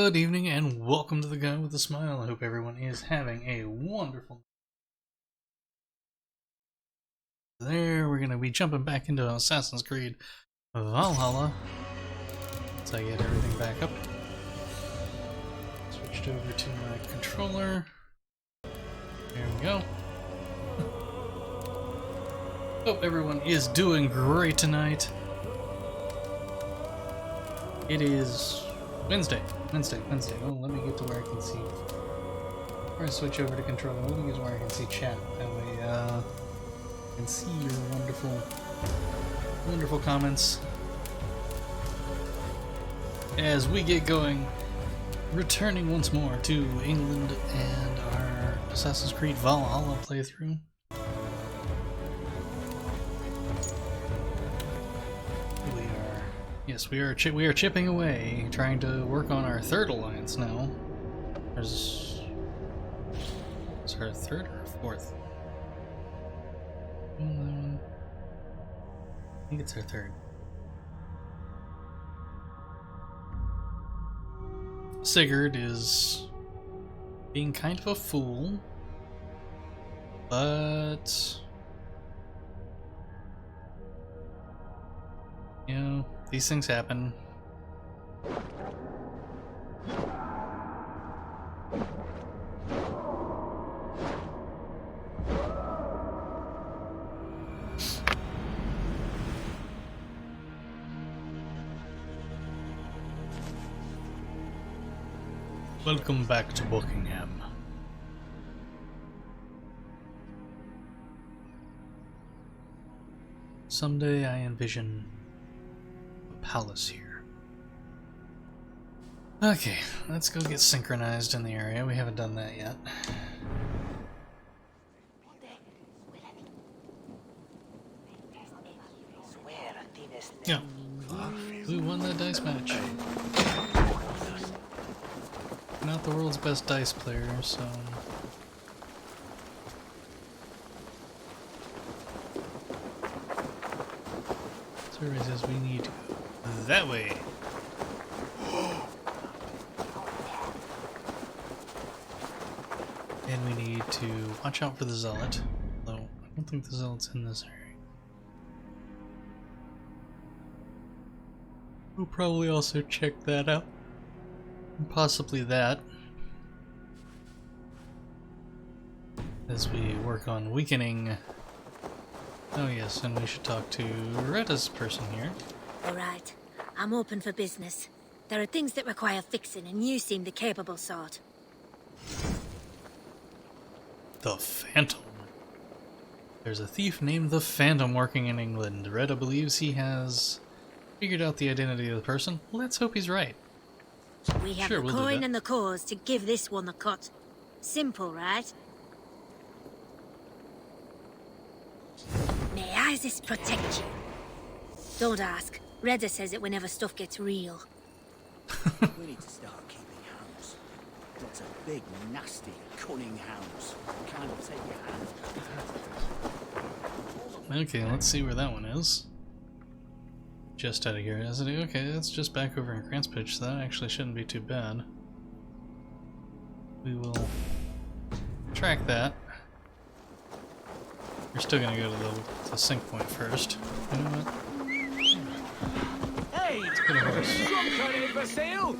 Good evening and welcome to the Guy with a Smile. I hope everyone is having a wonderful there. We're going to be jumping back into Assassin's Creed Valhalla. Once I get everything back up. Switched over to my controller. There we go. Hope everyone is doing great tonight. It is Wednesday. Oh, let me get to where I can see. Before I switch over to controller, let me get to where I can see chat. That way, I can see your wonderful comments. As we get going, returning once more to England and our Assassin's Creed Valhalla playthrough. Yes, we are chipping away, trying to work on our third alliance now. Is our third or fourth? I think it's our third. Sigurd is being kind of a fool, but you know, these things happen. Welcome back to Buckingham. Someday I envision palace here. Okay, let's go get synchronized in the area. We haven't done that yet. Yeah, we won that dice match. Not the world's best dice player, so survey says we need to go that way. And we need to watch out for the zealot, though I don't think the zealot's in this area. We'll probably also check that out. And possibly that. As we work on weakening. Oh yes, and we should talk to Retta's person here. Alright, I'm open for business. There are things that require fixing, and you seem the capable sort. The Phantom. There's a thief named the Phantom working in England. Retta believes he has figured out the identity of the person. Let's hope he's right. We have Sure, the we'll do coin that. and the cause to give this one the cut. Simple, right? May Isis protect you. Don't ask. Redda says it whenever stuff gets real. We need to start keeping hounds. Lots of big, nasty, cunning hounds. Can't take your hand. Okay, let's see where that one is. Just out of curiosity. Okay, that's just back over in Cranspitch, so that actually shouldn't be too bad. We will track that. We're still gonna go to the sync point first. You know what? Hey, Let's get a horse. trunk hunting for sale?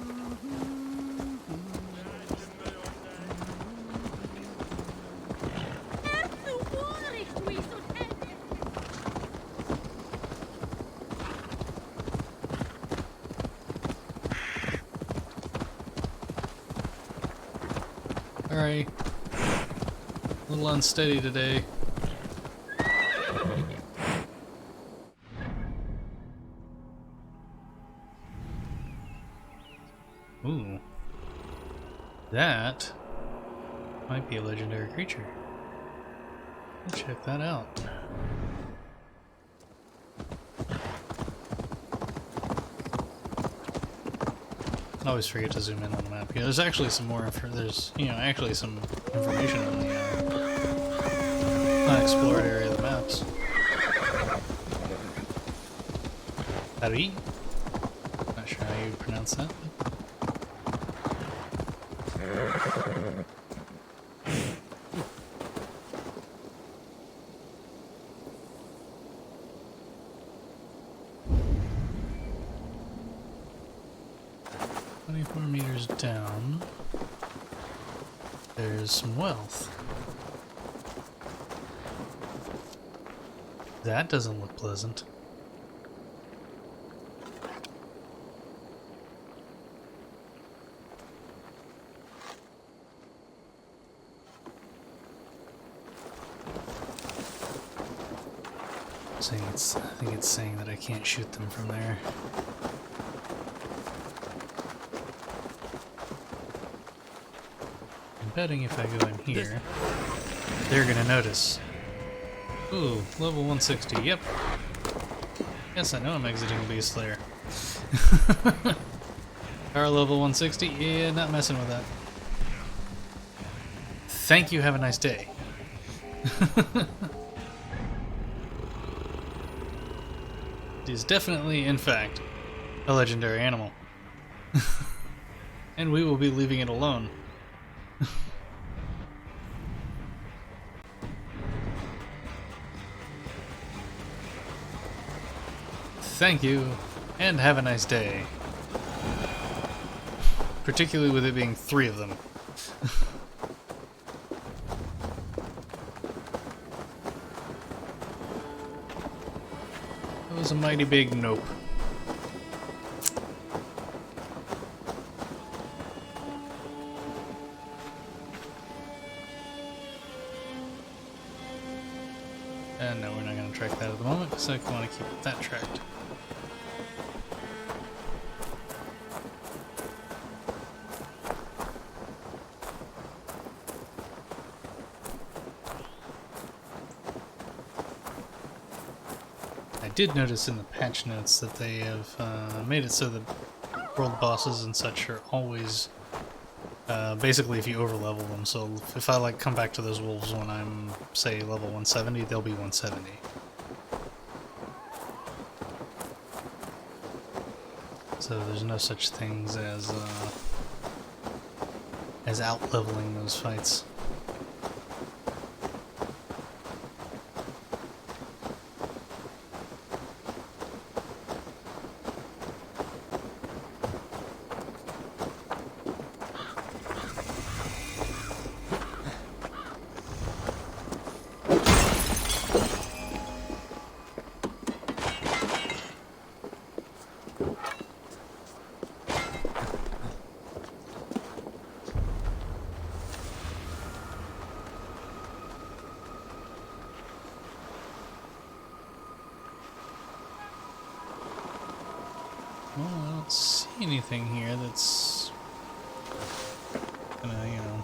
Alright. A little unsteady today. Ooh. That might be a legendary creature. Let's check that out. I always forget to zoom in on the map. Yeah, there's actually some more there's, you know, actually some information on the unexplored area of the maps. Paris? Not sure how you pronounce that. $24 meters down. There's some wealth. That doesn't look pleasant. I think it's saying that I can't shoot them from there. I'm betting if I go in here, they're gonna notice. Ooh, level 160, yep. Yes, I know I'm exiting the Beast Slayer. Power level 160, yeah, not messing with that. Thank you, have a nice day. It is definitely, in fact, a legendary animal. And we will be leaving it alone. Thank you, and have a nice day. Particularly with it being 3 of them. That was a mighty big nope. And no, we're not going to track that at the moment, because I want to keep that tracked. I did notice in the patch notes that they have made it so that world bosses and such are always basically if you overlevel them. So if I like come back to those wolves when I'm say level 170, they'll be 170. So there's no such things as out leveling those fights. Well, I don't see anything here that's gonna, you know...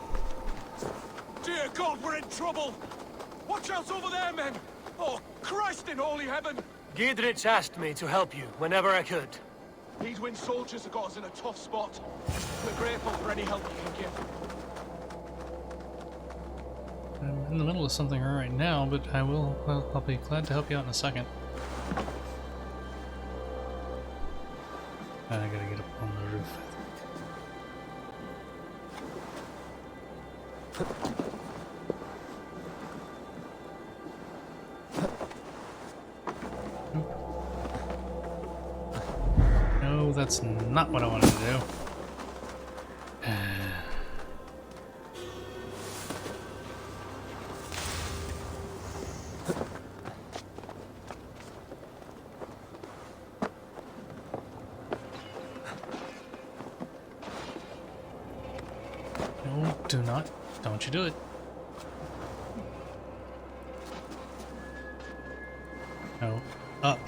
Dear God, we're in trouble! Watch out over there, men! Oh, Christ in holy heaven! Giedrich asked me to help you whenever I could. These Wind soldiers have got us in a tough spot. We're grateful for any help you can give. I'm in the middle of something right now, but I'll be glad to help you out in a second. I gotta get up on the roof, I think. No, that's not what I wanted to do. No, do not. Don't you do it. No, up.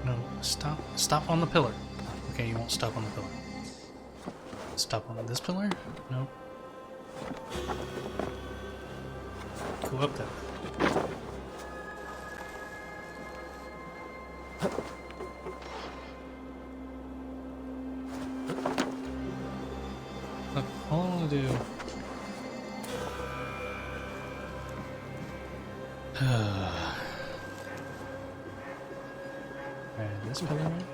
No, stop. Stop on the pillar. Okay, you won't stop on the pillar. Stop on this pillar? No. Go up there. Look, all I want to do... Alright, this pillar right?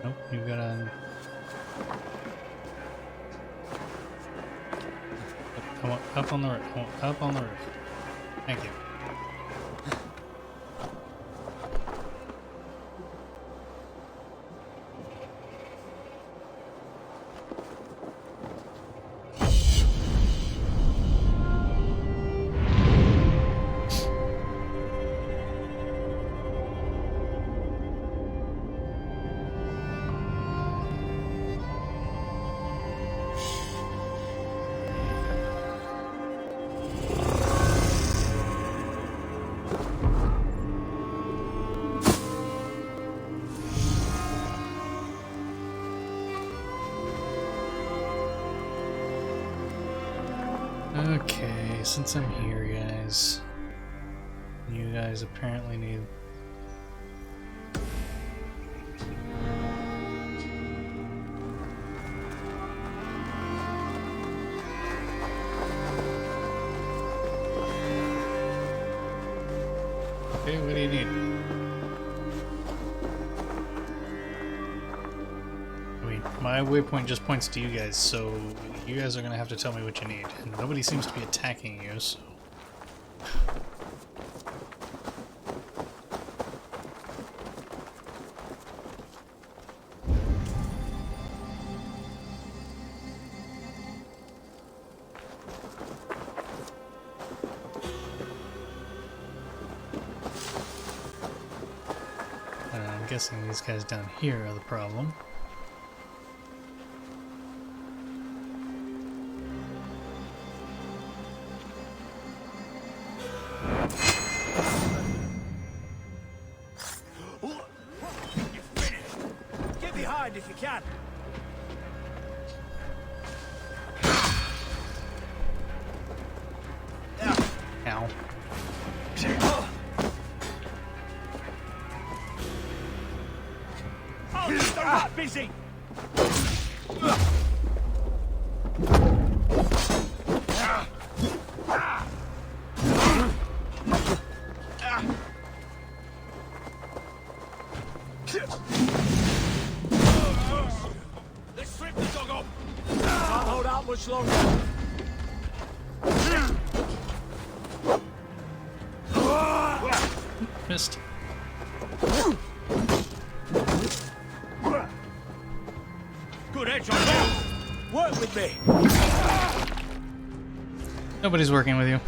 Nope, you gotta... I want up on the roof. I want up on the roof. Thank you. Okay, since I'm here, guys, you guys apparently need... Okay, what do you need? I mean, my waypoint just points to you guys, so you guys are gonna have to tell me what you need. And nobody seems to be attacking you, so... I'm guessing these guys down here are the problem. You're finished. Get behind if you can. Ow. Oh, they're not busy. Let's strip the dog up! Can't hold out much longer. Missed. Good edge on that. Work with me. Nobody's working with you.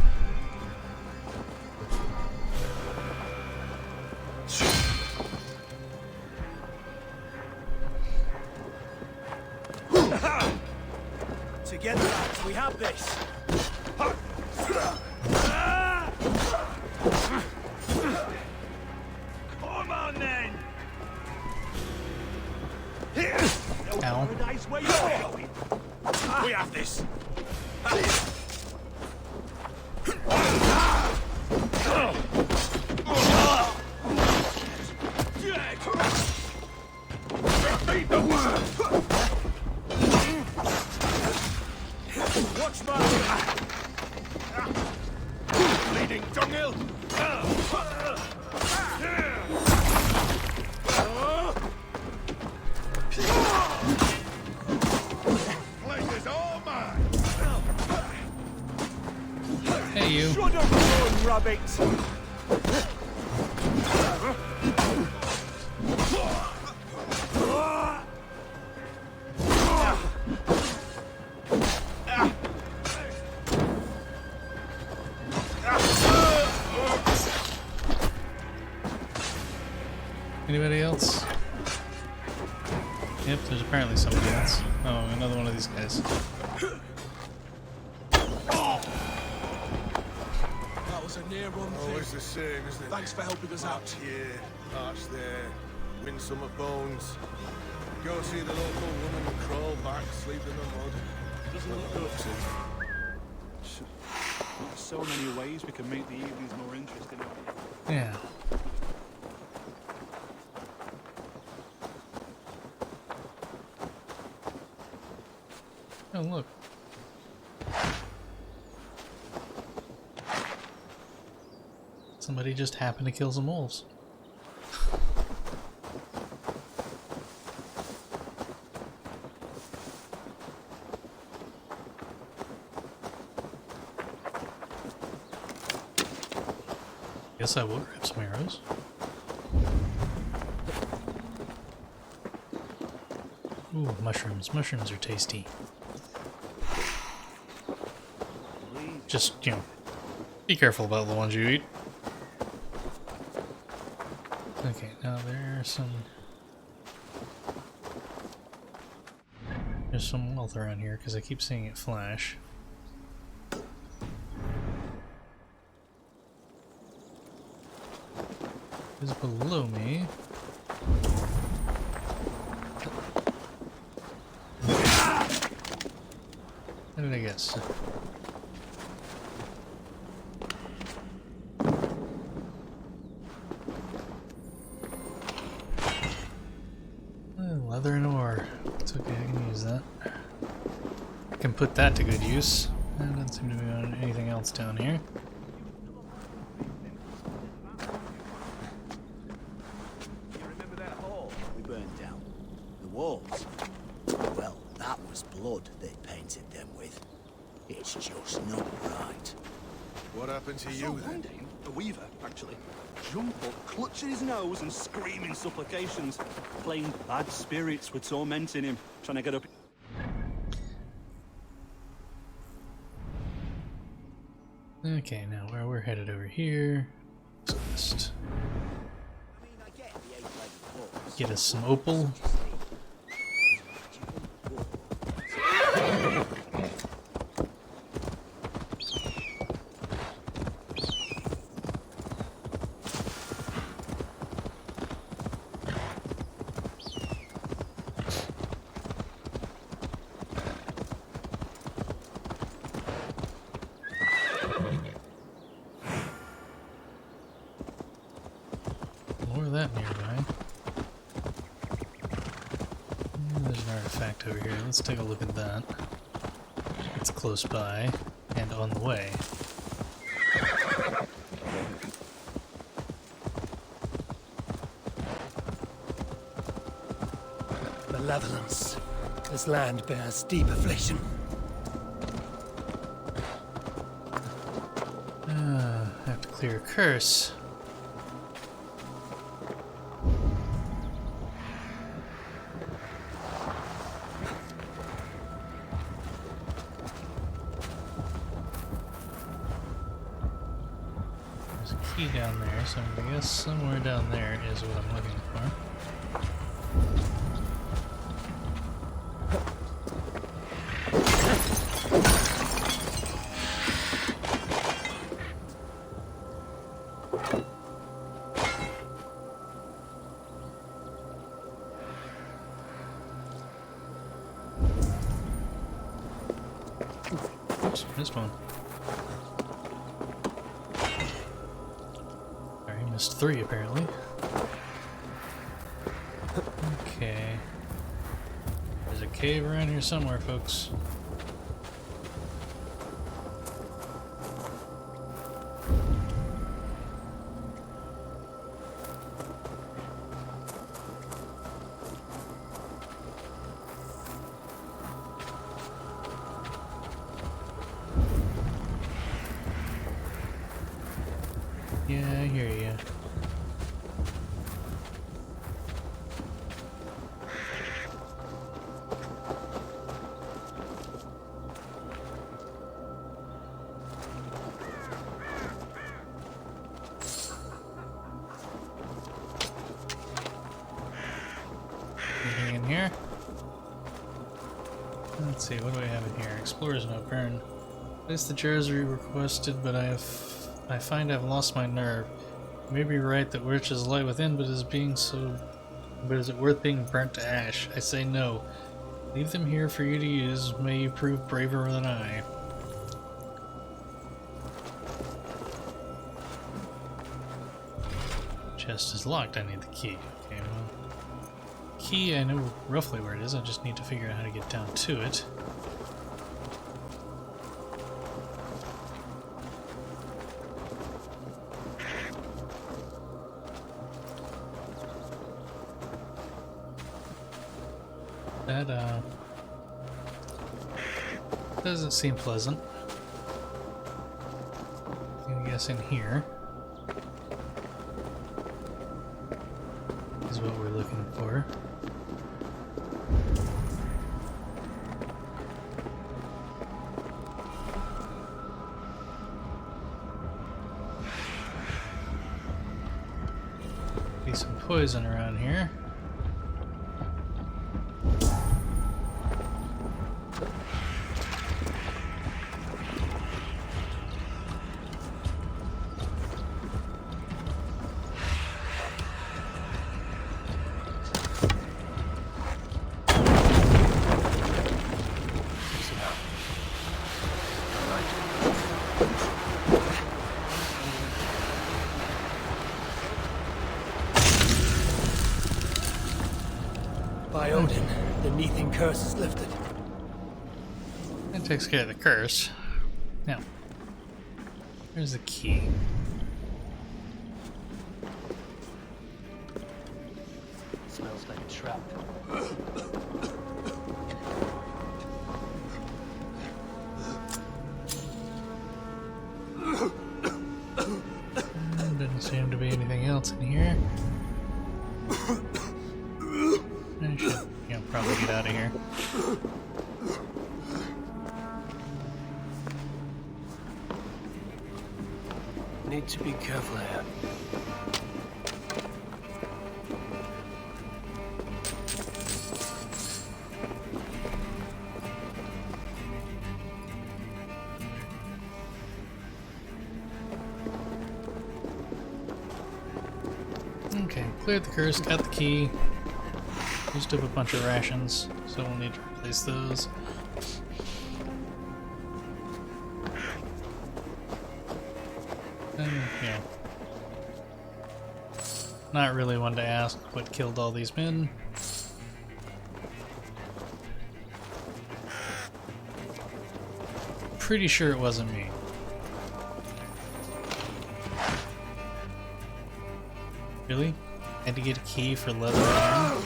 Together, lads, we have this. Come on, then. Ow. Paradise where you're going. We have this! Beat the worm! Watch my Bleeding dunghill! Place is all mine! Hey, you. should have run, rabbit. Anybody else? Yep, there's apparently somebody else. Oh, another one of these guys. That was a near run thing. Always the same, isn't it? Thanks for helping us out. March here, march there, win some of bones. Go see the local woman and crawl back, sleep in the mud. Doesn't look good. There's so many ways we can make the evenings more interesting. Yeah. Oh, look. Somebody just happened to kill some wolves. Guess I will grab some arrows. Ooh, mushrooms. Mushrooms are tasty. Just, you know, be careful about the ones you eat. Okay, now there's some wealth around here because I keep seeing it flash. Is below me. How did I guess? Leather and ore. It's okay, I can use that. I can put that to good use. There doesn't seem to be anything else down here. You remember that hall we burned down? The walls? Well, that was blood they painted them with. It's just not right. What happened to you One then? day, a weaver, actually, jump up, clutching his nose and screaming supplications. Plain bad spirits were tormenting him, trying to get up. Okay, now where we're headed over here. Just I mean, I get the eight-legged horse. get us some opal. More of that nearby. There's an artifact over here. Let's take a look at that. It's close by and on the way. Malevolence. This land bears deep affliction. I have to clear a curse. There's a key down there, so I guess somewhere down there is what I'm looking for. Oops, missed one. Sorry, missed three apparently. Okay. There's a cave around here somewhere, folks. Yeah, I hear you. Anything in here? Let's see, what do I have in here? Explorer's note, burn. Place the jars we requested, but I find I've lost my nerve. You may be right that which is light within, but is it worth being burnt to ash? I say no. Leave them here for you to use. May you prove braver than I. Chest is locked. I need the key. Okay, well, key I know roughly where it is. I just need to figure out how to get down to it. That doesn't seem pleasant. I guess in here. what we're looking for. Be some poison around here. By Odin, the Neething curse is lifted. That takes care of the curse. Now, there's the key. Smells like a trap. Doesn't seem to be anything else in here. I should, probably get out of here. Need to be careful here. Okay, cleared the curse, got the key. Used up a bunch of rations, so we'll need to replace those. And, not really one to ask what killed all these men. Pretty sure it wasn't me. Really? Had to get a key for leather and iron?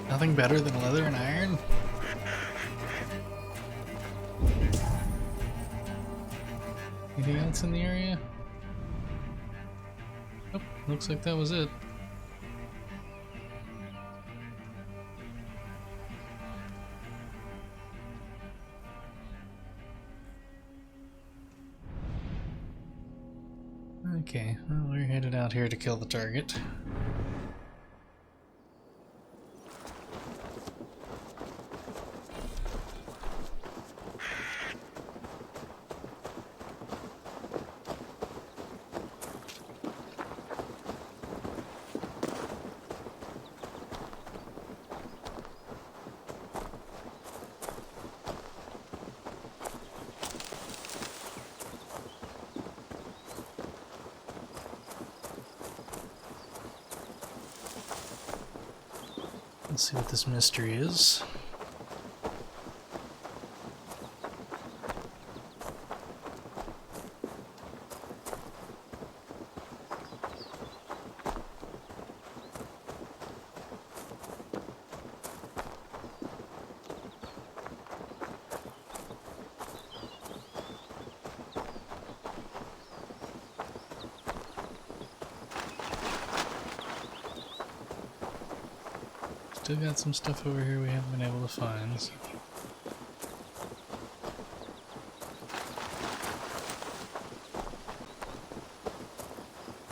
Nothing better than leather and iron? Anything else in the area? Nope, looks like that was it. Okay, well, we're headed out here to kill the target. Let's see what this mystery is. Still got some stuff over here we haven't been able to find. So.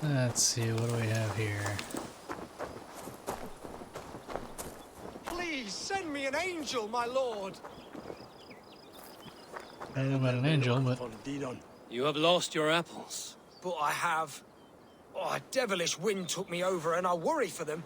Let's see, what do we have here? Please send me an angel, my lord. I don't know about an angel, but You have lost your apples. But I have. Oh, a devilish wind took me over and I worry for them.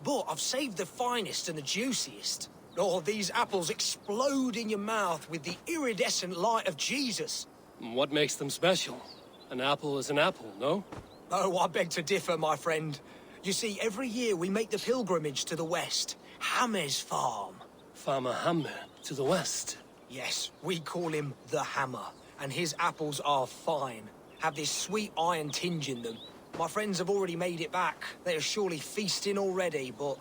But I've saved the finest and the juiciest. Oh, these apples explode in your mouth with the iridescent light of Jesus. What makes them special? An apple is an apple, no? Oh, I beg to differ, my friend. You see, every year we make the pilgrimage to the west. Hammer's farm. Farmer Hammer to the west. Yes, we call him the Hammer. And his apples are fine. Have this sweet iron tinge in them. My friends have already made it back. They are surely feasting already, but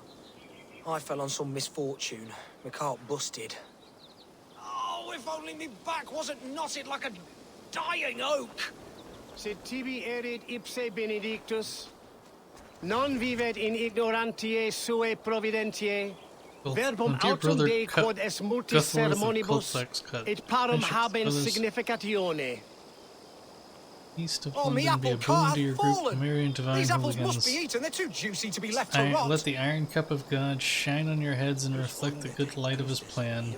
I fell on some misfortune. My cart busted. Oh, if only me back wasn't knotted like a dying oak. Sed tibi erit ipse benedictus, non vivet in ignorantiae suae providentiae, verbum dear autum brother Dei quod es multis Guthworth of sermonibus, Colfax cut et parum bishops, habens others significatione. east of Oh, me London be a apple boon cart to your hath group, fallen. Marian divine These apples must hooligans. be eaten. They're too juicy to be left to rot. Let the iron cup of God shine on your heads and reflect the good light of his plan.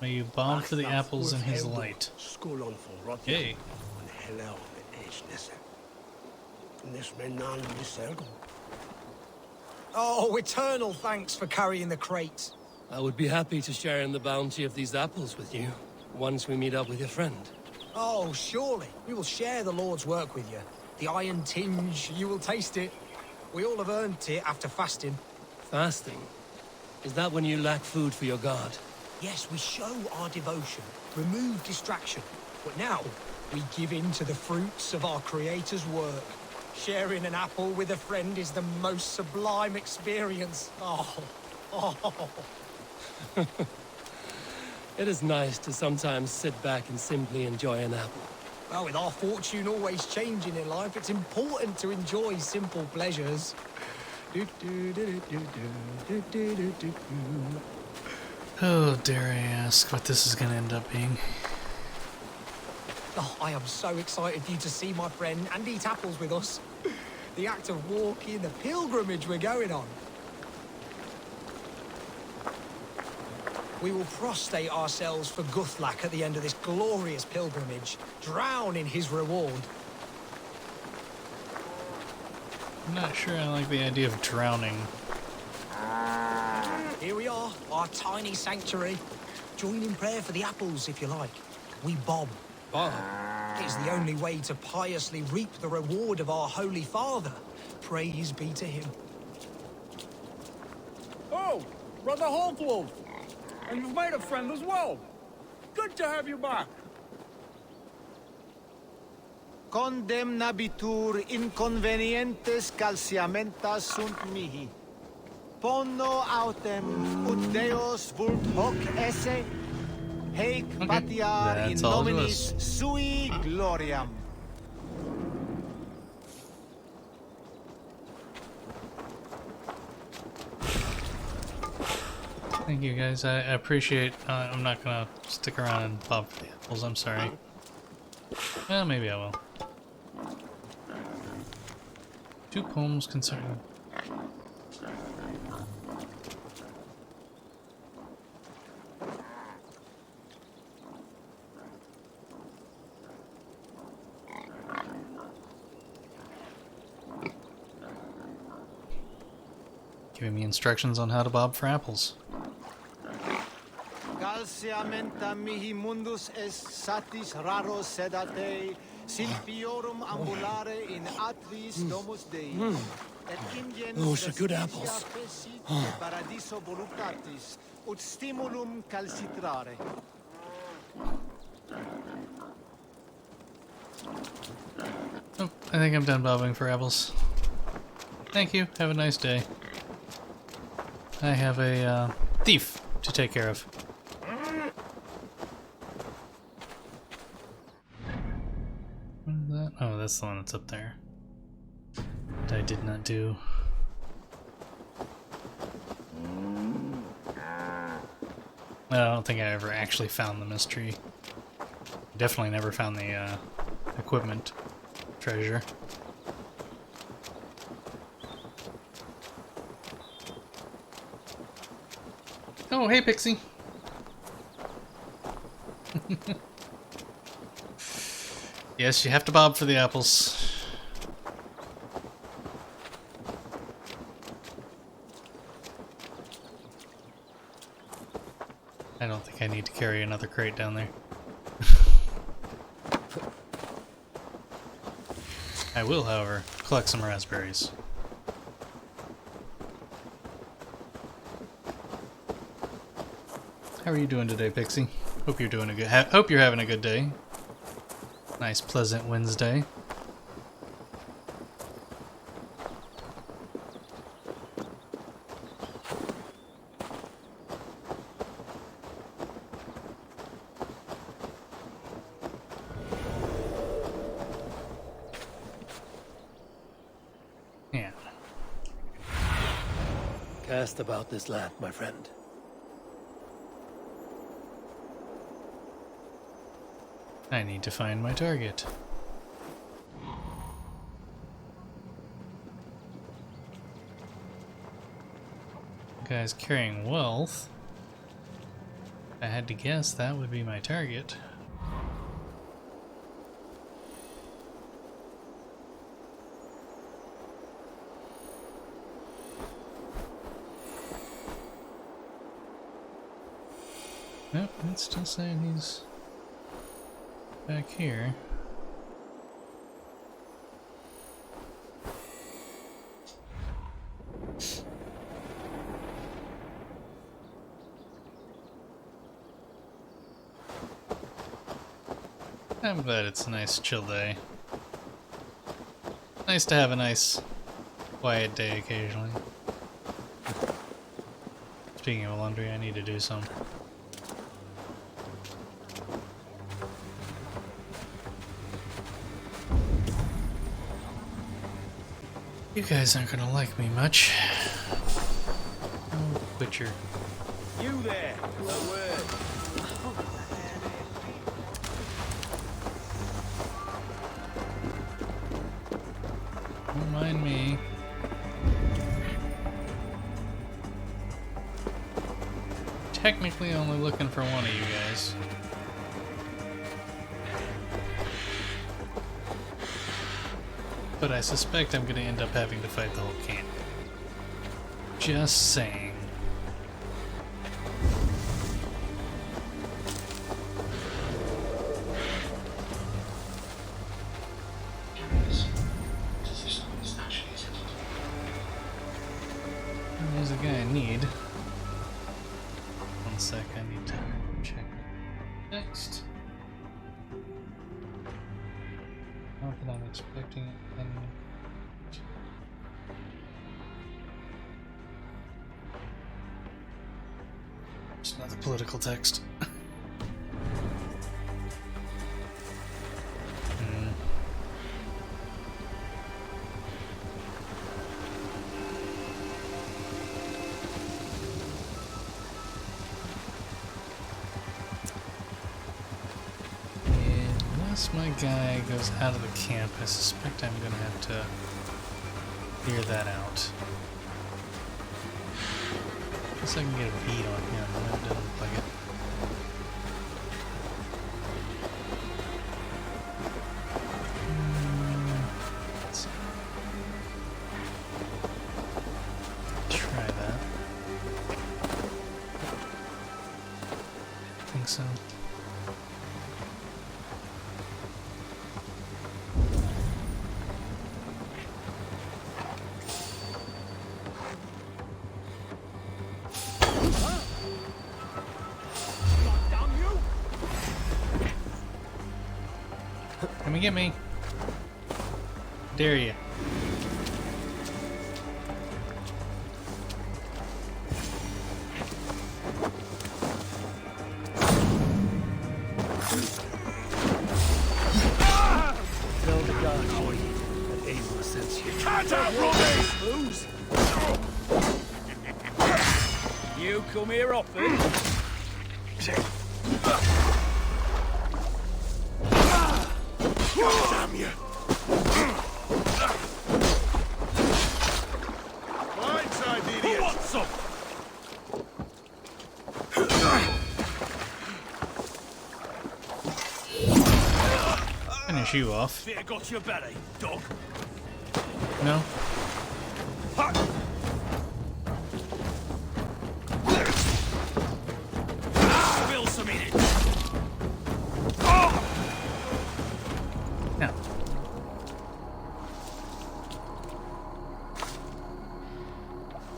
May you bob for the apples in his light. Yay. Oh, eternal thanks for carrying the crate. I would be happy to share in the bounty of these apples with you, once we meet up with your friend. Oh, surely. We will share the Lord's work with you. The iron tinge, you will taste it. We all have earned it after fasting. Fasting? Is that when you lack food for your god? Yes, we show our devotion, remove distraction. But now, we give in to the fruits of our Creator's work. Sharing an apple with a friend is the most sublime experience. Oh. It is nice to sometimes sit back and simply enjoy an apple. Well, with our fortune always changing in life, it's important to enjoy simple pleasures. Oh, dare I ask what this is going to end up being. Oh, I am so excited for you to see my friend and eat apples with us. The act of walking, the pilgrimage we're going on. We will prostrate ourselves for Guthlac at the end of this glorious pilgrimage, drown in his reward. I'm not sure I like the idea of drowning. Here we are, our tiny sanctuary. Join in prayer for the apples, if you like. We bob. Bob? It's the only way to piously reap the reward of our Holy Father. Praise be to him. Oh, Brother Holtwolf. And you've made a friend as well. Good to have you back. Condemnabitur inconvenientes calciamentas sunt mihi. Pono autem ut Deus vult hoc esse, heic patiar in That's all it nominis sui gloriam. Thank you guys, I appreciate. I'm not gonna stick around and bob for the apples, I'm sorry. Well, maybe I will. 2 poems concerning. Giving me instructions on how to bob for apples. Calciamenta mihi mundus est satis raro sedate, silviorum ambulare in atris domus Dei. Et ingens Those are good apples. fecit de paradiso voluptatis, ut stimulum calcitrare. Oh, I think I'm done bobbing for apples. Thank you, have a nice day. I have a thief to take care of. What is that? Oh, that's the one that's up there. That I did not do. I don't think I ever actually found the mystery. Definitely never found the equipment treasure. Oh, hey, Pixie. Yes, you have to bob for the apples. I don't think I need to carry another crate down there. I will, however, collect some raspberries. How are you doing today, Pixie? Hope you're doing a good. Hope you're having a good day. Nice, pleasant Wednesday. asked about this lad, my friend. I need to find my target. Guy's carrying wealth. If I had to guess, that would be my target. Nope, it's still saying he's back here. I'm glad it's a nice chill day. Nice to have a nice quiet day occasionally. Speaking of laundry, I need to do some. You guys aren't gonna like me much. Oh, Witcher. You there, a word. Don't mind me. Technically only looking for one of you guys. But I suspect I'm gonna end up having to fight the whole camp. Just saying. There's a guy I need. One sec, I need to check next. Not that I'm expecting it. It's not the political text. Unless my guy goes out of the camp, I suspect I'm gonna have to clear that out. Guess I can get a beat on him, but that doesn't look like it. Let's see. Try that. I think so. Come and get me. Dare you. Tell the guard for you that Aim will sense you. Can't outrun me! You come here often? God damn you! Blindside, idiot! What's up? Finish you off. Fear got your belly, dog. No? Spill some in it. No.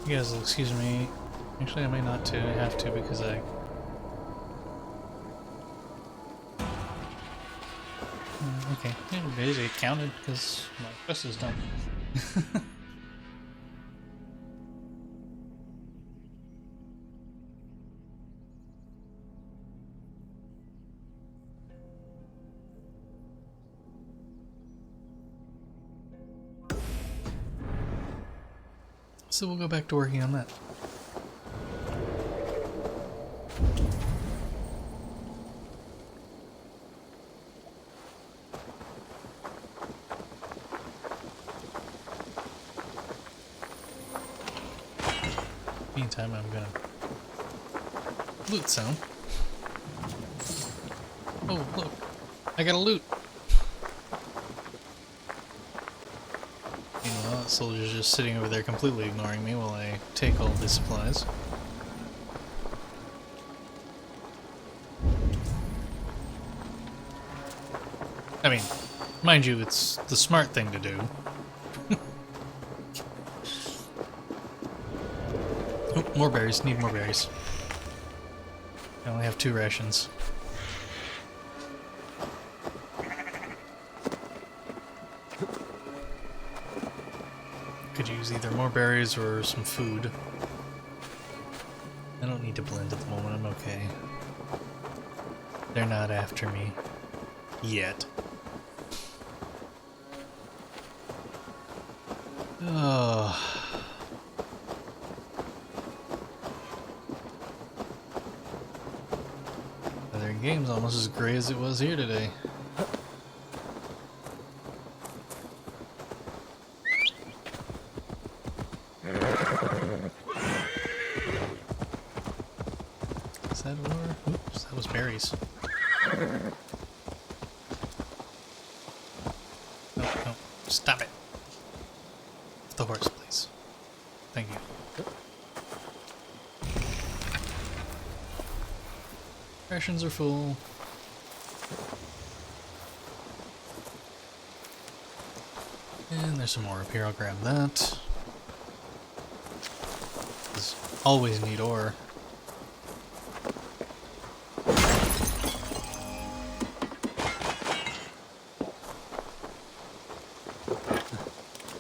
You guys will excuse me. Actually, I may not to. I have to because I... Okay. Yeah, it counted because my quest is done. So we'll go back to working on that. meantime, I'm gonna loot some. Oh, look. I got a loot. Meanwhile, that soldier's just sitting over there completely ignoring me while I take all these supplies. I mean, mind you, it's the smart thing to do. Oh, more berries. Need more berries. I only have 2 rations. Could use either more berries or some food. I don't need to blend at the moment, I'm okay. They're not after me. Yet. Oh. Their game's almost as gray as it was here today. Is that ore? Oops, that was berries. No, no, stop it. Off the horse, please. Thank you. Rations are full. And there's some more up here, I'll grab that. Always need ore.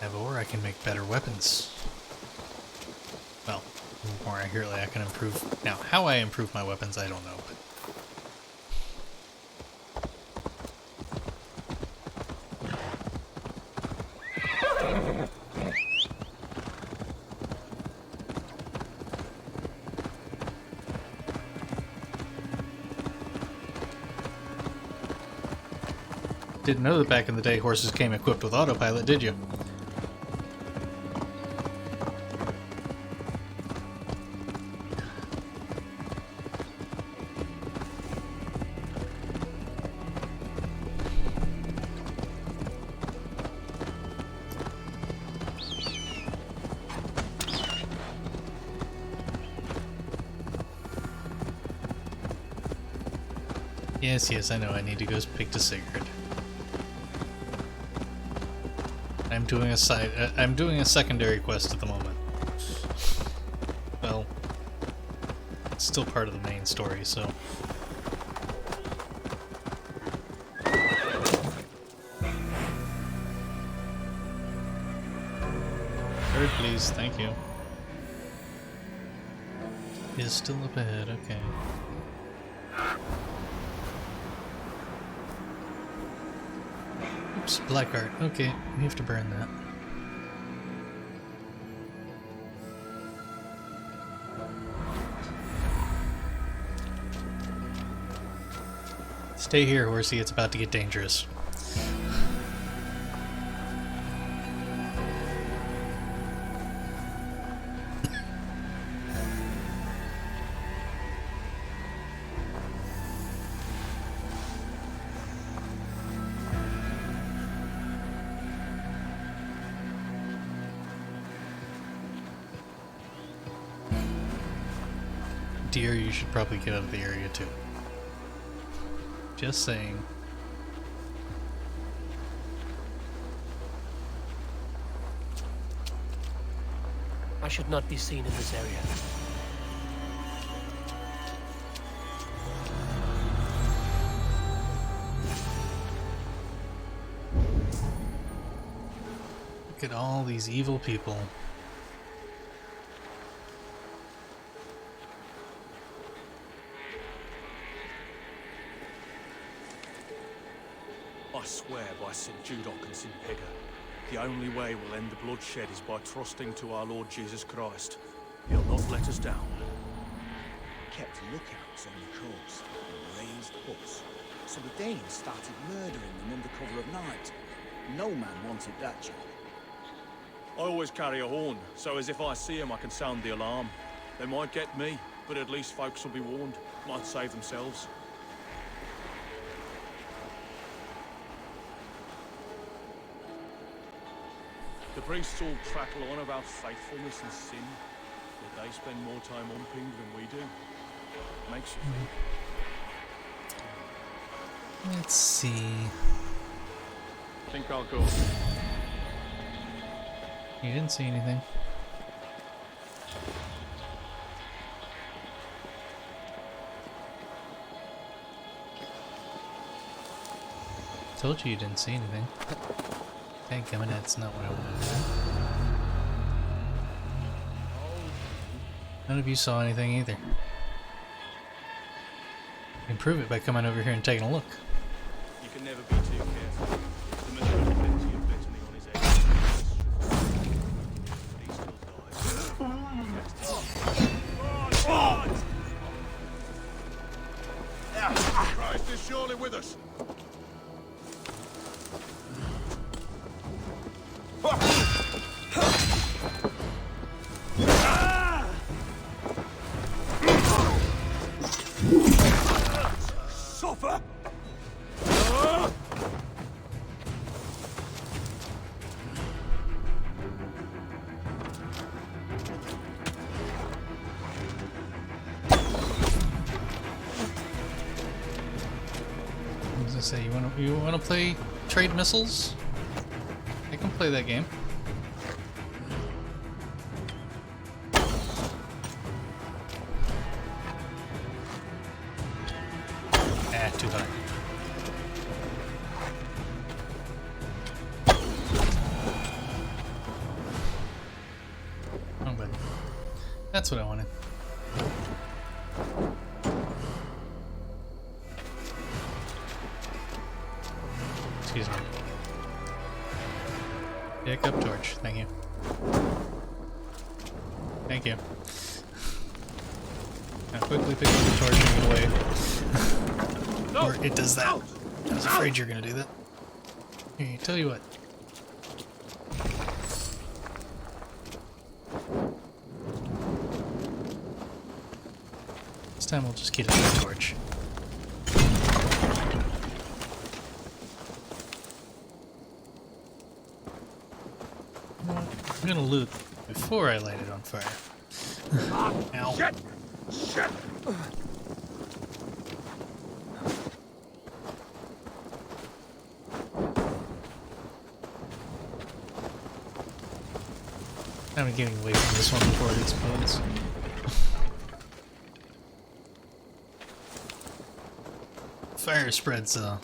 Have ore, I can make better weapons. Well, more accurately, I can improve. Now, how I improve my weapons, I don't know, but. Didn't know that back in the day horses came equipped with autopilot, did you? Yes, yes, I know. I need to go speak to Sigurd. I'm doing a secondary quest at the moment. Well, it's still part of the main story, so. Bird, please, thank you. Is still up ahead, okay. Oops, black art. Okay, we have to burn that. Stay here, horsey. It's about to get dangerous. Deer, you should probably get out of the area too. Just saying. I should not be seen in this area. Look at all these evil people. I swear by St. Judoc and St. Pegger, the only way we'll end the bloodshed is by trusting to our Lord Jesus Christ. He'll not let us down. Kept lookouts on the coast and raised huts, so the Danes started murdering them under cover of night. No man wanted that job. I always carry a horn, so as if I see him I can sound the alarm. They might get me, but at least folks will be warned. Might save themselves. The priests all prattle on about faithfulness and sin, but they spend more time umping than we do. Makes you think. Let's see. Think I'll go. You didn't see anything. Told you didn't see anything. Dadgummit, that's not what I wanted to do. None of you saw anything either. You can prove it by coming over here and taking a look. You can never be too careful. The man had plenty of Bethany on his head. But he still dies. Christ is surely with us. Suffer! What does it say? You wanna play trade missiles? I can play that game. Ah, too high. Oh, but that's what I wanted. Excuse me. Pick up torch. Thank you. Thank you. Now quickly pick up the torch and get away. Or it does that. I was afraid you were gonna do that. Here, tell you what. This time we'll just get another torch. You know what? I'm gonna loot before I light it on fire. Ow. Shit! Shit! I'm getting away from this one before it explodes. Fire spreads a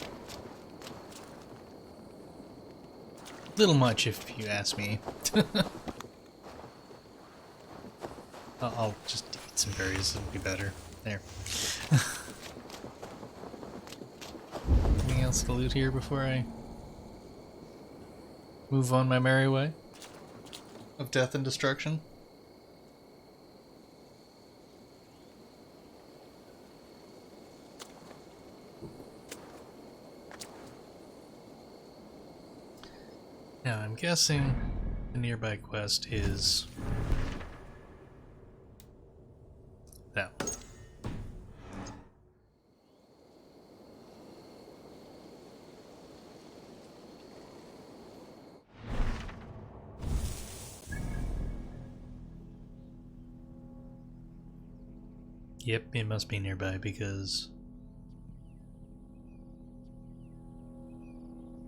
little much if you ask me. I'll just eat some berries, it'll be better. There. Anything else to loot here before I move on my merry way of death and destruction? Now I'm guessing the nearby quest is that one. Yep, it must be nearby because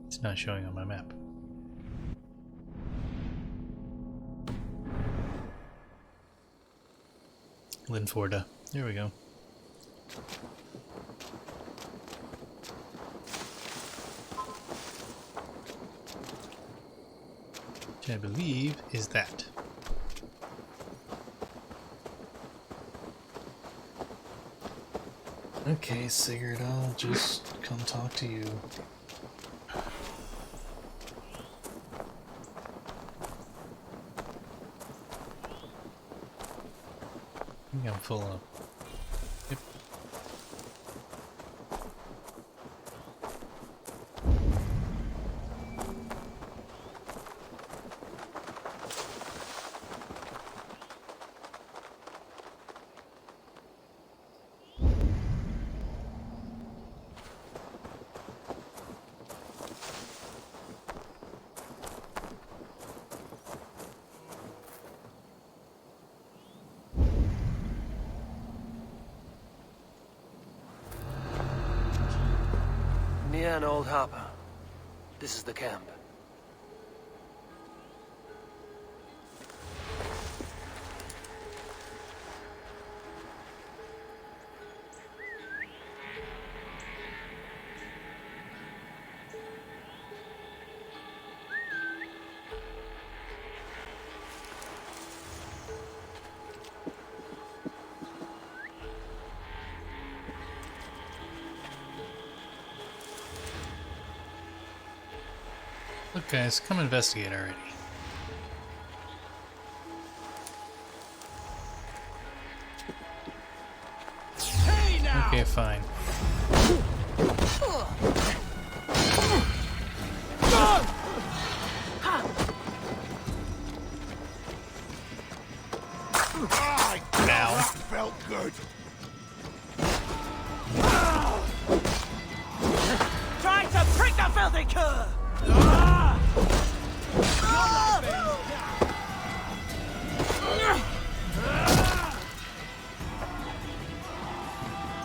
it's not showing on my map. Linforda. There we go. Which I believe is that. Okay, Sigurd, I'll just come talk to you. I think I'm full up. Yep. and old Harper. This is the camp. Look, guys, come investigate already. Okay, fine. Now that felt good. Try to prick the filthy cur!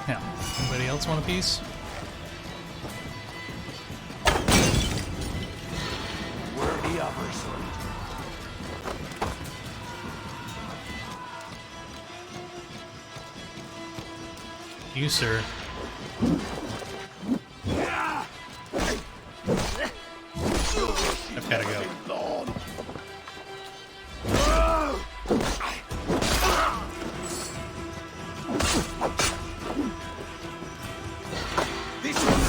Now, anybody else want a piece? Where the others lead. You, sir. I've gotta go.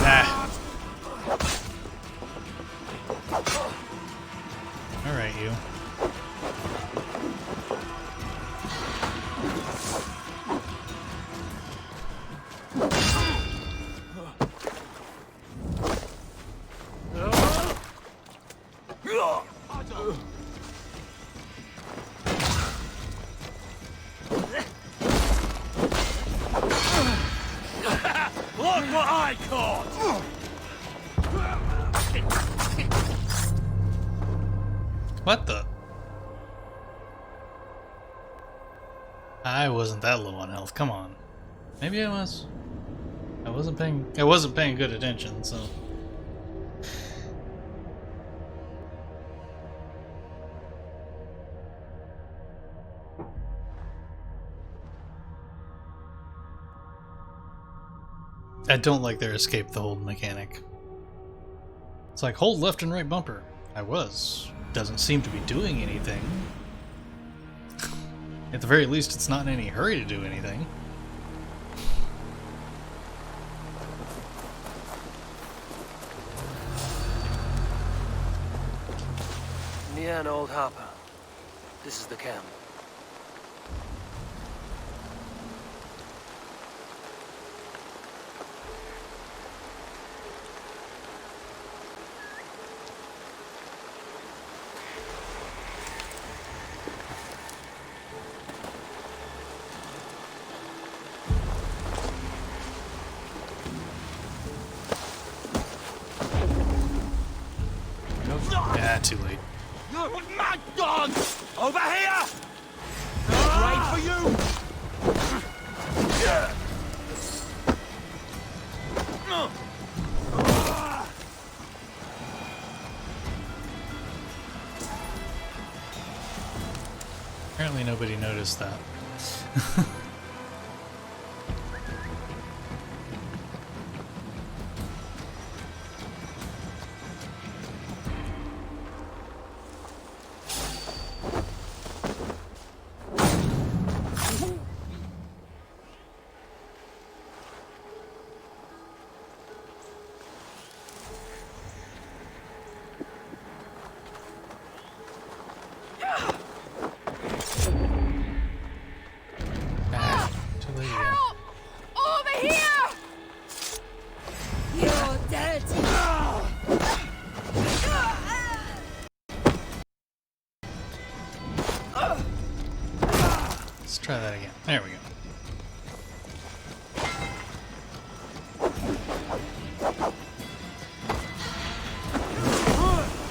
Ah. Alright, you. Look what I caught! What the? I wasn't that low on health. Come on. Maybe I was. I wasn't paying good attention, so. I don't like their escape the hold mechanic. It's like hold left and right bumper. I was. Doesn't seem to be doing anything. At the very least, it's not in any hurry to do anything. Nia and old Harper. This is the camp. Yeah, too late. You're mad dog! Over here! Right for you! Apparently nobody noticed that. Ah, too late again. Over here! You're dirty! Let's try that again. There we go.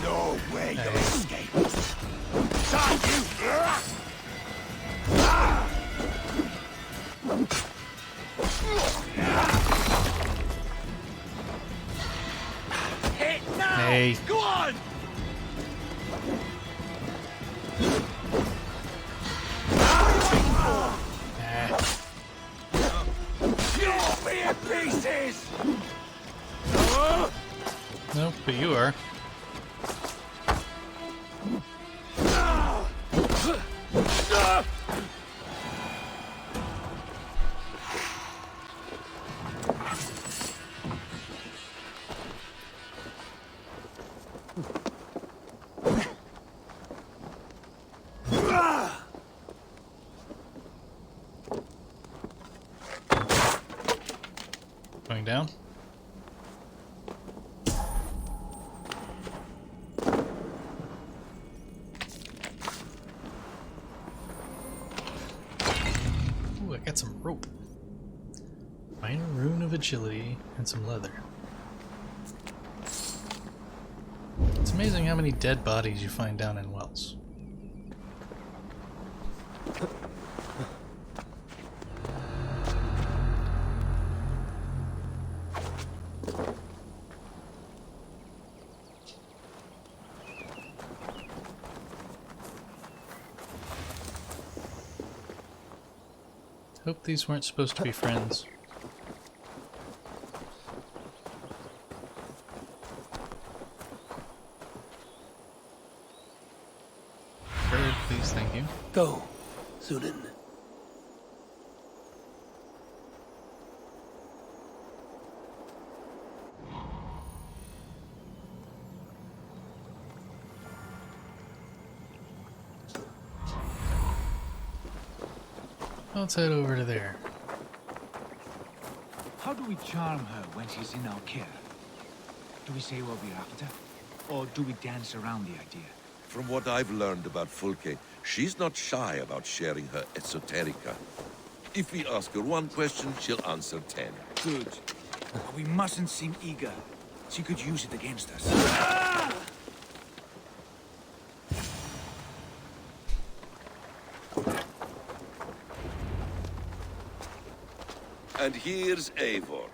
No way Hey. you'll escape. Time you! Hey. Go on! You'll be in pieces! Nope, but you are. Going down. Ooh, I got some rope. Minor rune of agility and some leather. It's amazing how many dead bodies you find down in wells. Hope these weren't supposed to be friends. Bird, please, thank you. Go, Sunan. Let's head over to there. How do we charm her when she's in our care? Do we say what we're after? Or do we dance around the idea? From what I've learned about Fulke, she's not shy about sharing her esoterica. If we ask her one question, she'll answer 10. Good. But we mustn't seem eager. She could use it against us. And here's Eivor.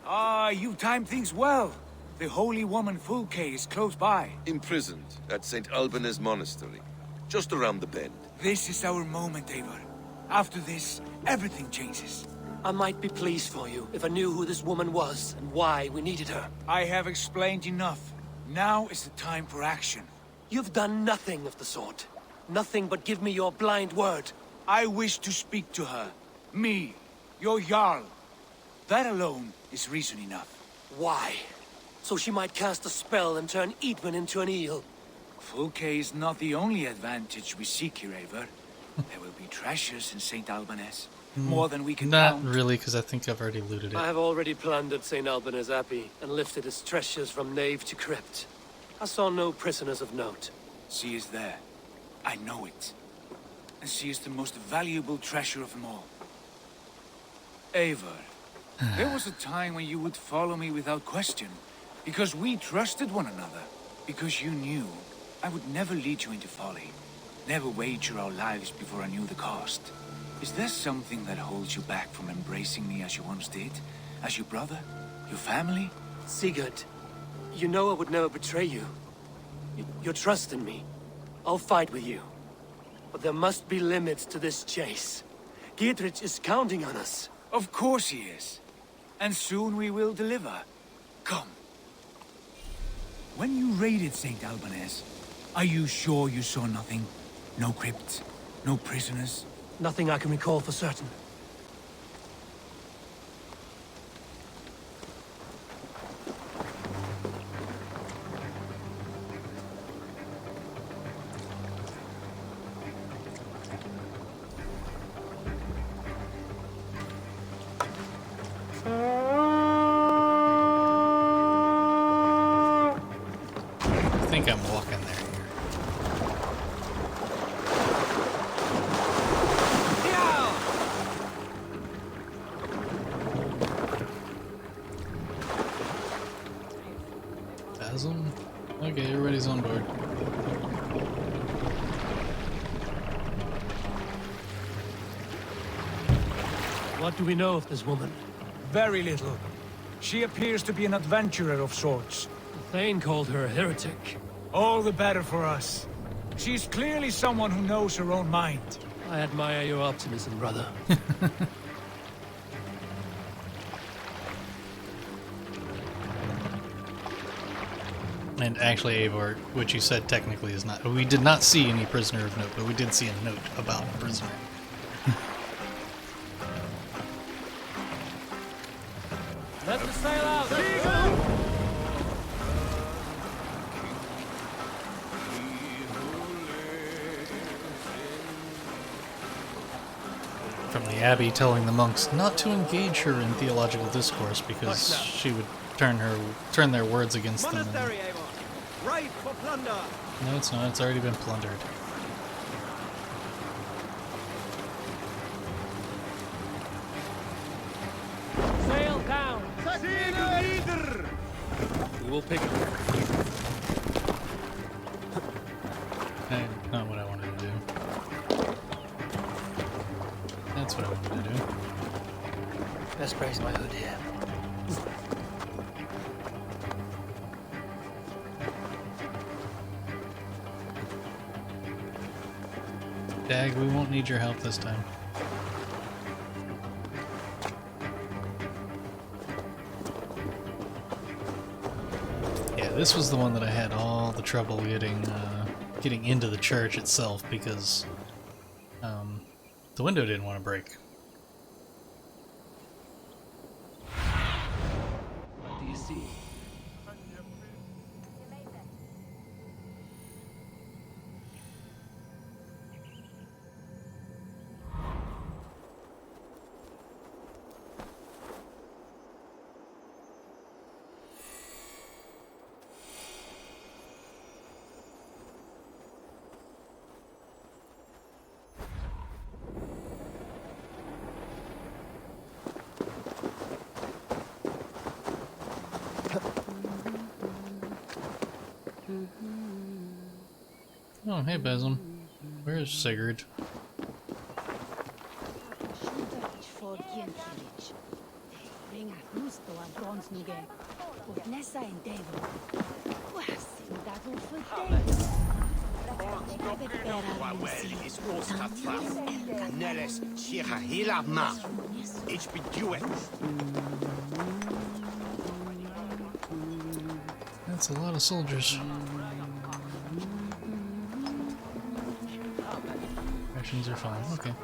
Ah, you timed things well. The holy woman Fulke is close by. Imprisoned at St. Alban's Monastery, just around the bend. This is our moment, Eivor. After this, everything changes. I might be pleased for you if I knew who this woman was and why we needed her. I have explained enough. Now is the time for action. You've done nothing of the sort. Nothing but give me your blind word. I wish to speak to her. Me, your Jarl. That alone is reason enough. Why? So she might cast a spell and turn Eatman into an eel. Fulke is not the only advantage we seek here, Eivor. There will be treasures in St. Alban's. More than we can Not count. really, because I think I've already looted it. I have already plundered St. Alban's Abbey and lifted its treasures from nave to crypt. I saw no prisoners of note. She is there. I know it. And she is the most valuable treasure of them all. Eivor, there was a time when you would follow me without question. Because we trusted one another. Because you knew I would never lead you into folly. Never wager our lives before I knew the cost. Is there something that holds you back from embracing me as you once did? As your brother? Your family? Sigurd, you know I would never betray you. Your trust in me. I'll fight with you. But there must be limits to this chase. Dietrich is counting on us. Of course he is. And soon we will deliver. Come. When you raided St. Alban's, are you sure you saw nothing? No crypts? No prisoners? Nothing I can recall for certain. I think I'm walking there here. Basil? Okay, everybody's on board. What do we know of this woman? Very little. She appears to be an adventurer of sorts. Thane called her a heretic. All the better for us. She's clearly someone who knows her own mind. I admire your optimism, brother. And actually, Eivor, what you said technically is not. We did not see any prisoner of note, but we did see a note about a prisoner. Let the sail out! From the abbey telling the monks not to engage her in theological discourse because she would turn their words against them. Raid for plunder! No, it's not. It's already been plundered. Sail down! We will pick it. Hey, not what I wanted to do. That's what I wanted to do. Best brace my hood here. Dag, we won't need your help this time. Yeah, this was the one that I had all the trouble getting into the church itself because the window didn't want to break. What do you see? Oh, hey Basim. Where's Sigurd? That's a lot of soldiers. Rations are fine. Okay.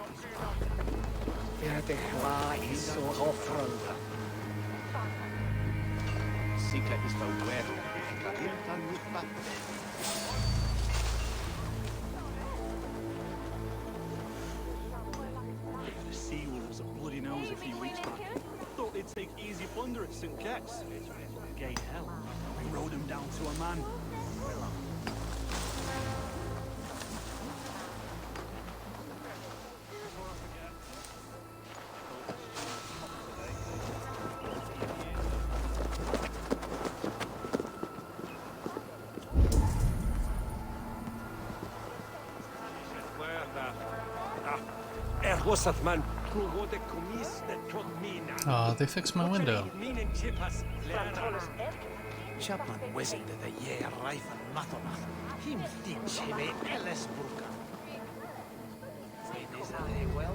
The sea wolves a bloody nose a few weeks back. Thought they'd take easy plunder at St. Ket's. Gay hell. We rode them down to a man. Aw, they fixed my window. Chapman wizard of the year, Rife and Mathamach. Him thinks him a Ellis Burka. Is they well?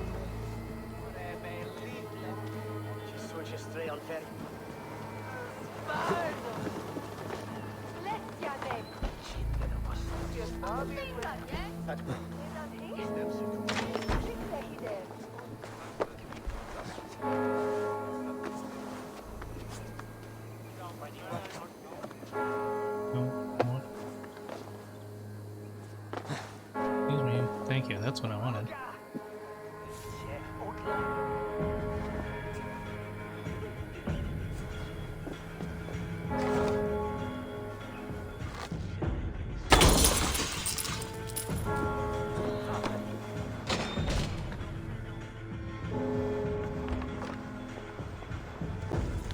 Just switch us straight on ferry. Excuse me. Thank you. That's what I wanted.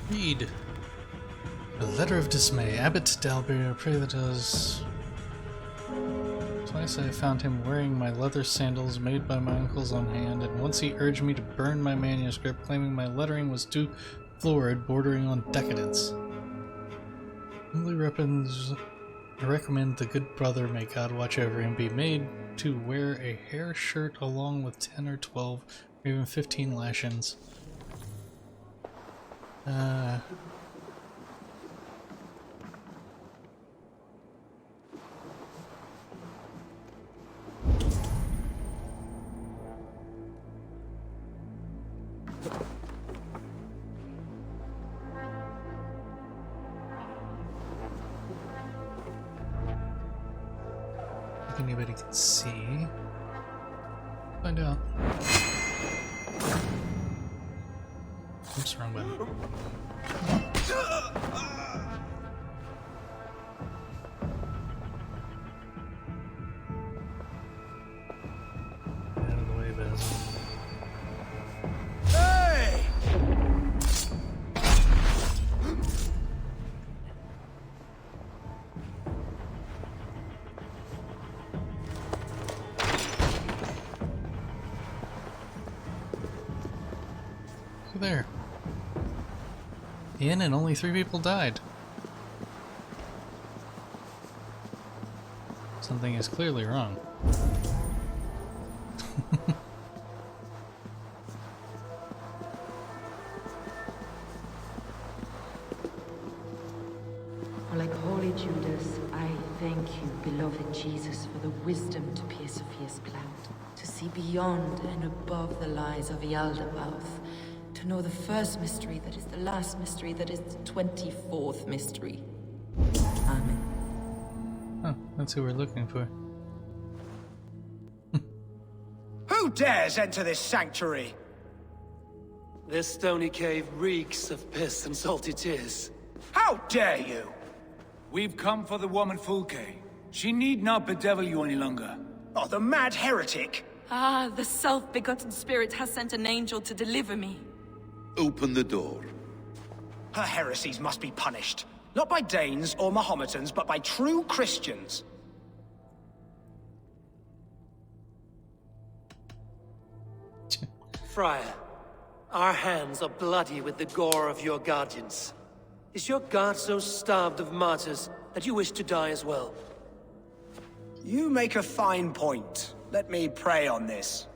Read. A letter of dismay. Abbot Dalbeer, pray that us. Twice I found him wearing my leather sandals made by my uncle's own hand, and once he urged me to burn my manuscript, claiming my lettering was too florid, bordering on decadence. Humbly recommend the good brother, may God watch over him, be made to wear a hair shirt along with 10 or 12 or even 15 lashings. If anybody can see. Find out. Oops, wrong button. Get out of the way, Basil. Hey! Look there. The inn and only 3 people died. Something is clearly wrong. Like holy Judas, I thank you, beloved Jesus, for the wisdom to pierce Sophia's cloud, to see beyond and above the lies of Yaldabaoth, to know the first mystery that is the last mystery that is the 24th mystery. Amen. Oh, that's who we're looking for. Who dares enter this sanctuary? This stony cave reeks of piss and salty tears. How dare you? We've come for the woman Fulke. She need not bedevil you any longer. Oh, the mad heretic! Ah, the self-begotten spirit has sent an angel to deliver me. Open the door. Her heresies must be punished. Not by Danes or Mahometans, but by true Christians. Friar, our hands are bloody with the gore of your guardians. Is your God so starved of martyrs that you wish to die as well? You make a fine point. Let me pray on this.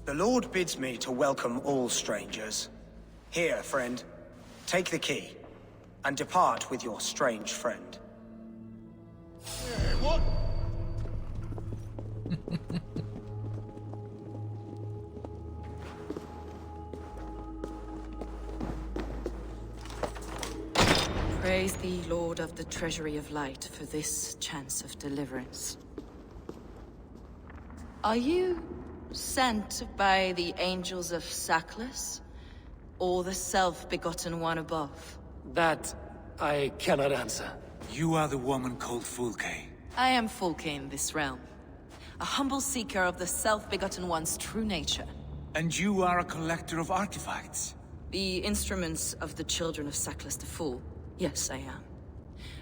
The Lord bids me to welcome all strangers. Here, friend, take the key, and depart with your strange friend. Hey, what? Praise thee, Lord of the Treasury of Light, for this chance of deliverance. Are you sent by the angels of Saklas, or the self-begotten one above? That I cannot answer. You are the woman called Fulke. I am Fulke in this realm, a humble seeker of the self-begotten one's true nature. And you are a collector of artifacts. The instruments of the children of Saklas the Fool. Yes, I am.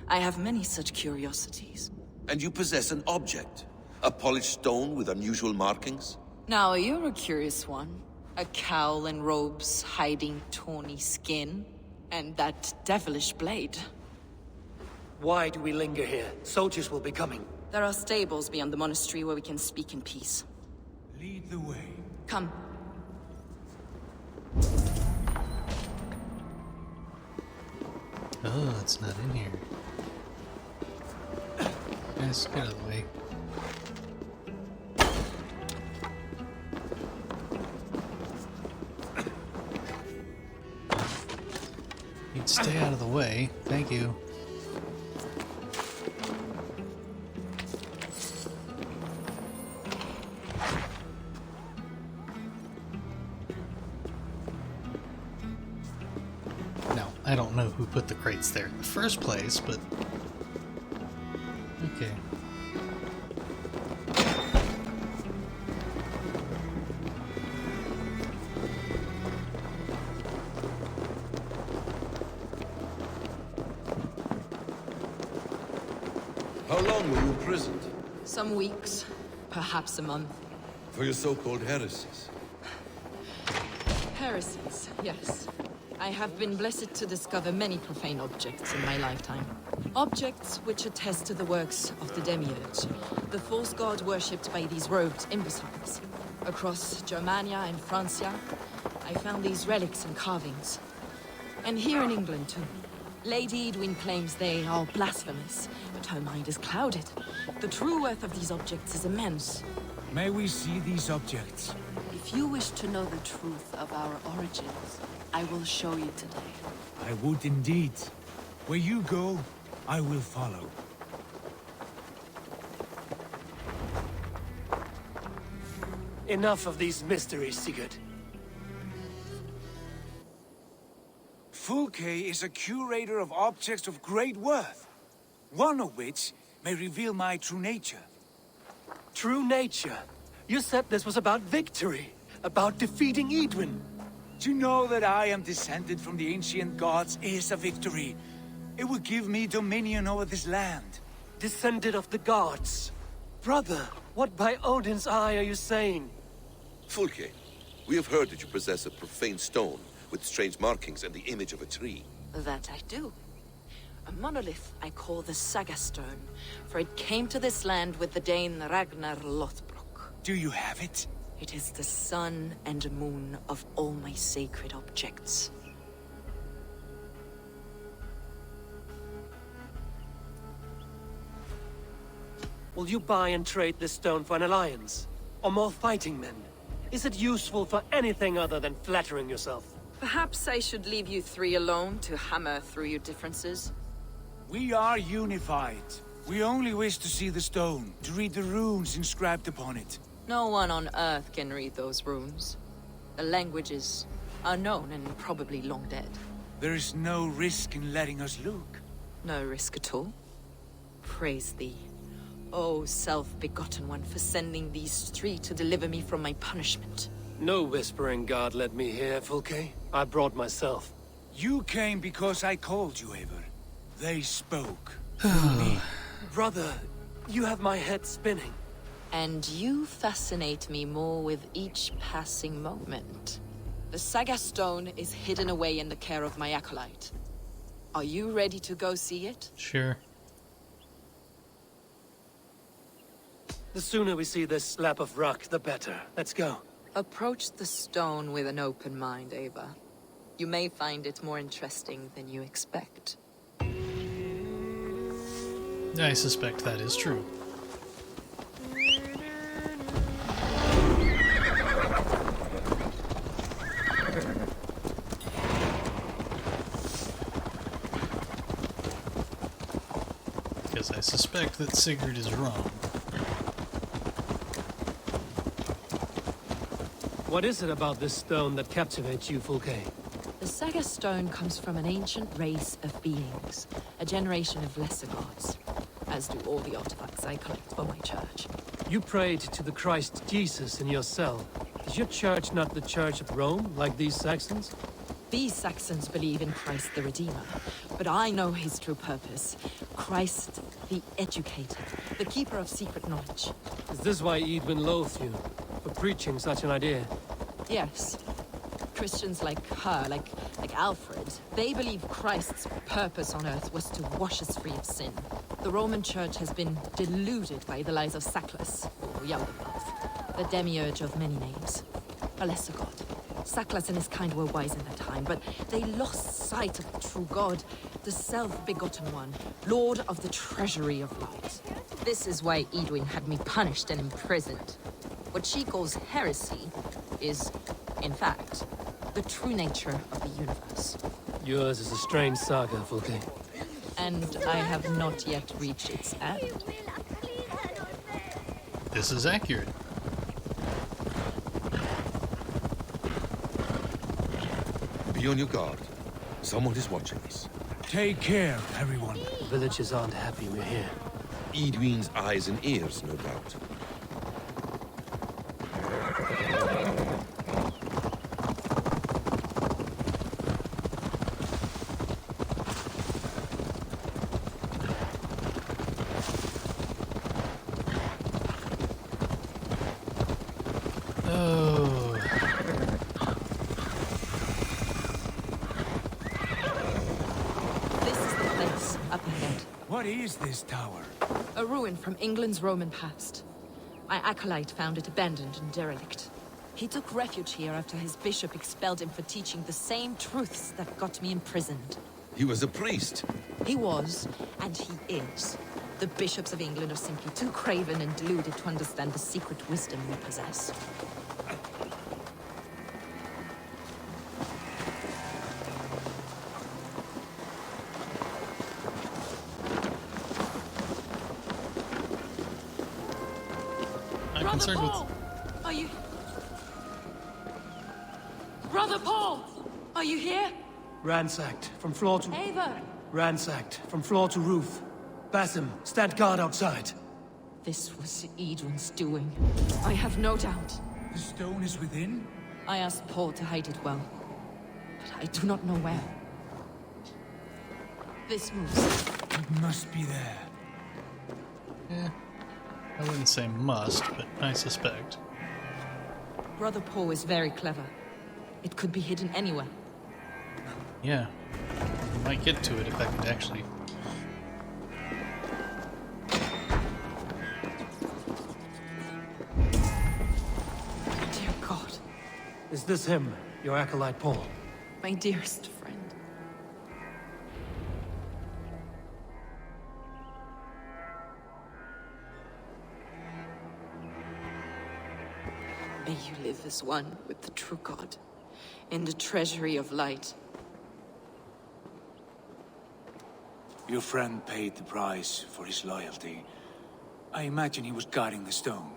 I have many such curiosities. And you possess an object. A polished stone with unusual markings? Now, you're a curious one. A cowl and robes hiding tawny skin. And that devilish blade. Why do we linger here? Soldiers will be coming. There are stables beyond the monastery where we can speak in peace. Lead the way. Come. Oh, it's not in here. Guys, get out of the way. You'd stay out of the way. Thank you. Now, I don't know who put the crates there in the first place, but... okay. How long were you imprisoned? Some weeks, perhaps a month. For your so-called heresies. Heresies, yes. I have been blessed to discover many profane objects in my lifetime. Objects which attest to the works of the Demiurge, the false god worshipped by these robed imbeciles. Across Germania and Francia, I found these relics and carvings. And here in England, too. Lady Edwin claims they are blasphemous, but her mind is clouded. The true worth of these objects is immense. May we see these objects? If you wish to know the truth of our origins, I will show you today. I would indeed. Where you go, I will follow. Enough of these mysteries, Sigurd. Fulke is a curator of objects of great worth, one of which may reveal my true nature. True nature? You said this was about victory, about defeating Edwin. To know that I am descended from the ancient gods is a victory. It will give me dominion over this land. Descended of the gods? Brother, what by Odin's eye are you saying? Fulke, we have heard that you possess a profane stone with strange markings and the image of a tree. That I do. A monolith I call the Saga Stone, for it came to this land with the Dane Ragnar Lothbrok. Do you have it? It is the sun and moon of all my sacred objects. Will you buy and trade this stone for an alliance? Or more fighting men? Is it useful for anything other than flattering yourself? Perhaps I should leave you three alone to hammer through your differences. We are unified. We only wish to see the stone, to read the runes inscribed upon it. No one on Earth can read those runes. The languages are known and probably long dead. There is no risk in letting us look. No risk at all. Praise thee, O self-begotten one, for sending these three to deliver me from my punishment. No whispering god led me here, Fulke. I brought myself. You came because I called you, Eivor. They spoke. Brother, you have my head spinning. And you fascinate me more with each passing moment. The Saga Stone is hidden away in the care of my acolyte. Are you ready to go see it? Sure. The sooner we see this slab of rock, the better. Let's go. Approach the stone with an open mind, Eivor. You may find it more interesting than you expect. I suspect that is true. Because I suspect that Sigurd is wrong. What is it about this stone that captivates you, Fulke? The Saga Stone comes from an ancient race of beings, a generation of lesser gods, as do all the artifacts I collect for my church. You prayed to the Christ Jesus in your cell. Is your church not the Church of Rome, like these Saxons? These Saxons believe in Christ the Redeemer, but I know his true purpose. Christ the Educated, the keeper of secret knowledge. Is this why Edwin loathed you? For preaching such an idea? Yes. Christians like her, like Alfred, they believe Christ's purpose on earth was to wash us free of sin. The Roman Church has been deluded by the lies of Saklas, or Yaldabaoth, the demiurge of many names. A lesser god. Saklas and his kind were wise in their time, but they lost sight of the true God, the self-begotten one, Lord of the treasury of light. This is why Edwin had me punished and imprisoned. What she calls heresy is, in fact, the true nature of the universe. Yours is a strange saga, Fulke. And I have not yet reached its end. This is accurate. Be on your guard. Someone is watching us. Take care, everyone. The villagers aren't happy we're here. Edwin's eyes and ears, no doubt. Oh. This is the place, up ahead. What is this tower? A ruin from England's Roman past. My acolyte found it abandoned and derelict. He took refuge here after his bishop expelled him for teaching the same truths that got me imprisoned. He was a priest. He was, and he is. The bishops of England are simply too craven and deluded to understand the secret wisdom we possess. I'm concerned with... Are you... Brother Paul! Are you here? Ransacked from floor to... Ava! Ransacked from floor to roof. Basim, stand guard outside. This was Edwin's doing. I have no doubt. The stone is within? I asked Paul to hide it well, but I do not know where. This moves. It must be there. Eh, I wouldn't say must, but I suspect. Brother Paul is very clever. It could be hidden anywhere. Yeah. I might get to it if I could actually... Dear God. Is this him, your acolyte Paul? My dearest friend. May you live as one with the true God, in the treasury of light. Your friend paid the price for his loyalty. I imagine he was guarding the stone.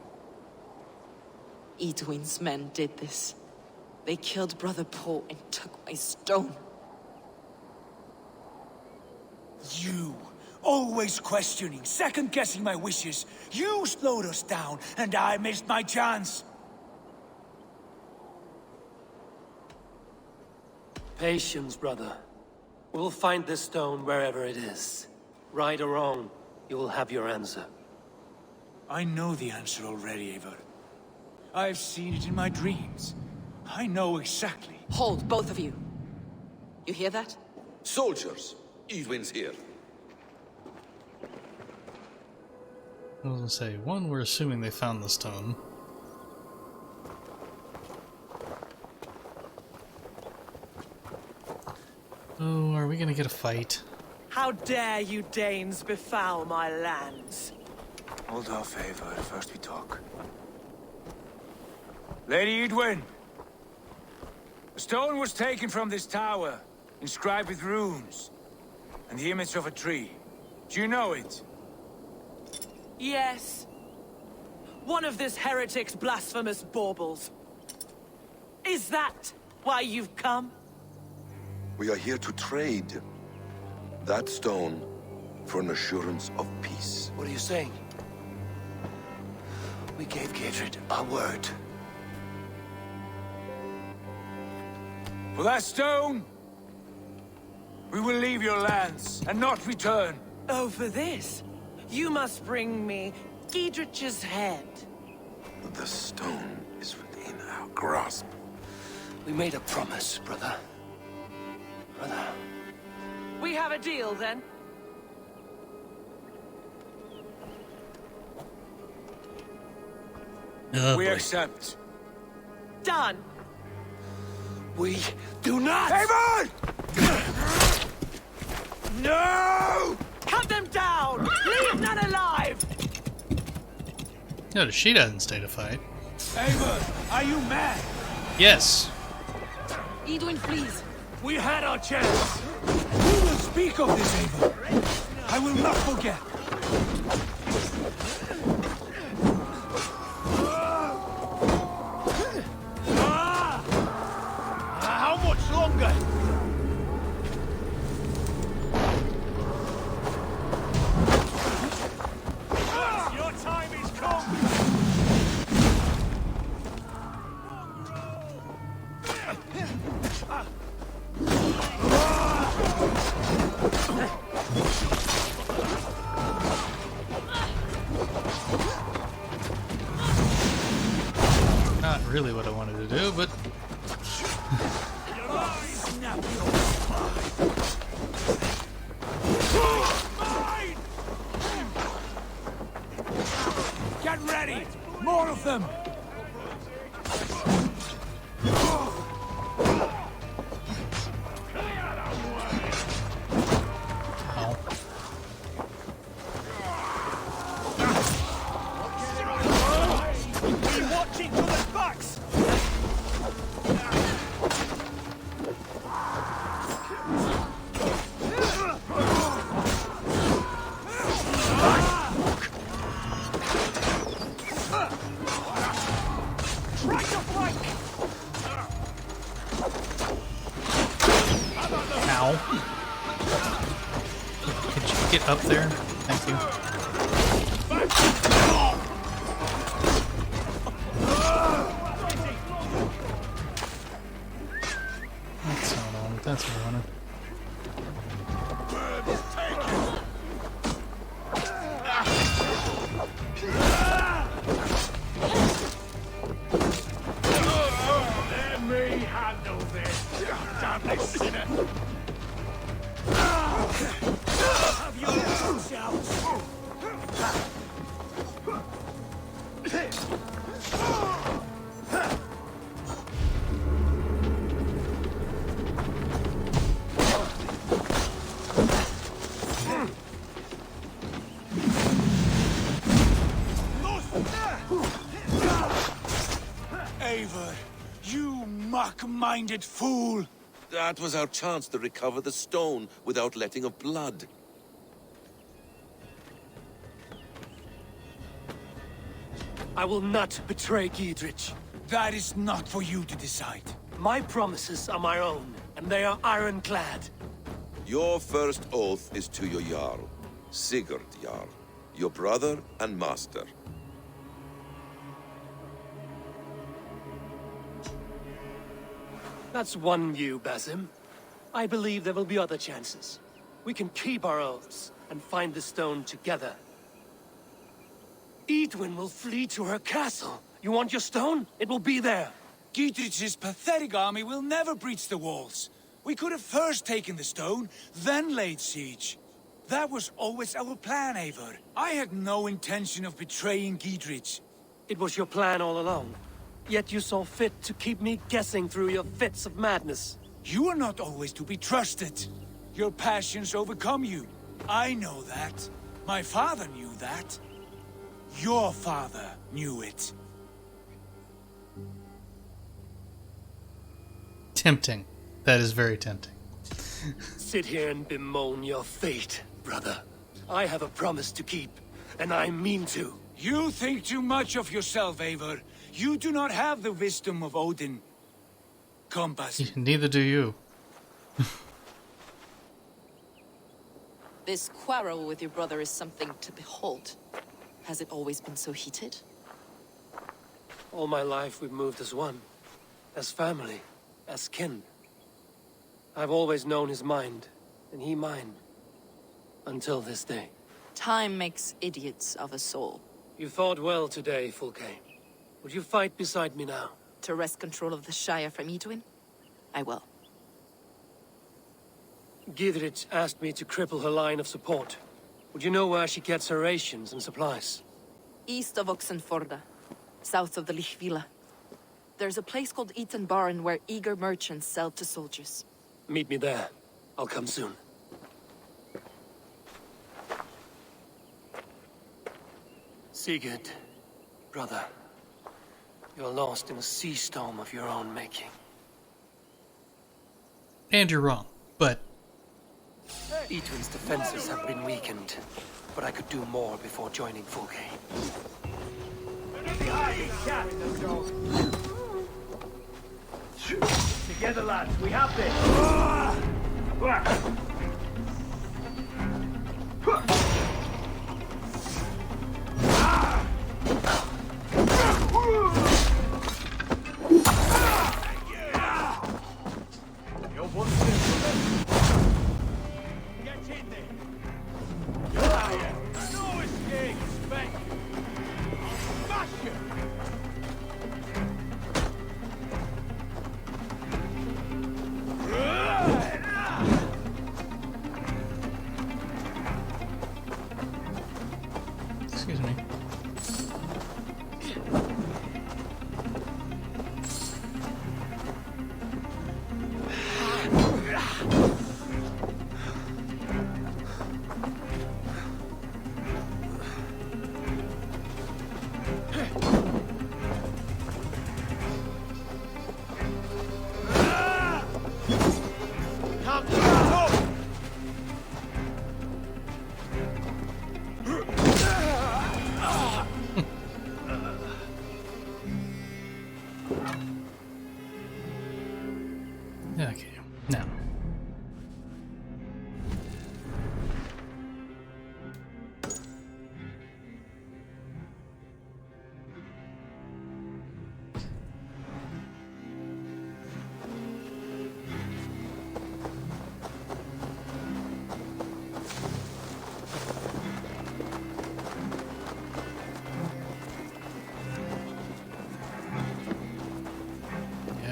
Edwin's men did this. They killed Brother Paul and took my stone. You! Always questioning, second-guessing my wishes. You slowed us down, and I missed my chance. Patience, brother. We'll find this stone wherever it is. Right or wrong, you will have your answer. I know the answer already, Eivor. I've seen it in my dreams. I know exactly. Hold, both of you. You hear that? Soldiers, Edwin's here. I was gonna say, one, we're assuming they found the stone. Oh, are we gonna get a fight? How dare you Danes befoul my lands? Hold off, Eivor. First we talk. Lady Edwin! A stone was taken from this tower, inscribed with runes, and the image of a tree. Do you know it? Yes. One of this heretic's blasphemous baubles. Is that why you've come? We are here to trade that stone for an assurance of peace. What are you saying? We gave Gatred our word. For that stone, we will leave your lands and not return. Oh, for this? You must bring me Giedrich's head. The stone is within our grasp. We made a promise, brother. Brother. We have a deal, then? Oh, We boy. accept. Done. We do not! Eivor! No! Cut them down! Leave none alive! No, she doesn't stay to fight. Eivor, are you mad? Yes. Edwin, please. We had our chance. We will speak of this, Eivor. I will not forget. How much longer? Your time is come. not really what I wanted to do, but... Get ready! More of them! Ow. Watch each other's backs! Try to flank! Ow. Could you get up there? Thank you. That's not on. That's what I wanted. Let me handle this. Damn this sinner. Have your shouts. Eivor, you mock-minded fool! That was our chance to recover the stone without letting of blood. I will not betray Giedrich. That is not for you to decide. My promises are my own, and they are ironclad. Your first oath is to your Jarl, Sigurd Jarl, your brother and master. That's one view, Basim. I believe there will be other chances. We can keep our oaths and find the stone together. Edwin will flee to her castle. You want your stone? It will be there. Giedrich's pathetic army will never breach the walls. We could have first taken the stone, then laid siege. That was always our plan, Eivor. I had no intention of betraying Giedrich. It was your plan all along. Yet you saw fit to keep me guessing through your fits of madness. You are not always to be trusted. Your passions overcome you. I know that. My father knew that. Your father knew it. Tempting. That is very tempting. Sit here and bemoan your fate, brother. I have a promise to keep, and I mean to. You think too much of yourself, Eivor. You do not have the wisdom of Odin. Come, Basim. Neither do you. This quarrel with your brother is something to behold. Has it always been so heated? All my life we've moved as one. As family. As kin. I've always known his mind, and he mine. Until this day. Time makes idiots of us all. You fought well today, Fulke. Would you fight beside me now? To wrest control of the Shire from Edwin? I will. Giedrich asked me to cripple her line of support. Would you know where she gets her rations and supplies? East of Oxenforda, south of the Lichvila. There's a place called Eaton Barn where eager merchants sell to soldiers. Meet me there. I'll come soon. Sigurd, brother. You're lost in a sea storm of your own making. And you're wrong, but... Etwin's defenses have been weakened, but I could do more before joining Fulke. Together, lads, we have this. You're one Get in there. No escape, respect. Smash you.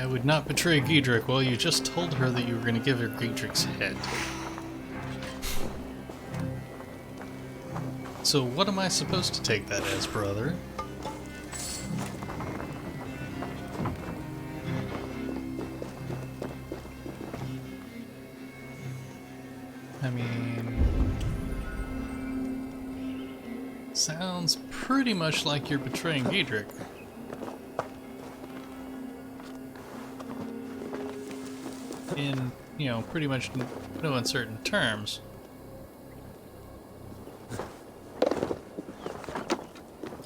I would not betray Giedrick. Well, you just told her that you were going to give her Giedrick's head. So what am I supposed to take that as, brother? I mean... sounds pretty much like you're betraying Giedrick. In, you know, pretty much no uncertain terms.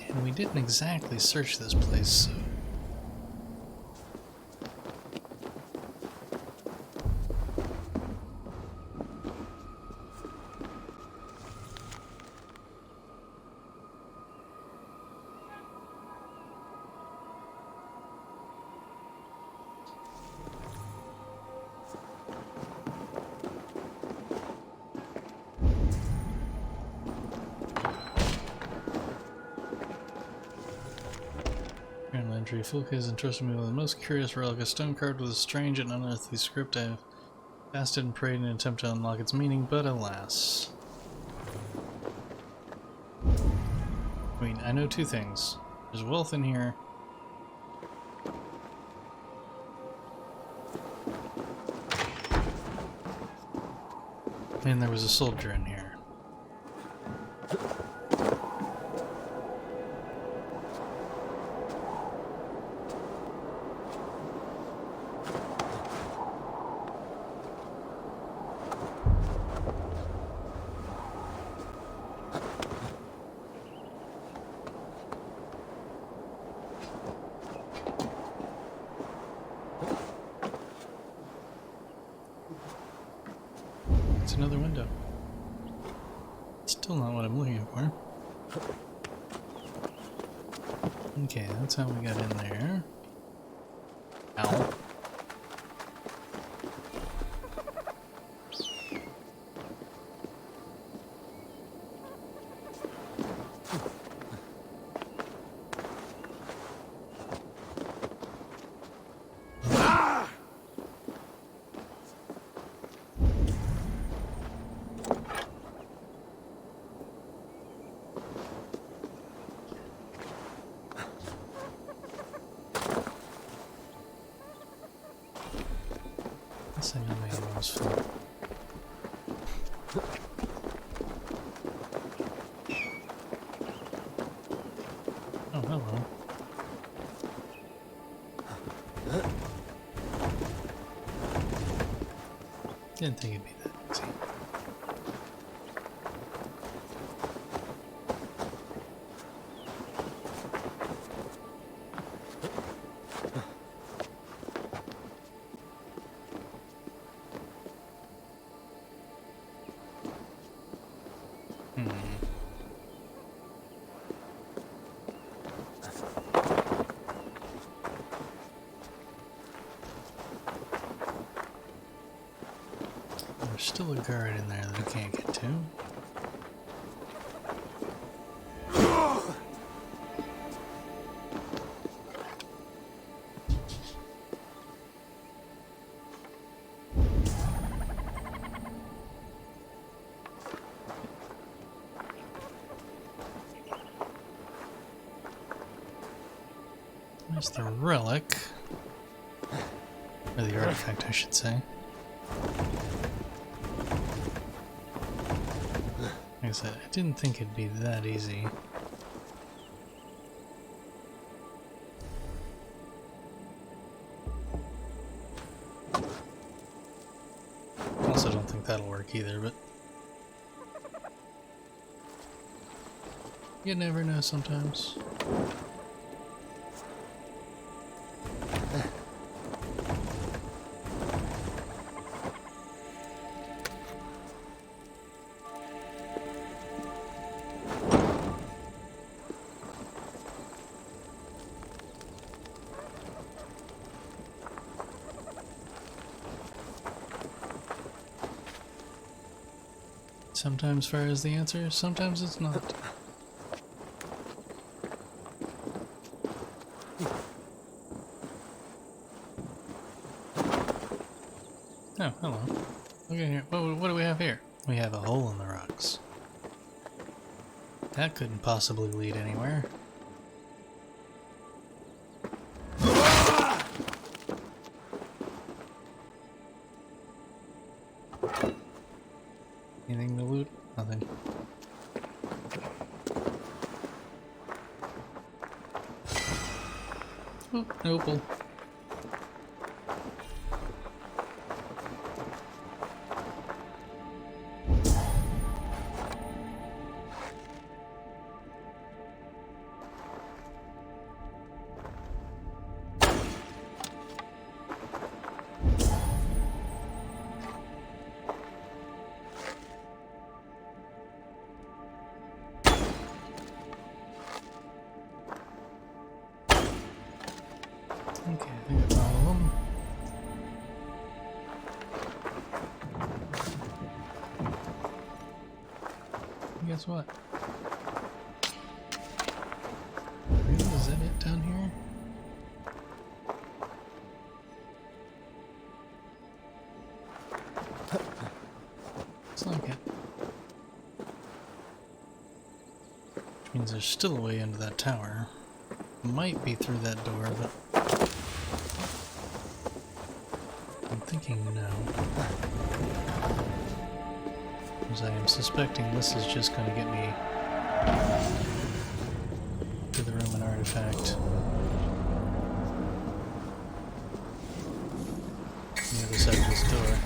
And we didn't exactly search this place, so... Entry. Fulke has entrusted me with the most curious relic, a stone carved with a strange and unearthly script. I have fasted and prayed in an attempt to unlock its meaning, but alas. I mean, I know two things. There's wealth in here. And there was a soldier in here. Another window. Still not what I'm looking for. Okay, that's how we got in there. Ow. I know my ammo was full. Oh, hello. Didn't think it'd be that easy. There's still a guard in there that I can't get to. There's the relic. Or the artifact, I should say. Like I said, I didn't think it'd be that easy. Also don't think that'll work either, but... you never know sometimes. Sometimes fire is the answer, sometimes it's not. Oh, hello. Look at here. What do we have here? We have a hole in the rocks. That couldn't possibly lead anywhere. Anything to loot? Nothing. Oh, an opal. Okay, I think I found all of them. And guess what? Really? Is that it down here? Looks like it. Which means there's still a way into that tower. Might be through that door, but I'm thinking no. Because I am suspecting this is just going to get me to the Roman artifact. On the other side of this door.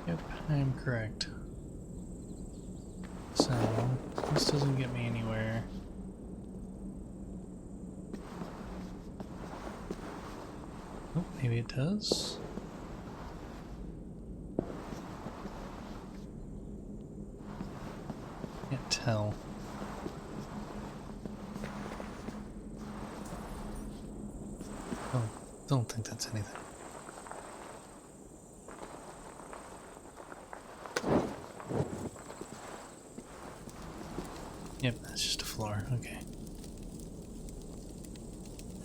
Yep, I am correct. So, this doesn't get me anywhere. Oh, maybe it does? Can't tell. Oh, don't think that's anything. Yep, that's just a floor. Okay.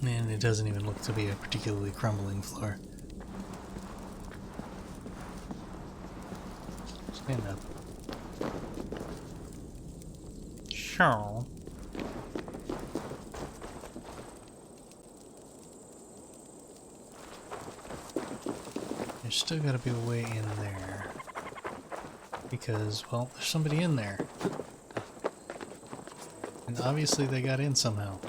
And it doesn't even look to be a particularly crumbling floor. Stand up. Sure. There's still gotta be a way in there. Because, well, there's somebody in there. And obviously they got in somehow.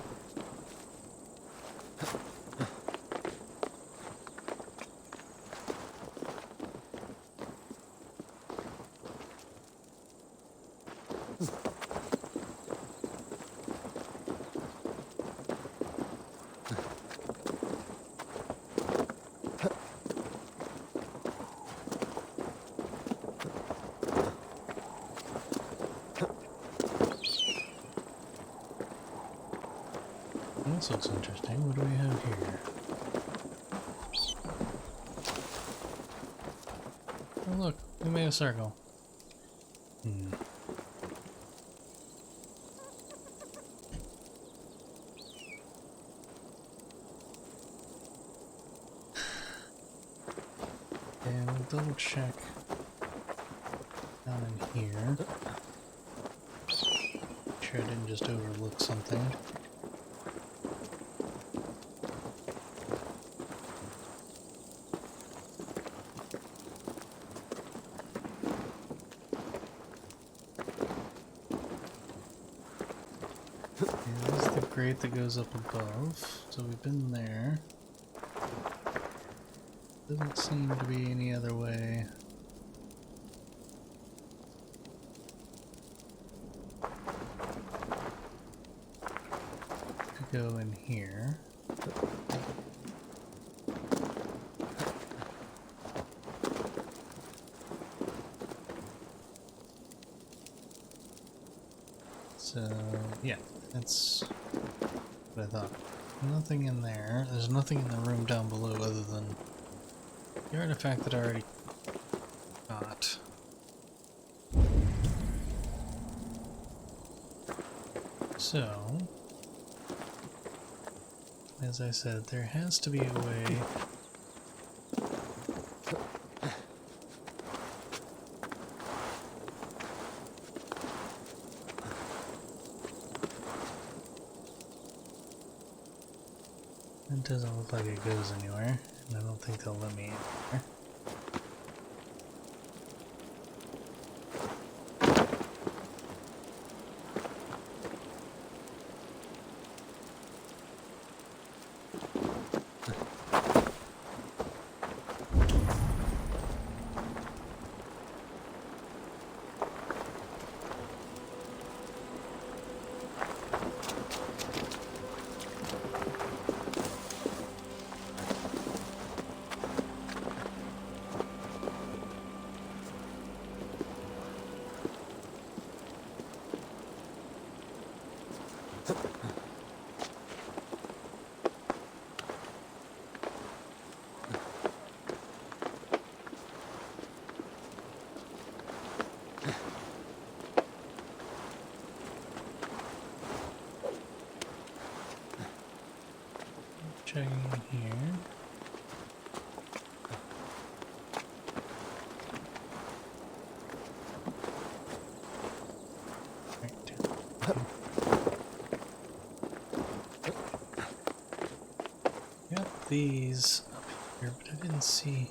This looks interesting. What do we have here? Oh look, we made a circle. And we'll double check down in here. Make sure I didn't just overlook something. Grate that goes up above, so we've been there. Doesn't seem to be any other way. To go in here. So, yeah, that's what I thought. Nothing in there. There's nothing in the room down below other than the artifact that I already got. So, as I said, there has to be a way It doesn't look like it goes anywhere, and I don't think they'll let me anywhere. Checking here. Got these up here, but I didn't see.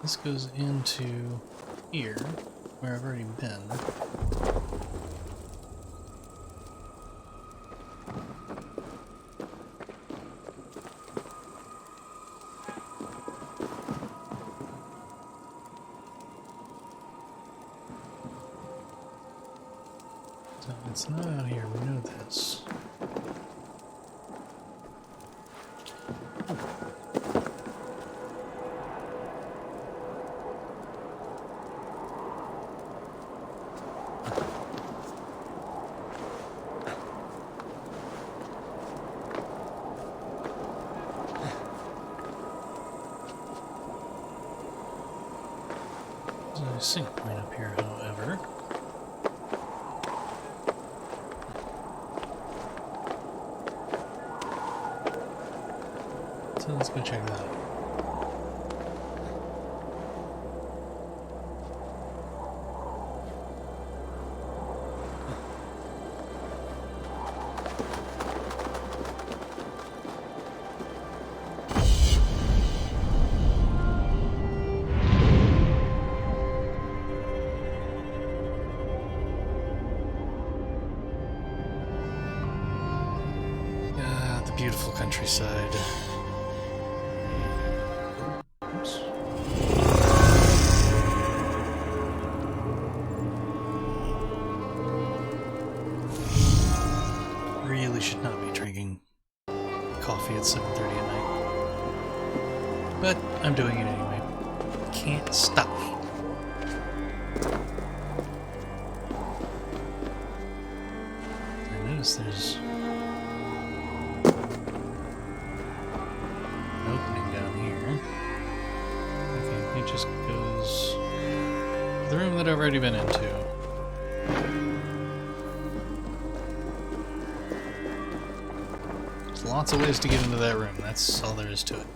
This goes into here, where I've already been. So it's not out here, we know this. There's a sync point up here, however. So let's go check that out. Ah, the beautiful countryside. Oops. Really should not be drinking coffee at 7:30 at night. But I'm doing it anyway. Can't stop me. I notice there's an opening down here. Okay, it just goes to the room that I've already been into. There's lots of ways to get into that room, that's all there is to it.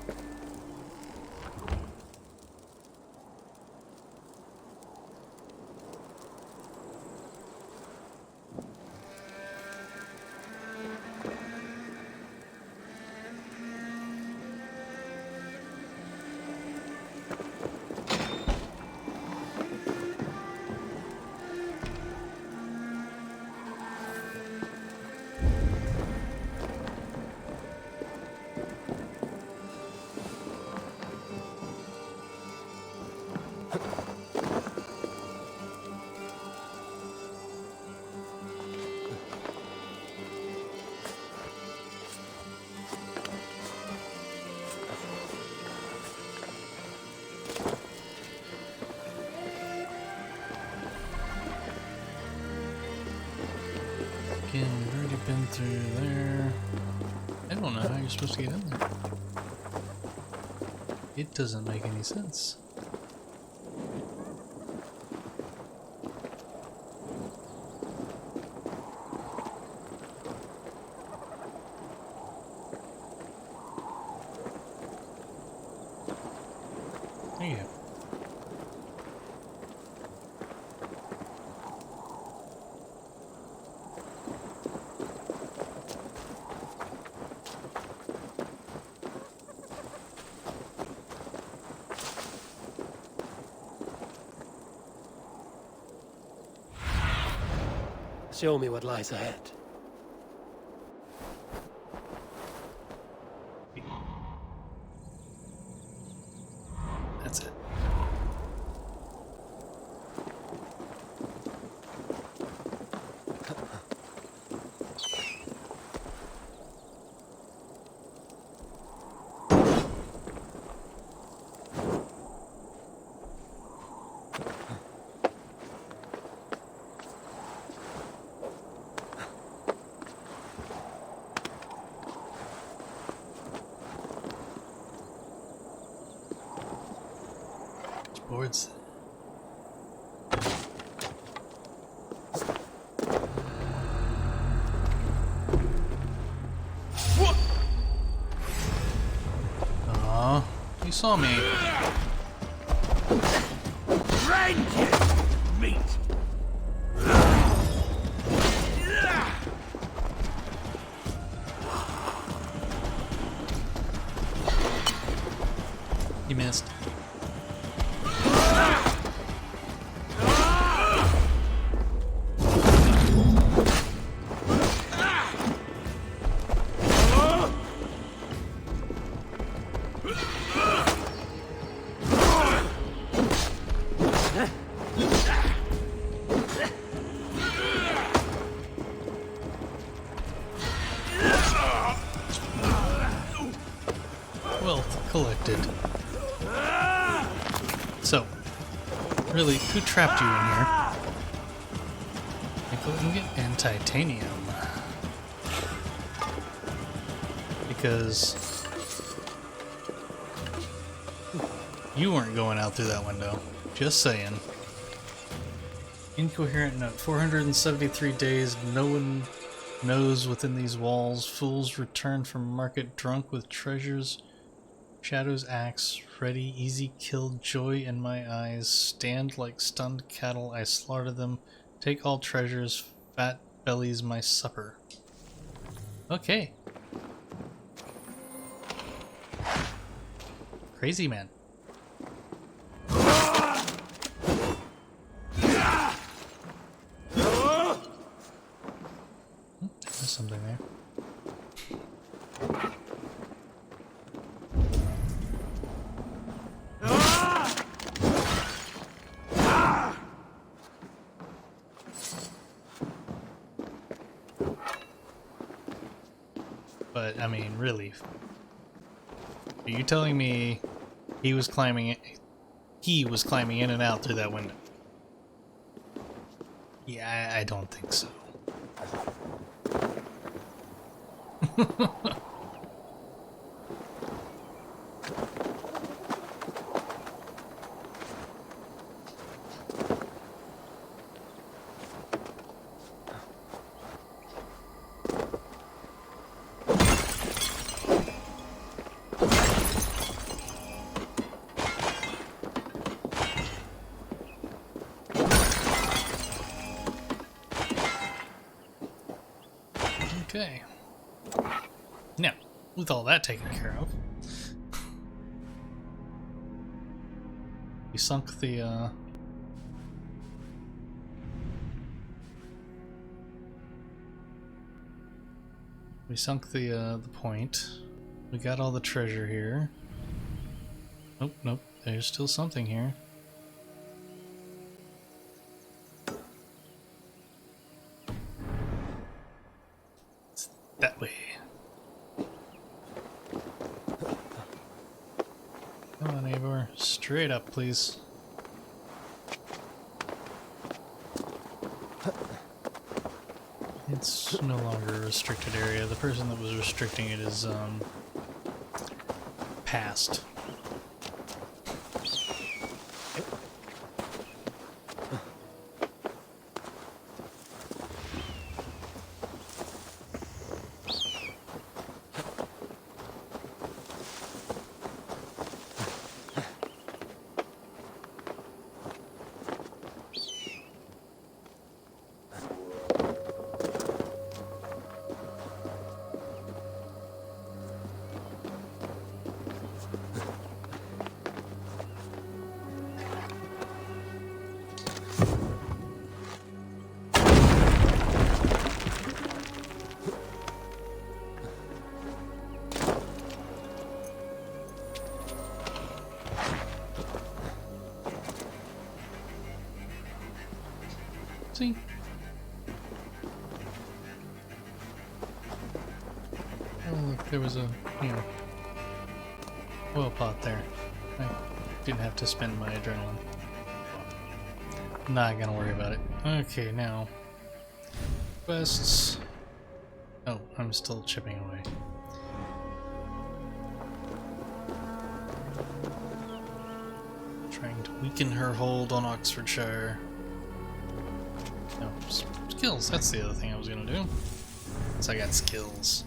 Again, we've already been through there. I don't know how you're supposed to get in there. It doesn't make any sense. There you go. show me what lies ahead. That's it. Boards. Aw, you saw me. Meat. You missed. Wealth collected. So, really, who trapped you in here? Nickel ingot and titanium. Because you weren't going out through that window. Just saying. Incoherent note. 473 days, no one knows within these walls. Fools return from market drunk with treasures. Shadow's axe, ready, easy kill, joy in my eyes. Stand like stunned cattle, I slaughter them. Take all treasures, fat bellies my supper. Okay. Crazy man. There's something there. But, I mean, really. Are you telling me he was climbing in and out through that window? Yeah, I don't think so. Okay. Now, with all that taken care of, we sunk the, the point. We got all the treasure here. Nope, nope, there's still something here. It's that way. Come on, Eivor. Straight up, please. It's no longer a restricted area. The person that was restricting it is, passed. See? Oh, look, there was a, oil pot there. I didn't have to spend my adrenaline. Not gonna worry about it. Okay, now. Quests. Oh, I'm still chipping away. Trying to weaken her hold on Oxfordshire. No, skills, that's the other thing I was gonna do. So I got skills.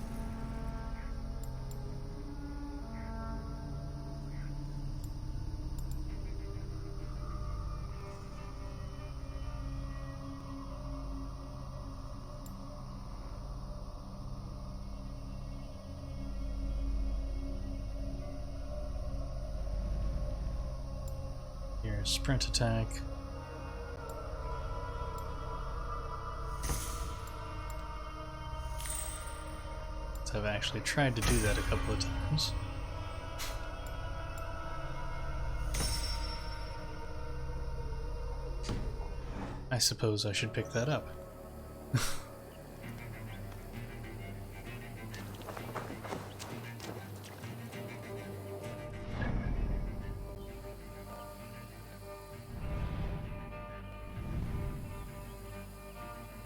Here, sprint attack. I've actually tried to do that a couple of times. I suppose I should pick that up.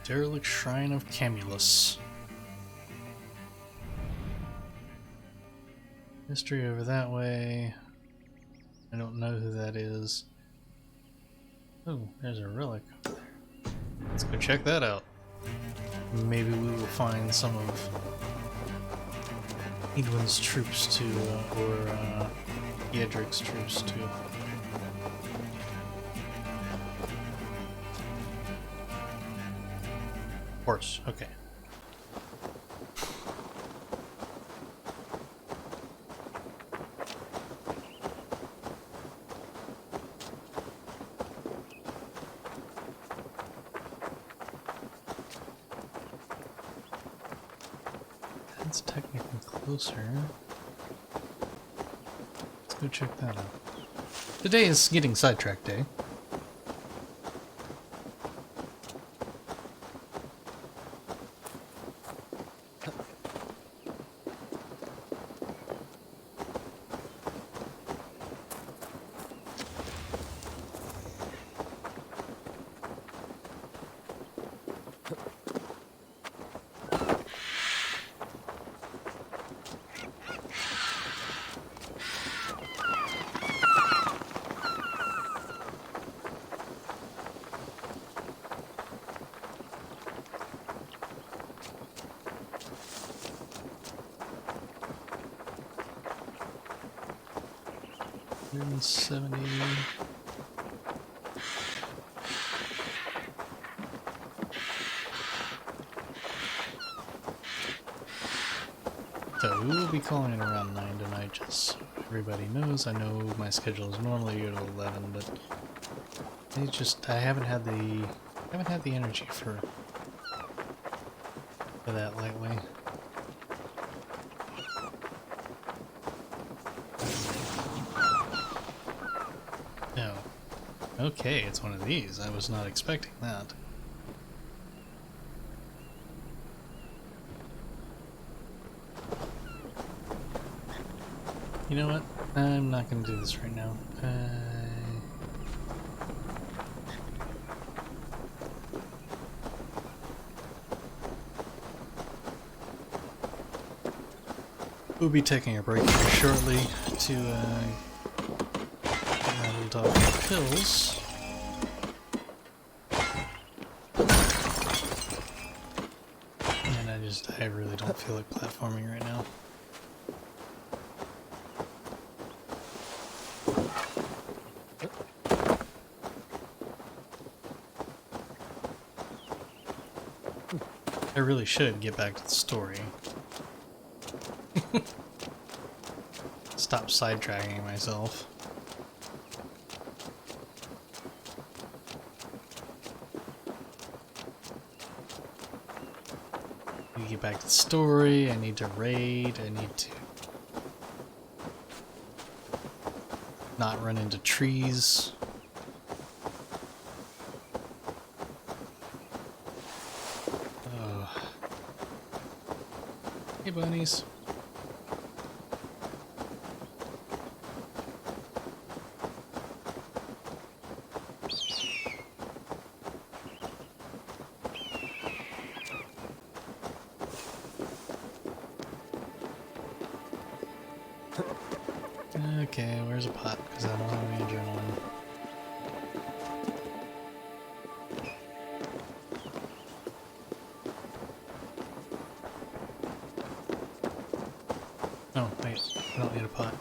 Derelict Shrine of Camulus. History over that way. I don't know who that is. Oh, there's a relic over there. Let's go check that out. Maybe we will find some of Edwin's troops too, or Jedric's troops too. Horse, okay. That's technically closer. Let's go check that out. Today is getting sidetracked day. $170. So we will be calling it around 9 tonight, just so everybody knows. I know my schedule is normally at 11, but it's just I haven't had the energy for that lately. Oh. Okay, it's one of these. I was not expecting that. You know what? I'm not going to do this right now. We'll be taking a break here shortly to get my little dog pills. And I really don't feel like platforming right now. I really should get back to the story. Stop sidetracking myself. We get back to the story. I need to raid. I need to not run into trees. Hey, bunnies. Okay, where's a pot? Because I don't have any adrenaline. Oh, wait, I don't need a pot.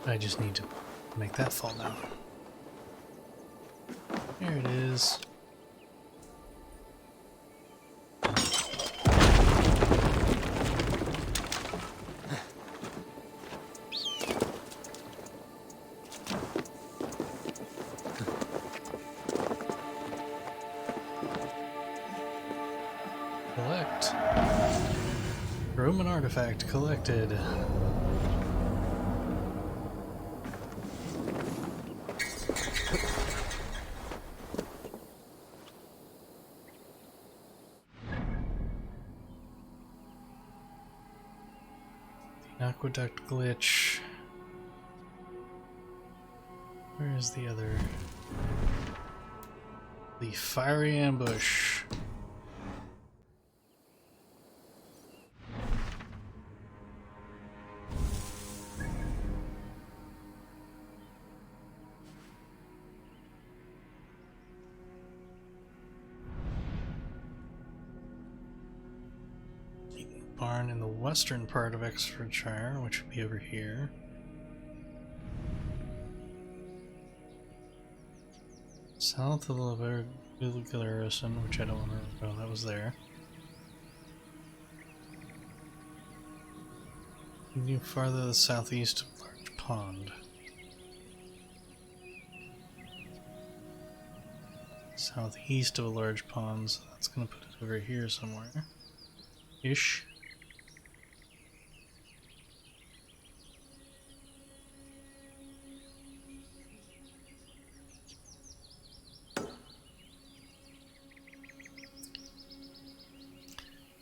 I just need to make that fall down. There it is. Collect. Roman artifact collected. Aqueduct glitch. Where is the other? The fiery ambush. Barn in the western part of Exfordshire, which would be over here. South of the Garrison, which I don't remember. Oh, that was there. Continue farther to the southeast of Large Pond. Southeast of a large pond, so that's going to put it over here somewhere. Ish.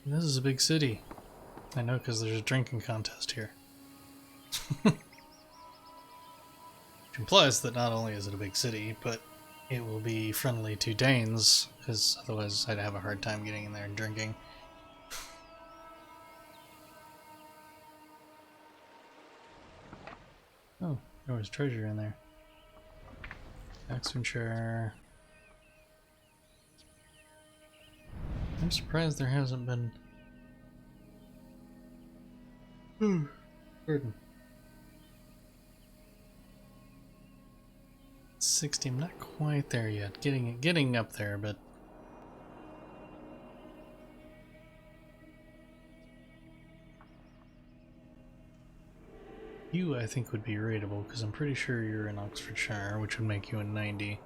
This is a big city. I know because there's a drinking contest here. Which implies that not only is it a big city, but it will be friendly to Danes, because otherwise I'd have a hard time getting in there and drinking. Oh, there was treasure in there. Axonshire. I'm surprised there hasn't been... Pardon. 60, I'm not quite there yet. Getting up there, but... You, I think, would be rateable, because I'm pretty sure you're in Oxfordshire, which would make you a 90.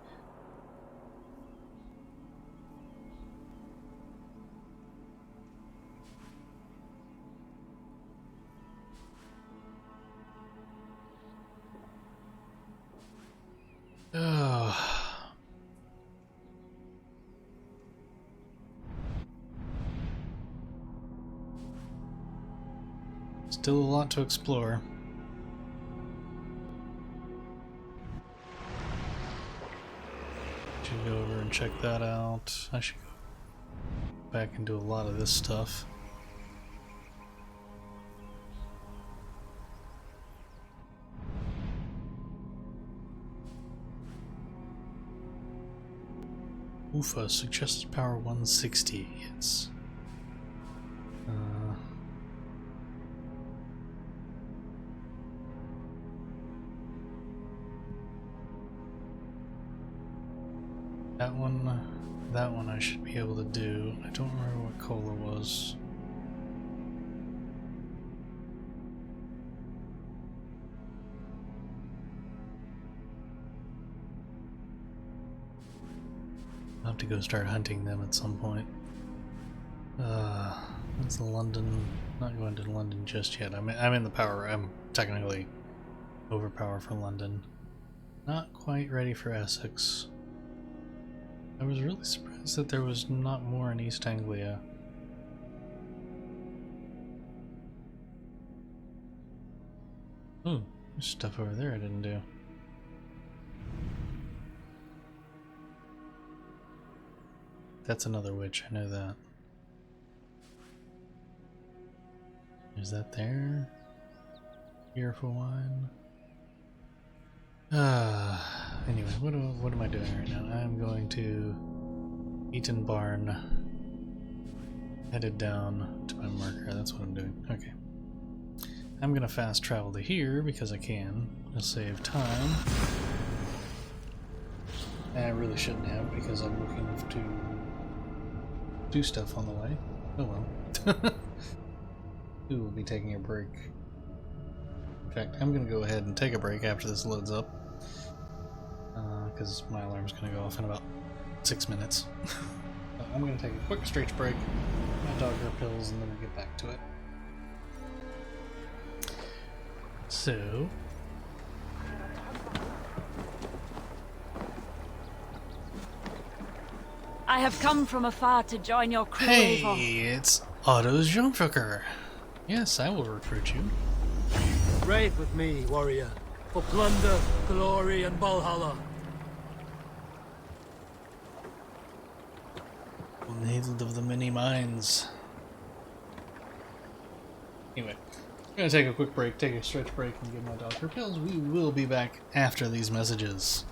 Oh. Still a lot to explore. Should go over and check that out. I should go back and do a lot of this stuff. Oofa, suggested power 160, yes. That one I should be able to do. I don't remember what cola was. I'll have to go start hunting them at some point. It's London. Not going to London just yet. I'm in the power. I'm technically overpower for London. Not quite ready for Essex. I was really surprised that there was not more in East Anglia. Ooh, there's stuff over there I didn't do. That's another witch, I know that. Is that there? Here for wine? Anyway, what am I doing right now? I'm going to Eaton Barn. Headed down to my marker, that's what I'm doing. Okay. I'm gonna fast travel to here because I can. I'll save time. And I really shouldn't have because I'm looking to do stuff on the way. Oh well. We will be taking a break. In fact, I'm gonna go ahead and take a break after this loads up. Because my alarm's gonna go off in about 6 minutes. So I'm gonna take a quick stretch break, my dog her pills, and then we'll get back to it. So, I have come from afar to join your crew. hey, it's Otto's Jungfucker. Yes, I will recruit you. Ride with me, warrior, for plunder, glory, and Valhalla. Needle of the many minds. Anyway, I'm gonna take a quick break, take a stretch break, and give my dog her pills. We will be back after these messages.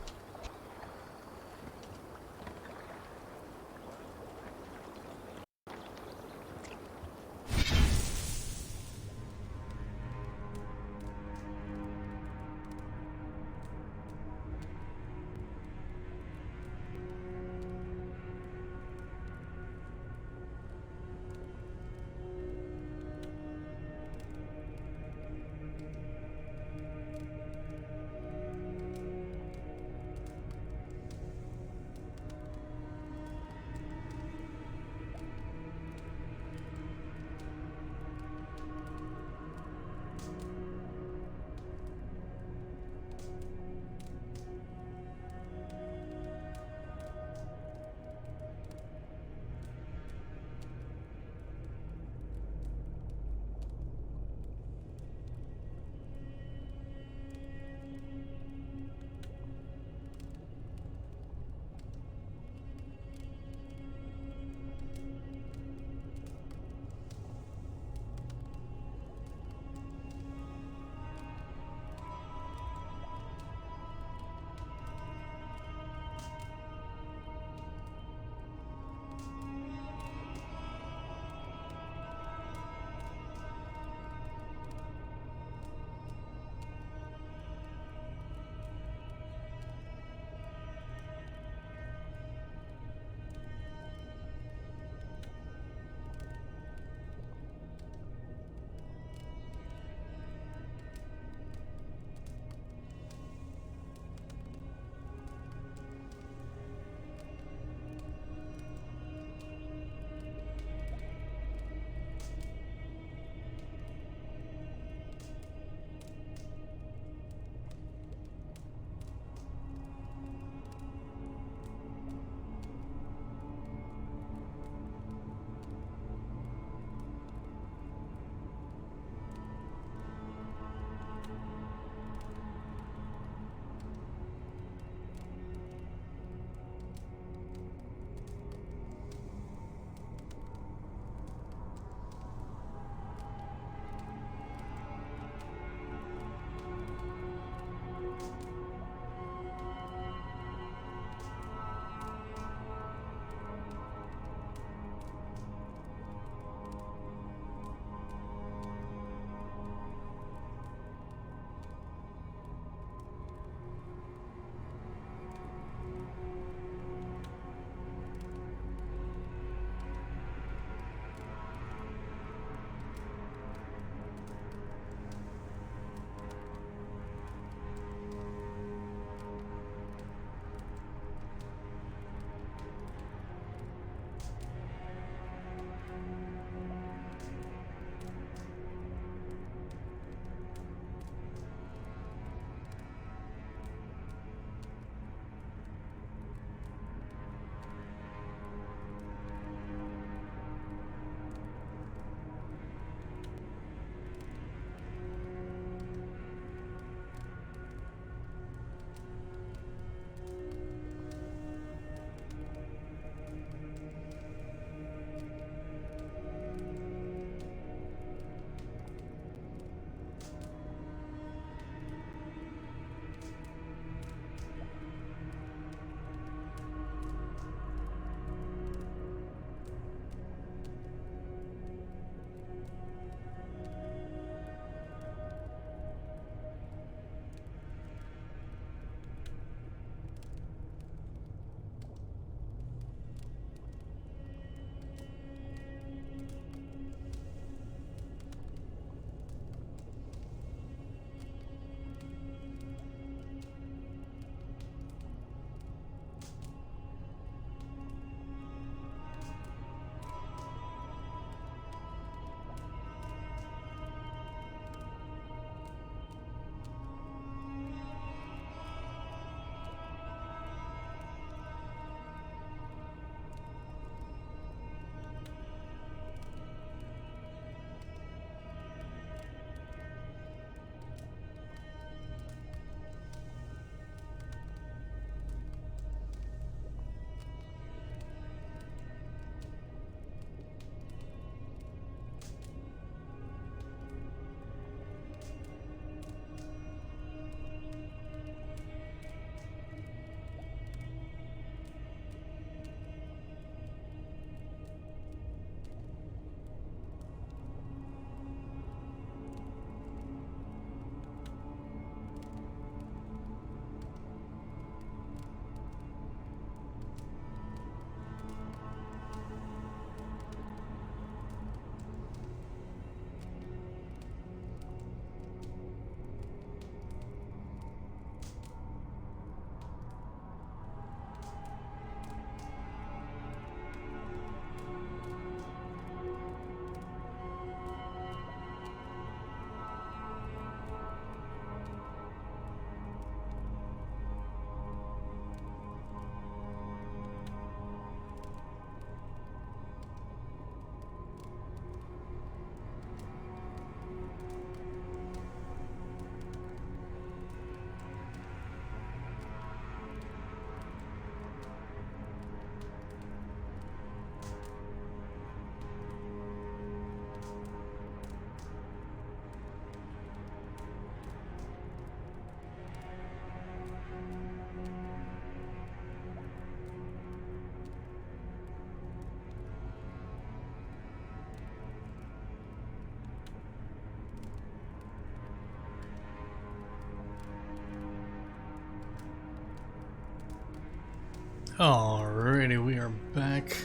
Alrighty, we are back.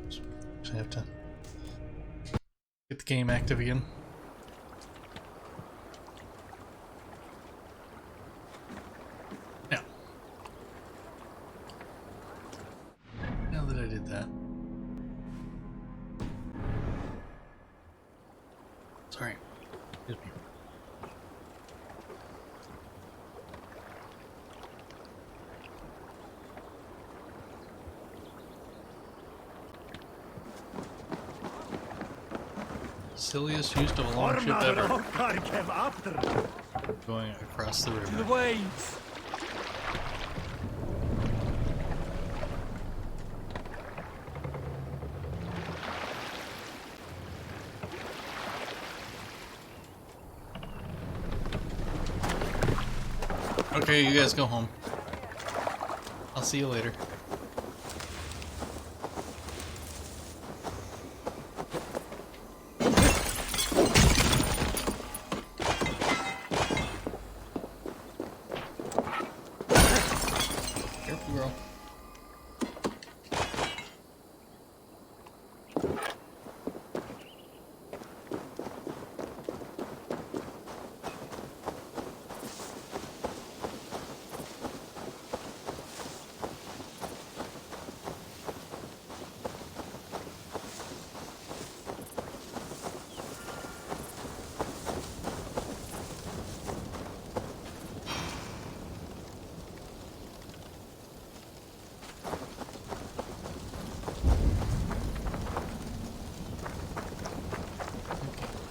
Just have to get the game active again. Now that I did that. Sorry. Excuse me. Silliest use of a longship ever. Going across the river. To the waves! Okay, you guys go home. I'll see you later. Careful, girl.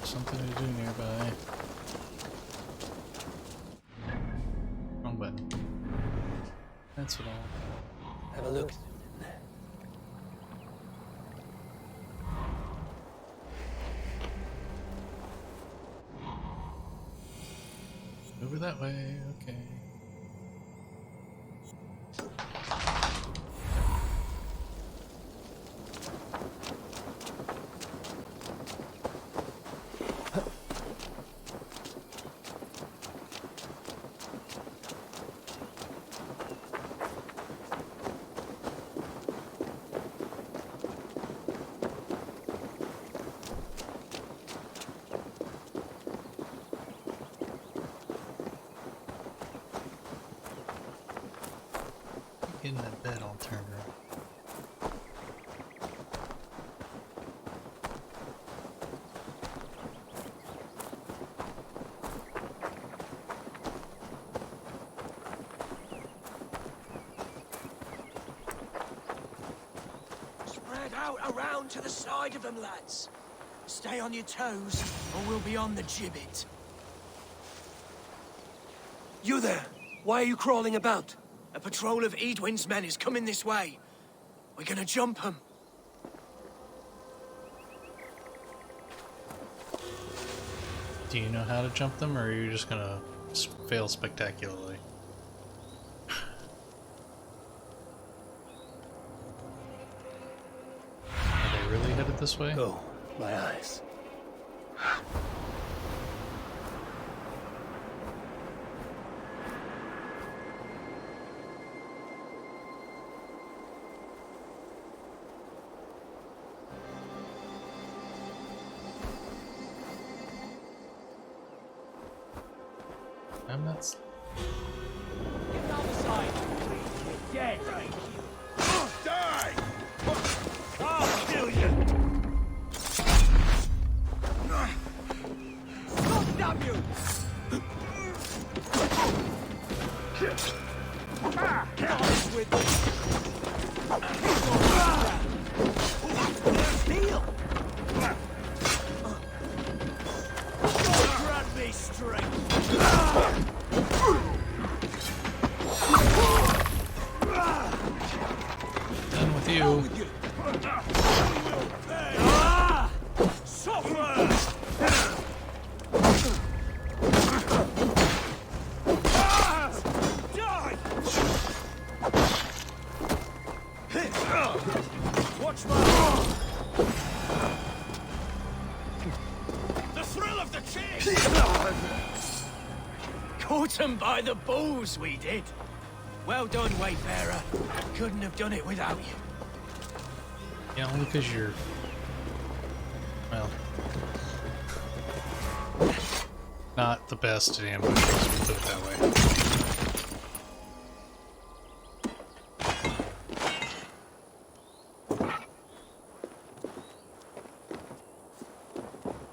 Something to do nearby. Wrong button. That's what I'll Have a look. over that way. Okay. In that bed, I'll turn her. Spread out around to the side of them, lads. Stay on your toes, or we'll be on the gibbet. You there! Why are you crawling about? A patrol of Edwin's men is coming this way. We're gonna jump them. Do you know how to jump them, or are you just gonna fail spectacularly? Are they really headed this way? Oh, my eyes. I'm not. Get down the side. You're dead. Die! I'll kill you. God damn you! Guys with Deal. Grab me straight. Done with you. Watch my the thrill of the chase! Caught 'em by the balls, we did. Well done, Wayfarer. Couldn't have done it without you. Yeah, only because you're... well... not the best at ambushes, we'll put it that way.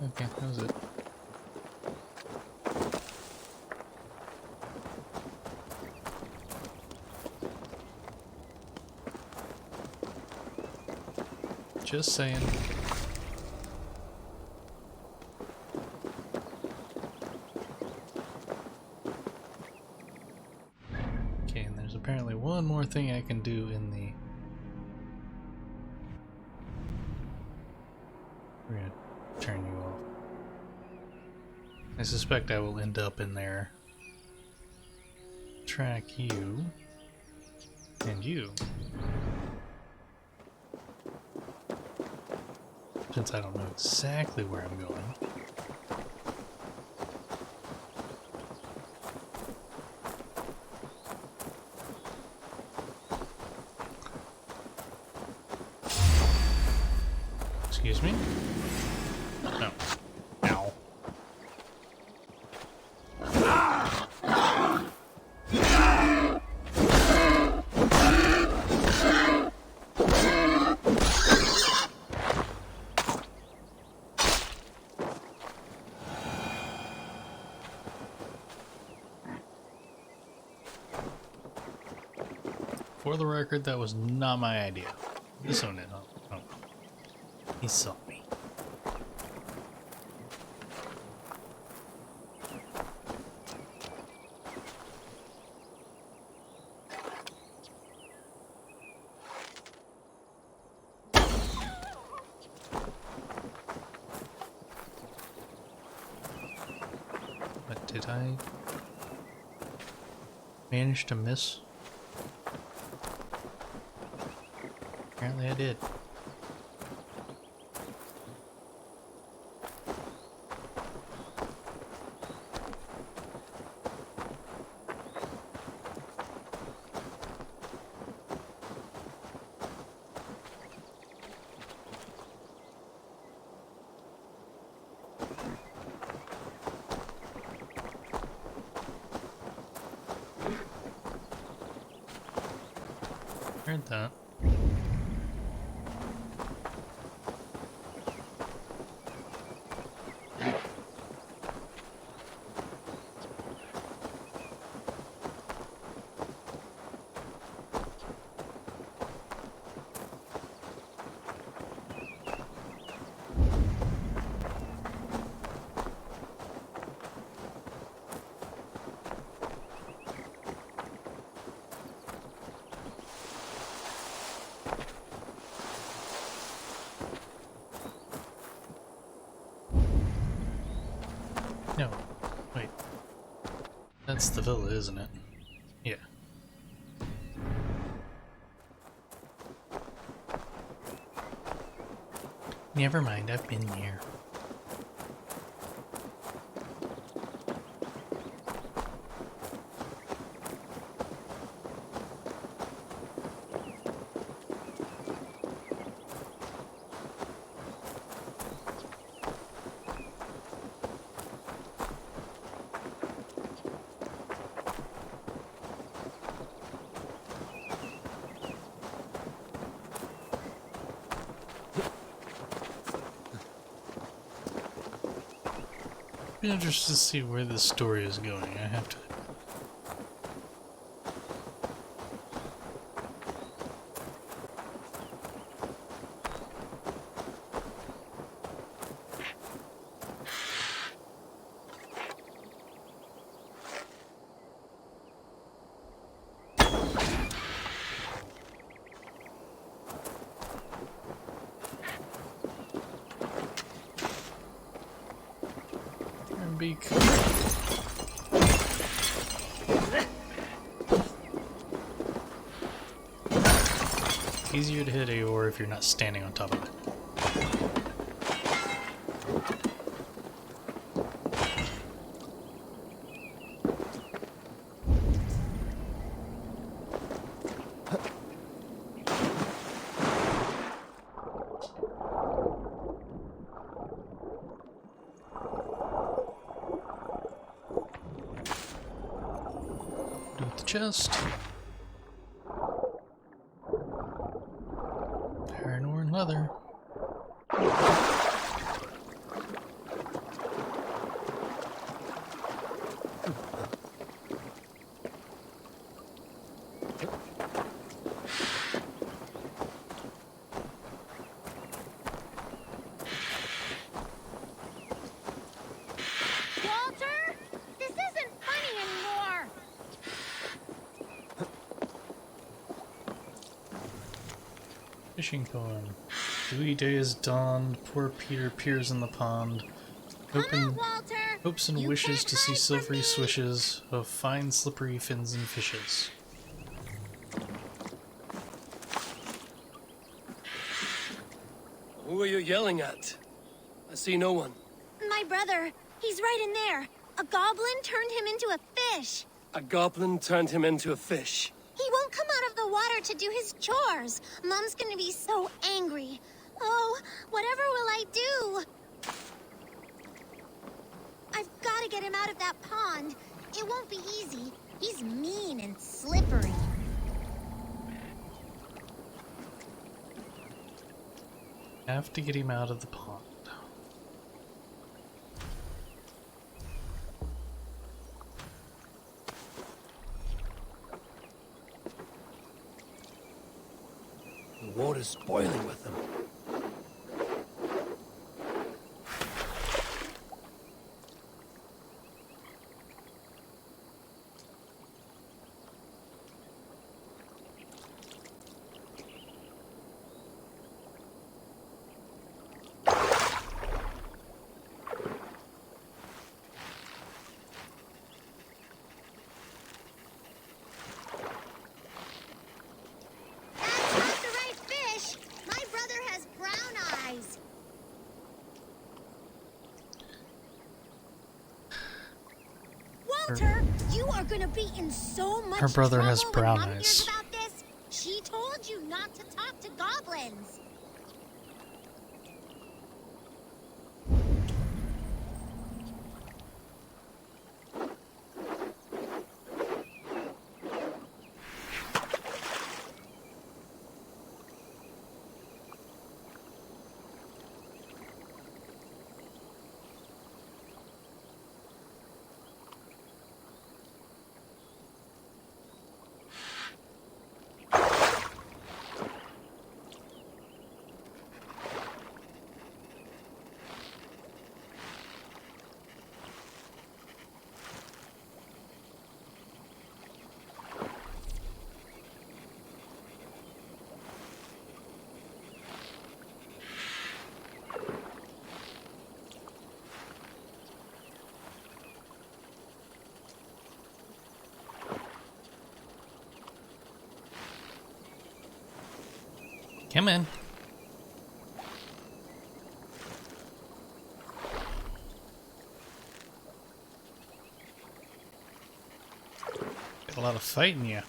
Okay, that was it. Just saying. Okay, and there's apparently one more thing I can do in the... we're gonna turn you off. I suspect I will end up in there. Track you. And you. Since I don't know exactly where I'm going. Excuse me? No. Ow. For the record, that was not my idea. This one did. Oh. He saw me. But did I manage to miss? Apparently I did. Heard that. No, wait. That's the villa, isn't it? Yeah. Never mind, I've been there. I'm interested to see where this story is going. I have to... Beak. Easier to hit AOR if you're not standing on top of it. chest. Iron ore and leather. Fishing poem. Dewy day is dawned, poor Peter peers in the pond, hopes and wishes to see silvery swishes of fine slippery fins and fishes. Who are you yelling at? I see no one. My brother. He's right in there. A goblin turned him into a fish. A goblin turned him into a fish. He won't come out of the water to do his chores. Mom's gonna be so angry. Oh, whatever will I do? I've gotta get him out of that pond. It won't be easy. He's mean and slippery. Have to get him out of the pond. The water's boiling with them. Walter, you are gonna be in so much Her brother has trouble when brown Mom hears eyes. about this. She told you not to talk to goblins. Come in. Got a lot of fighting you.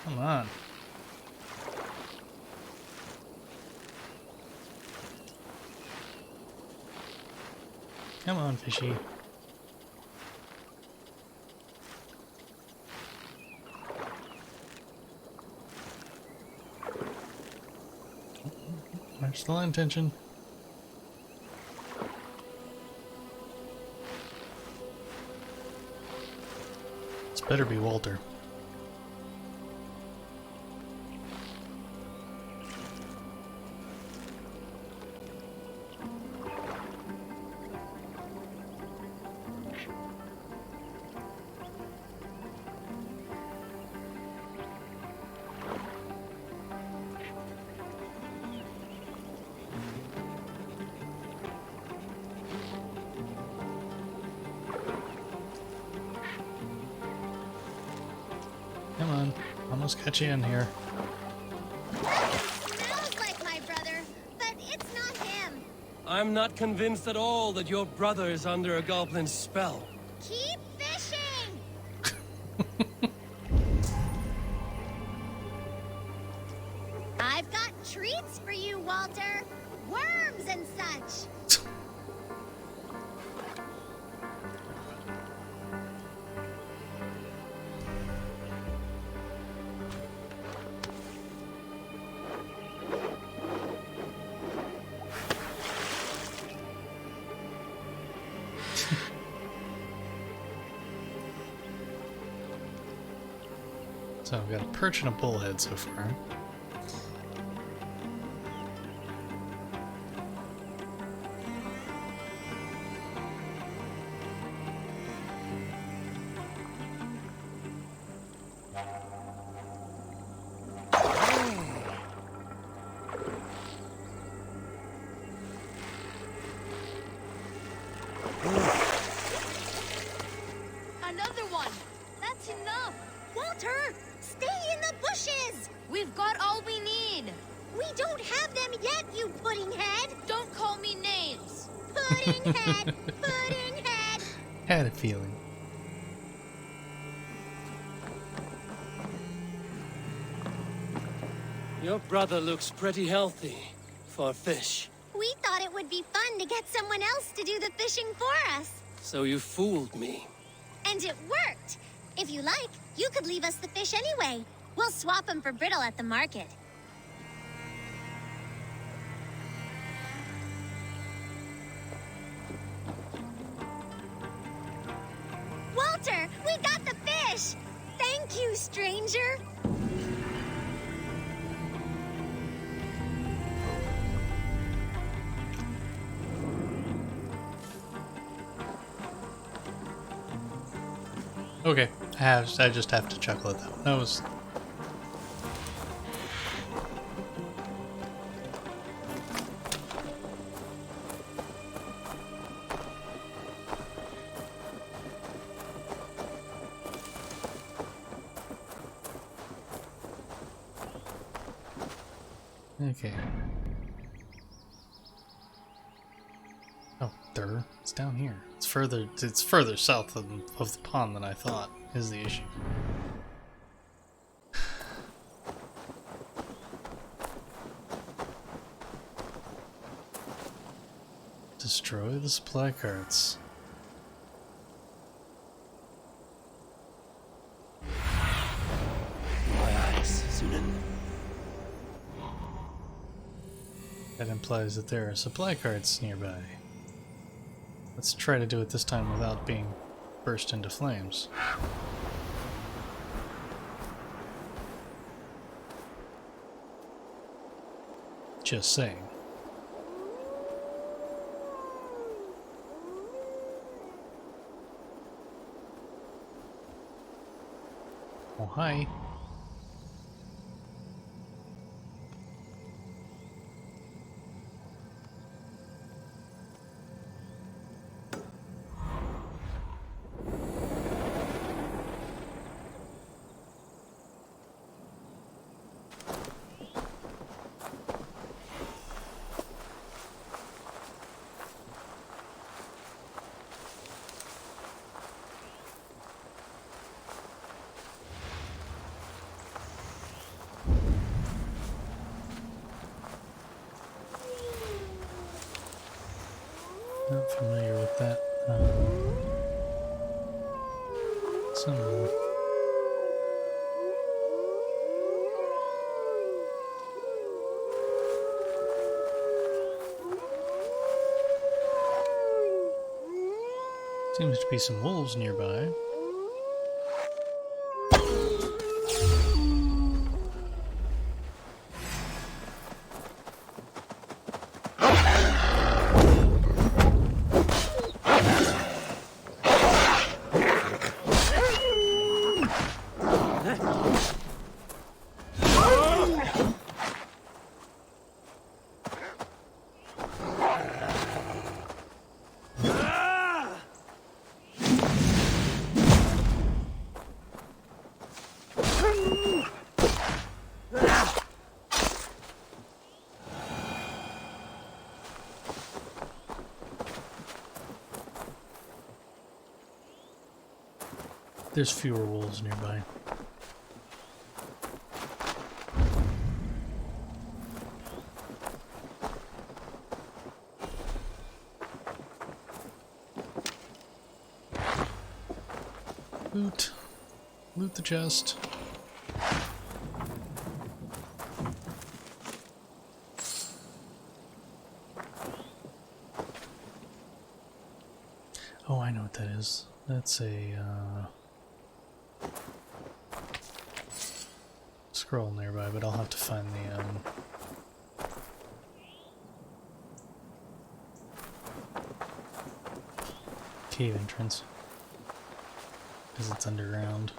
Come on. Come on, fishy. There's still intention. This better be Walter. almost got you in here. Smells like my brother, but it's not him. I'm not convinced at all that your brother is under a goblin's spell. Keep fishing! I've got treats for you, Walter. Worms and such. So I've got a perch and a bullhead so far. Another one. That's enough. Walter, stay in the bushes. We've got all we need. We don't have them yet, you pudding head. Don't call me names. Pudding head, pudding head. Had a feeling. Your brother looks pretty healthy for a fish. We thought it would be fun to get someone else to do the fishing for us. So you fooled me. And it worked. If you like, you could leave us the fish anyway. We'll swap them for brittle at the market. Walter, we got the fish! Thank you, stranger! Okay, I just have to chuckle at that one. That was... Okay. Oh, it's down here. It's further south of the pond than I thought is the issue. Destroy the supply carts. My eyes, Sunan. That implies that there are supply carts nearby. Let's try to do it this time without being burst into flames. Just saying. Oh, hi. Not familiar with that. Some... Seems to be some wolves nearby. There's fewer wolves nearby. Loot. Loot the chest. Oh, I know what that is. That's a scroll nearby, but I'll have to find the cave entrance, because it's underground.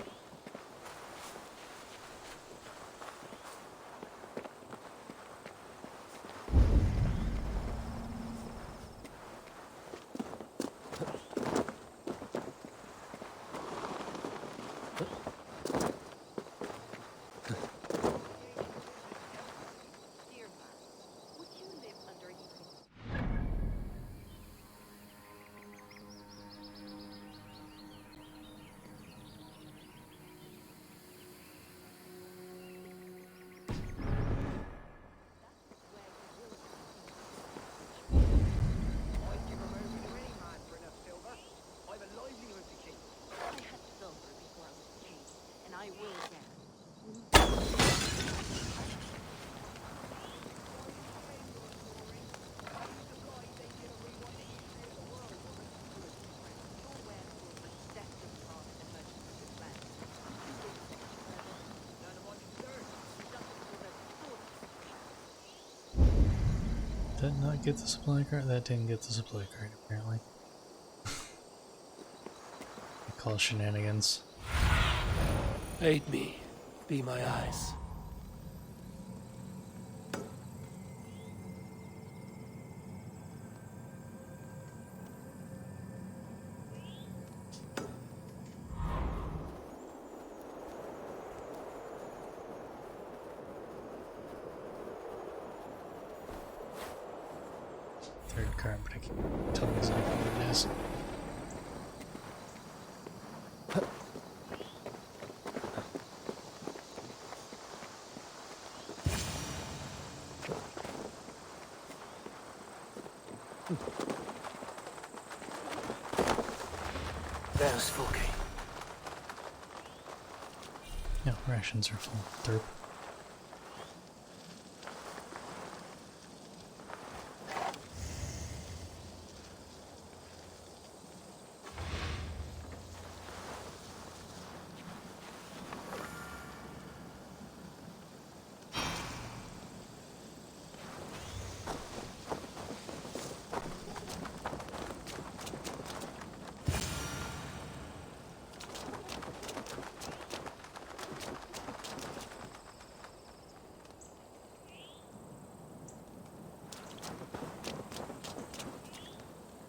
Did that not get the supply cart? That didn't get the supply cart, apparently. I call shenanigans. Aid me. Be my eyes. Third cart, but I can't tell exactly what it is. There's Fulke. Yeah, rations are full. Derp.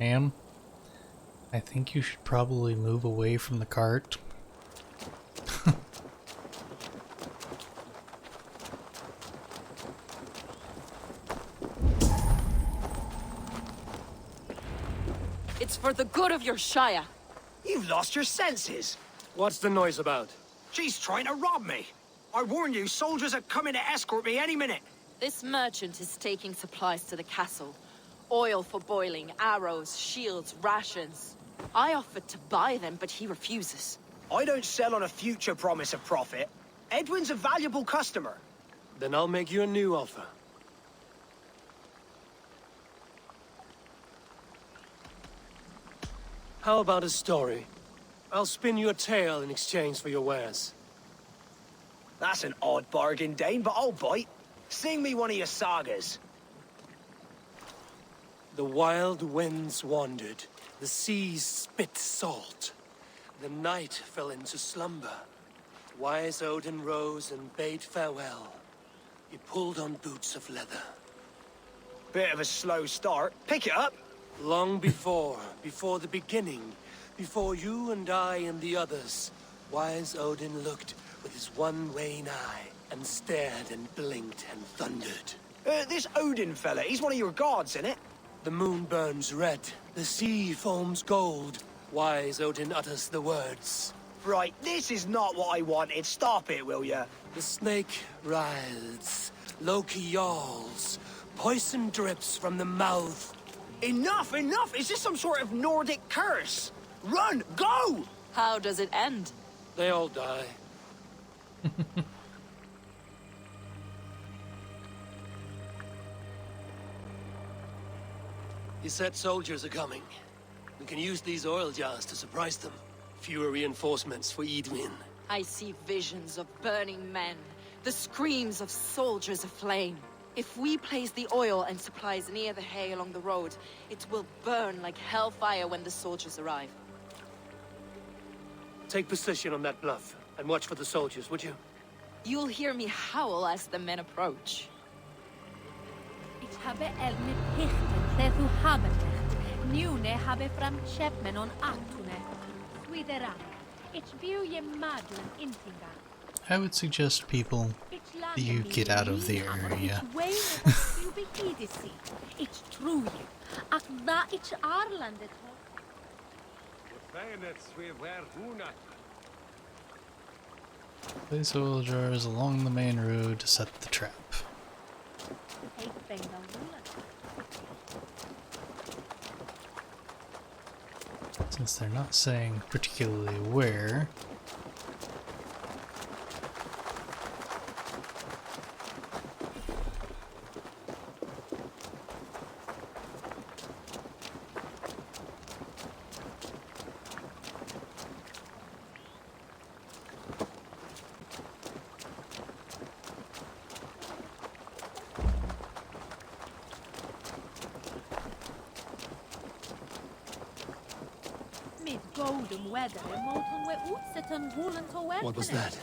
Ma'am, I think you should probably move away from the cart. It's for the good of your Shire. You've lost your senses. What's the noise about? She's trying to rob me. I warn you, soldiers are coming to escort me any minute. This merchant is taking supplies to the castle. Oil for boiling, arrows, shields, rations. I offered to buy them, but he refuses. I don't sell on a future promise of profit. Edwin's a valuable customer. Then I'll make you a new offer. How about a story? I'll spin you a tale in exchange for your wares. That's an odd bargain, Dane, but I'll bite. Sing me one of your sagas. The wild winds wandered, the seas spit salt. The night fell into slumber. Wise Odin rose and bade farewell. He pulled on boots of leather. Bit of a slow start. Pick it up. Long before the beginning, before you and I and the others, Wise Odin looked with his one wan eye and stared and blinked and thundered. This Odin fella, he's one of your gods, innit? The moon burns red, the sea foams gold. Wise Odin utters the words. Right, this is not what I wanted. Stop it, will ya? The snake writhes, Loki yawls, poison drips from the mouth. Enough, enough! Is this some sort of Nordic curse? Run, go! How does it end? They all die. He said soldiers are coming. We can use these oil jars to surprise them. Fewer reinforcements for Edwin. I see visions of burning men, the screams of soldiers aflame. If we place the oil and supplies near the hay along the road, it will burn like hellfire when the soldiers arrive. Take position on that bluff, and watch for the soldiers, would you? You'll hear me howl as the men approach. Ich habe elme pichten llethu habernecht. Nune habe fram chepmen on atune. Swidera. Ich view ye madlen intinga. I would suggest people that you get out of the area. It's true. Ach da ich Arlandet. Place oil jars along the main road to set the trap. Since they're not saying particularly where, What was that?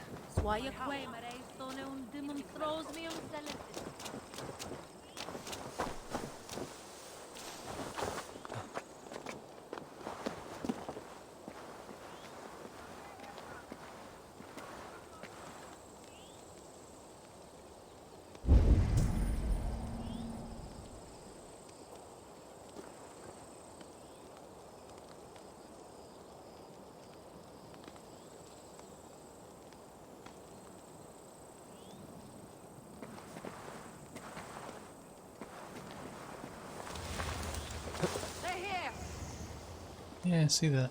yeah, I see that.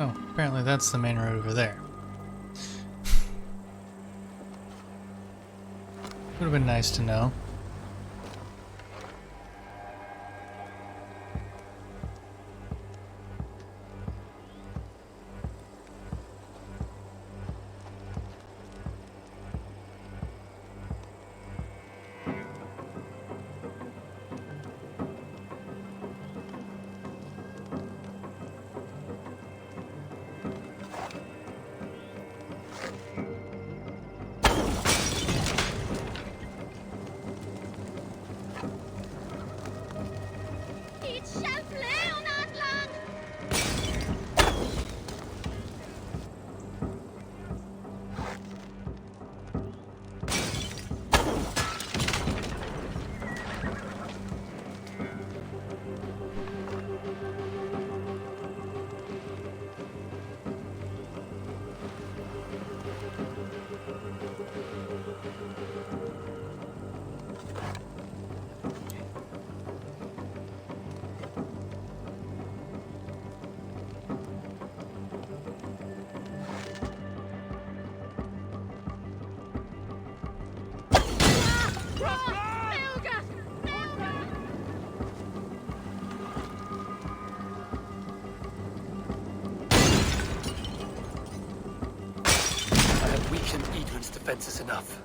Oh, apparently that's the main road over there. Would have been nice to know. Defenses enough.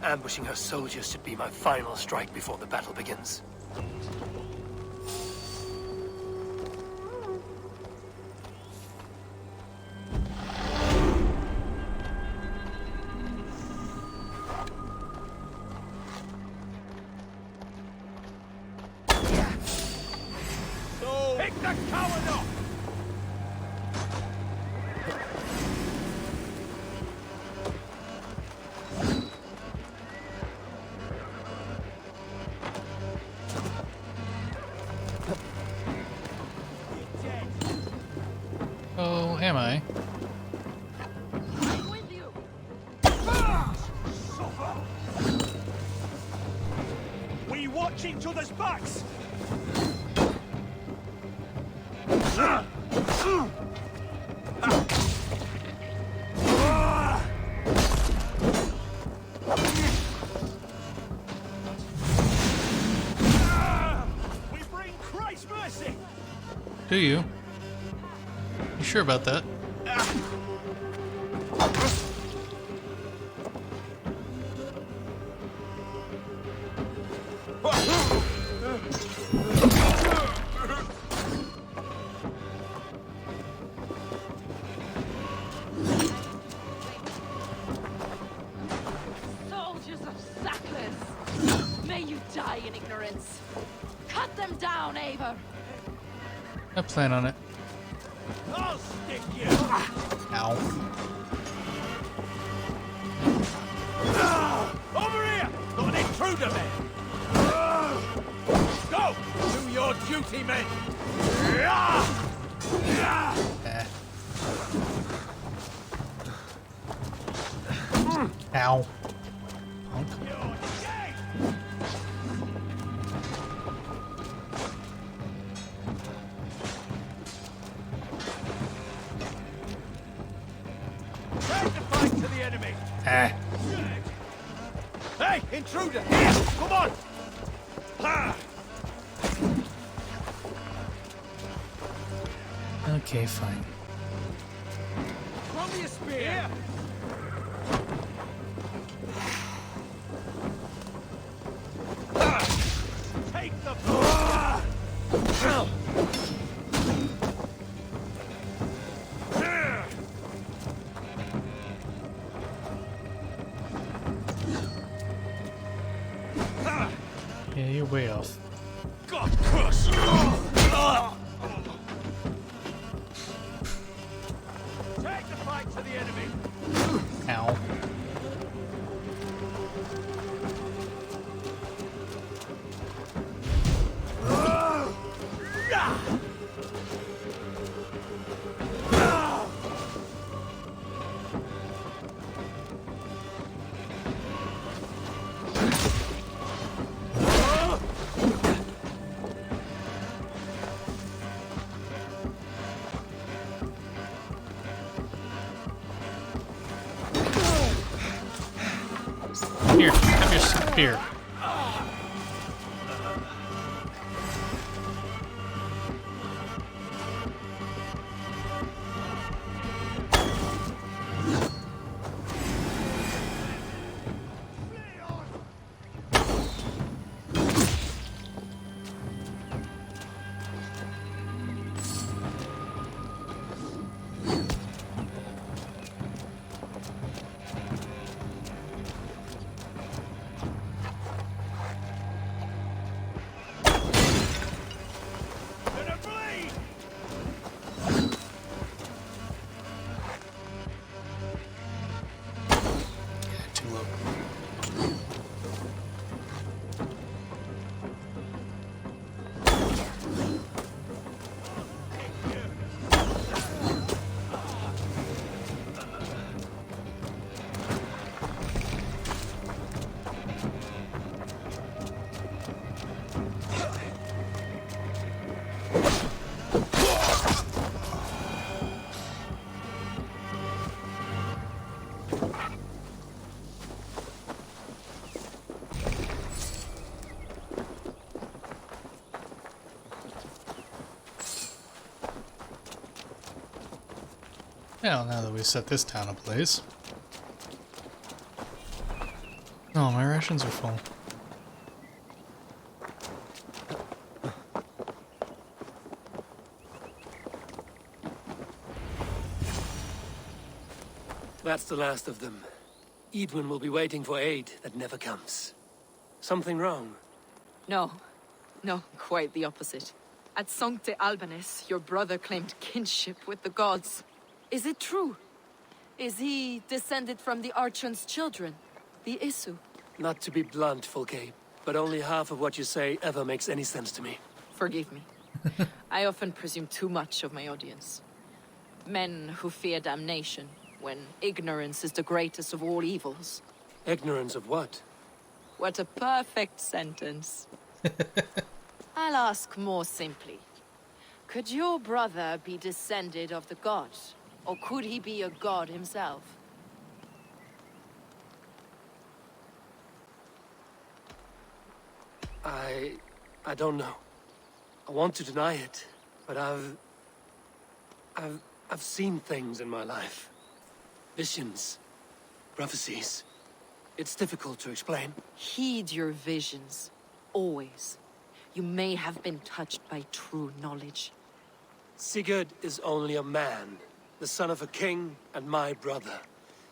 Ambushing her soldiers should be my final strike before the battle begins. So, pick the coward up! am I? We watch each other's backs! We bring Christ's mercy! Do you? You sure about that? Soldiers of Sacklers! May you die in ignorance! Cut them down, Eivor! I plan on it. I'll stick you! Ow. Over here! Got an intruder, man! Go! Do your duty, men! Eh. Ow. Punk. Take the fight to the enemy! Eh. Hey, intruder! Here! Come on! Ha! Okay, fine. Throw me a spear! Take the Yeah, you're way off. God curse you! Take the fight to the enemy! Ow. Here, have your spear. Too low. Well, now that we've set this town ablaze. Oh, my rations are full. That's the last of them. Edwin will be waiting for aid that never comes. Something wrong? No. No, quite the opposite. At Sancte Albanus, your brother claimed kinship with the gods. Is it true? Is he descended from the Archon's children, the Isu? Not to be blunt, Fulke, but only half of what you say ever makes any sense to me. Forgive me. I often presume too much of my audience. Men who fear damnation, when ignorance is the greatest of all evils. Ignorance of what? What a perfect sentence. I'll ask more simply. Could your brother be descended of the gods? Or could he be a god himself? I don't know. I want to deny it, but I've seen things in my life. Visions, prophecies. It's difficult to explain. Heed your visions, always. You may have been touched by true knowledge. Sigurd is only a man, the son of a king and my brother.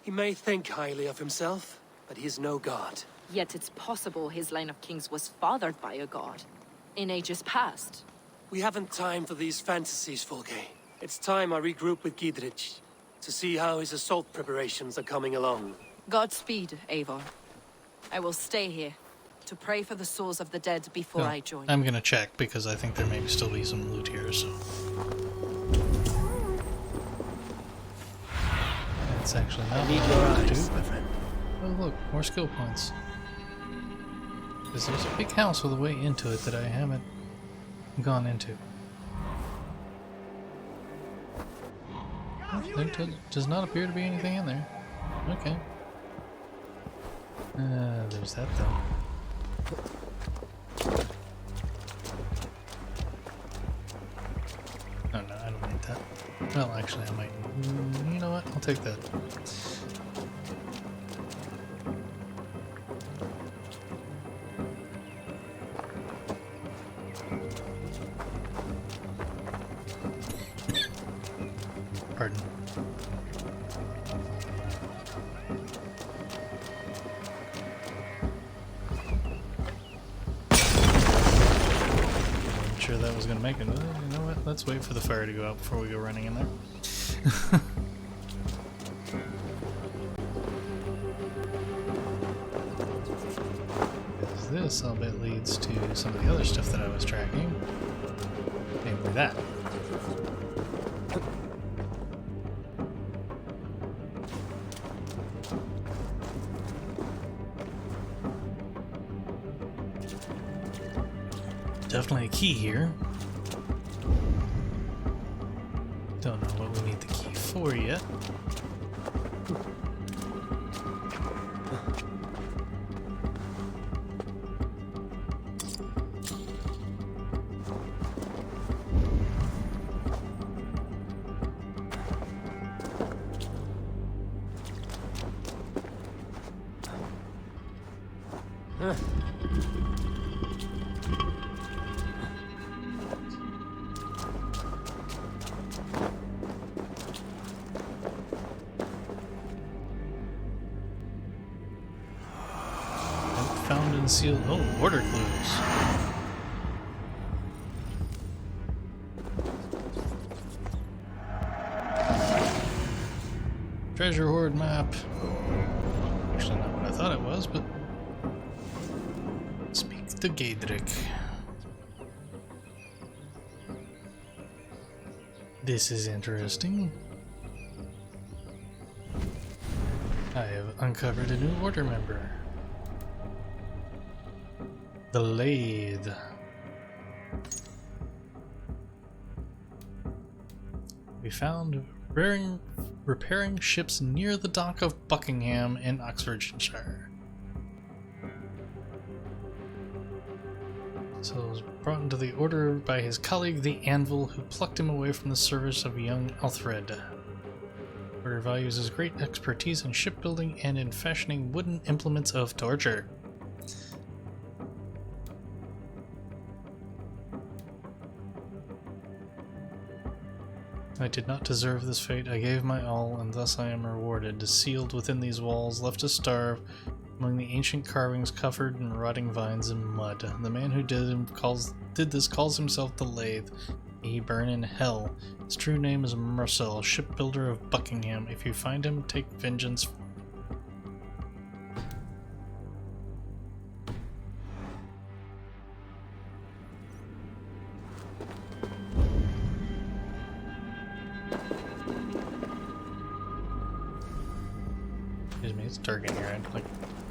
He may think highly of himself, but he is no god. Yet it's possible his line of kings was fathered by a god, in ages past. We haven't time for these fantasies, Fulke. It's time I regroup with Giedrich, to see how his assault preparations are coming along. Godspeed, Eivor. I will stay here, to pray for the souls of the dead before I join. I'm gonna check, because I think there may still be some loot here, so... It's actually not I need your eyes, do, my friend. Oh look, more skill points. Because there's a big house with a way into it that I haven't gone into. Oh, there does not appear to be anything in there. Okay. There's that though. Oh no, I don't need that. Well, actually I might. You know what? I'll take that. Pardon. I'm sure that was going to make it. You know what? Let's wait for the fire to go out before we go running in there. Because this, I'll bet, leads to some of the other stuff that I was tracking. Namely that. Definitely a key here. Don't know what we need the key for yet. Found and sealed. Oh, order clues. Treasure hoard map. Actually, not what I thought it was, but speak to Giedrich. This is interesting. I have uncovered a new order member. The Lathe. We found repairing ships near the dock of Buckingham in Oxfordshire. So it was brought into the order by his colleague the Anvil, who plucked him away from the service of young Alfred. Order values his great expertise in shipbuilding and in fashioning wooden implements of torture. I did not deserve this fate. I gave my all, and thus I am rewarded. Sealed within these walls, left to starve, among the ancient carvings covered in rotting vines and mud. The man who did this calls himself the Lathe. May he burn in hell. His true name is Murcell, shipbuilder of Buckingham. If you find him, take vengeance. Excuse me, it's dark in here. I'd like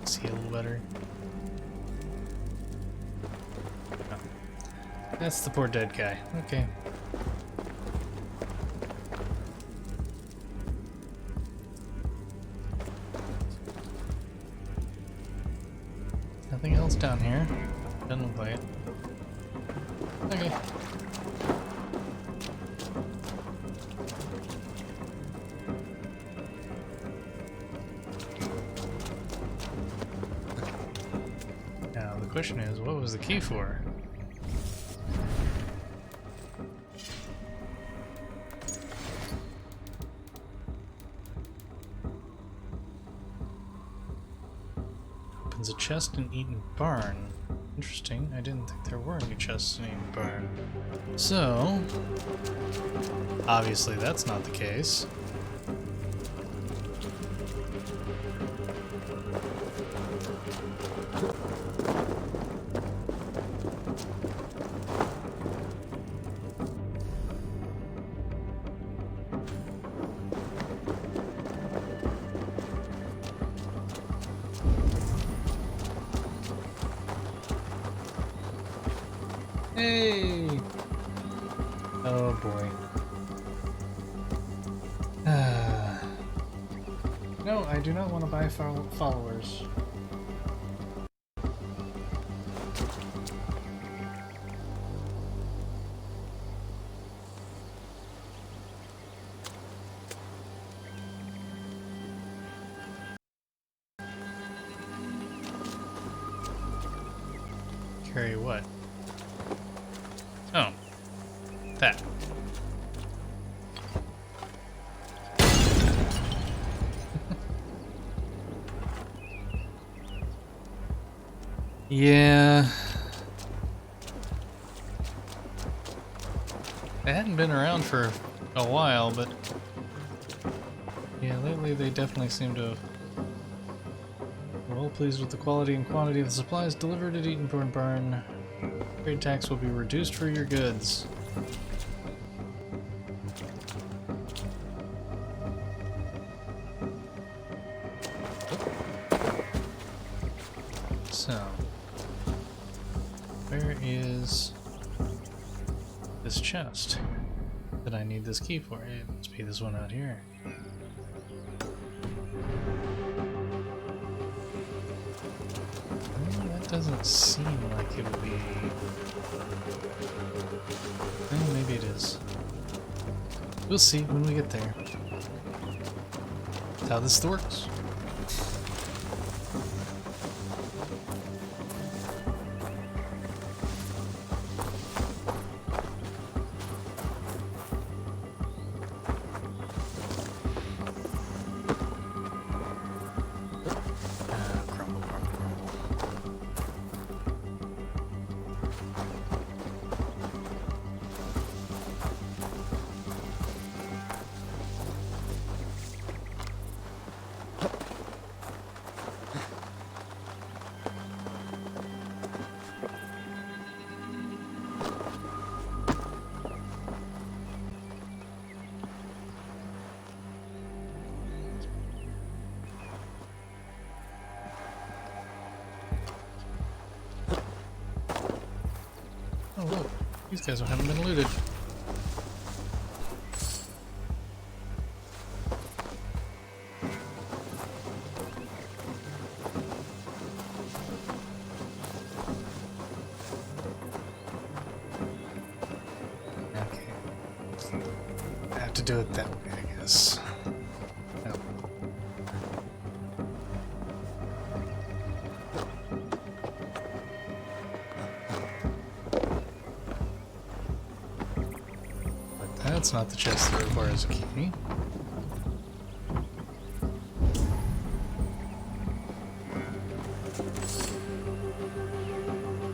to see a little better. Oh. That's the poor dead guy. Okay. Nothing else down here. Doesn't look like it. Okay. Now the question is, what was the key for? Opens a chest in Eaton Barn. Interesting, I didn't think there were any chests in Eaton Barn. So, obviously that's not the case. Hey! Oh boy. No, I do not want to buy followers. Carry what? Oh. That. Yeah. They hadn't been around for a while, but yeah, lately they definitely seem to have. We're all pleased with the quality and quantity of the supplies delivered at Eatonborn Barn. Trade tax will be reduced for your goods. So, where is this chest that I need this key for? It must be this one out here. Well, that doesn't seem like it would be. Oh, maybe it is. We'll see when we get there. That's how this works. Oh look, these guys haven't been looted. Okay. I have to do it that way, I guess. No. That's not the chest that requires a key.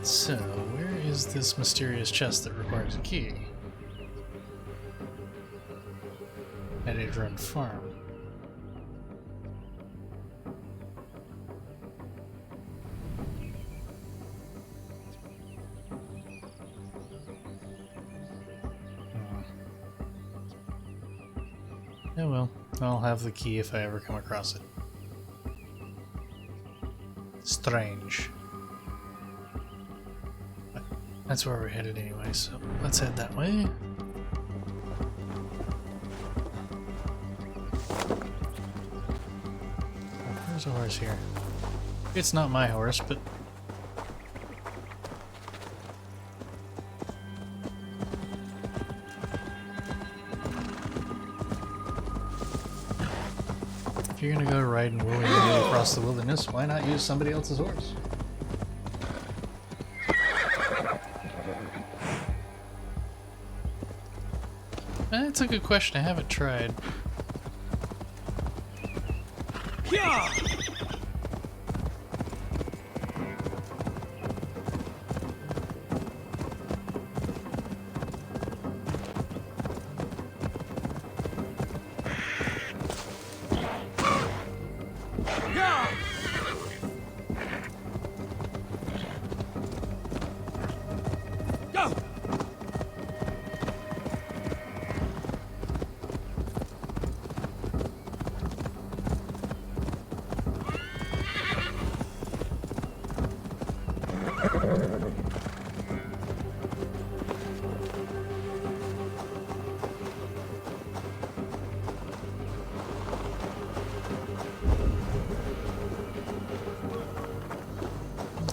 So, where is this mysterious chest that requires a key? At Adrian Farm. Oh well, I'll have the key if I ever come across it. strange. But that's where we're headed anyway, so let's head that way. There's a horse here. It's not my horse, but if you're gonna go riding willy-nilly across the wilderness, why not use somebody else's horse? That's a good question. I haven't tried. Yeah!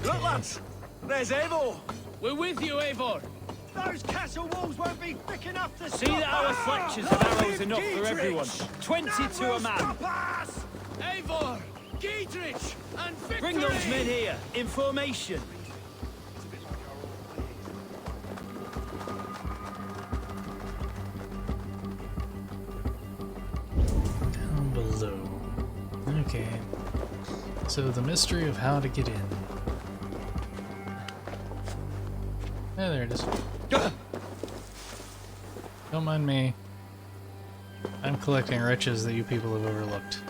Look, lads! There's Eivor! We're with you, Eivor. Those castle walls won't be thick enough to See that our fletchers have arrows enough for everyone. 22 a man. Eivor! Giedrich! And victory! Bring those men here. In formation. Down below. Okay. So the mystery of how to get in. Oh, there it is. Don't mind me. I'm collecting riches that you people have overlooked.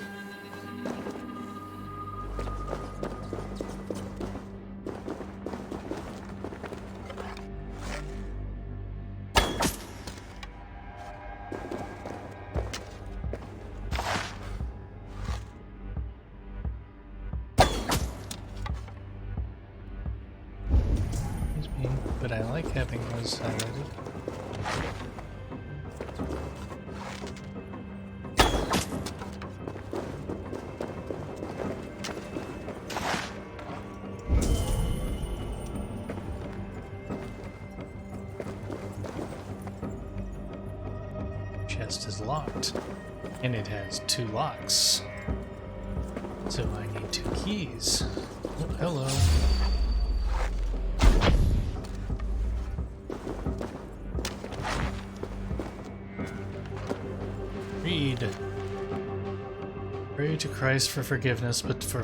But I like having those highlighted. Chest is locked, and it has 2 locks. So I need 2 keys. Oh, hello. Read. Pray to Christ for forgiveness, but for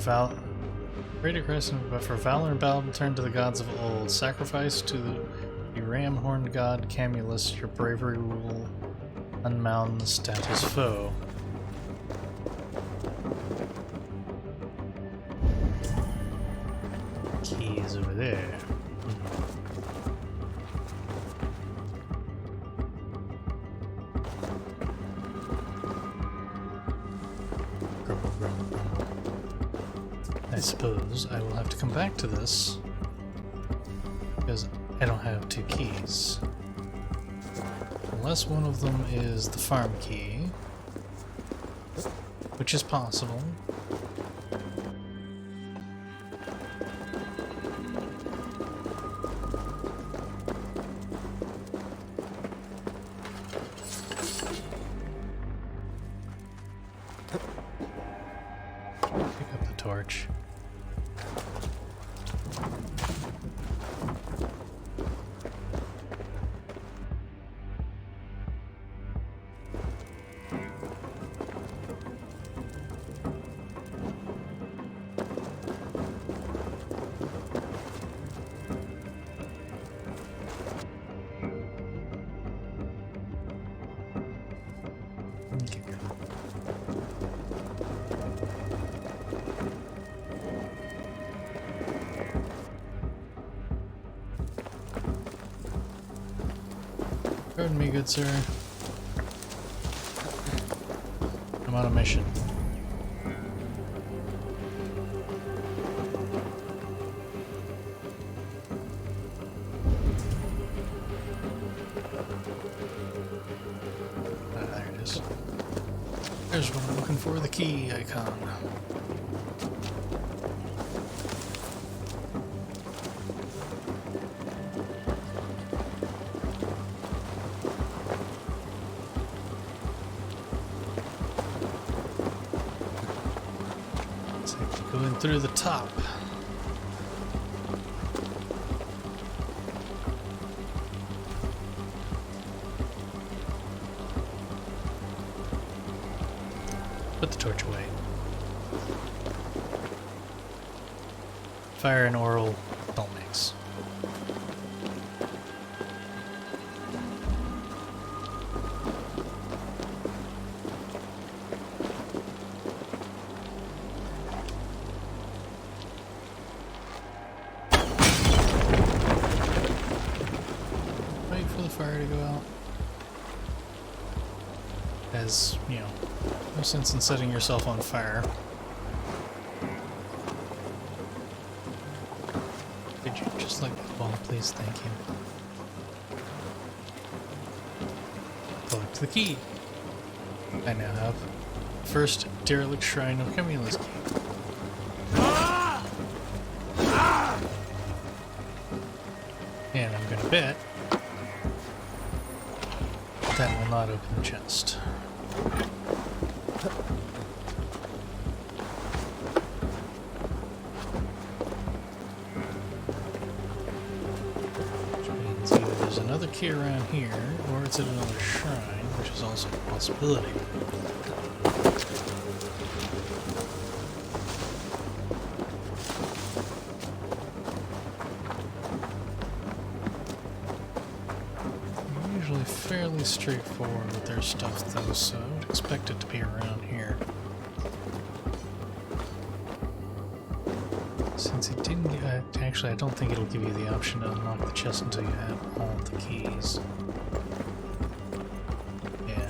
pray to Christ, but for valor and battle turn to the gods of old. Sacrifice to the ram-horned god Camulus. Your bravery will unmount the stoutest foe. Key is over there. I suppose I will have to come back to this because I don't have 2 keys. Unless one of them is the farm key, which is possible. Pick up the torch. Pardon me, good sir. I'm on a mission. There's what I'm looking for, the key icon. Let's see, going through the top. Put the torch away. Fire and oil don't mix. Wait for the fire to go out. As, you know, no sense in setting yourself on fire. Could you just like that ball, please? Thank you. Collect the key. I now have first derelict shrine of Camille's key. And I'm gonna bet that will not open the chest. Which means either there's another key around here, or it's at another shrine, which is also a possibility. Usually fairly straightforward with their stuff though, so I would expect it to be around here. Since it didn't actually I don't think it'll give you the option to unlock the chest until you have all the keys. Yeah.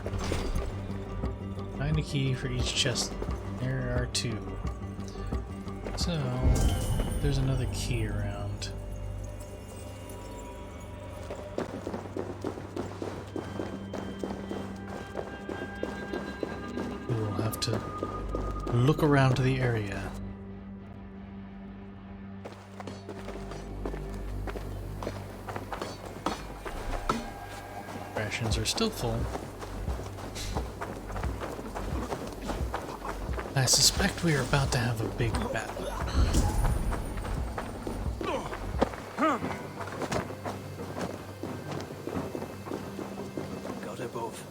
Find a key for each chest. There are 2. So there's another key around. To look around the area. Rations are still full. I suspect we are about to have a big battle. God above,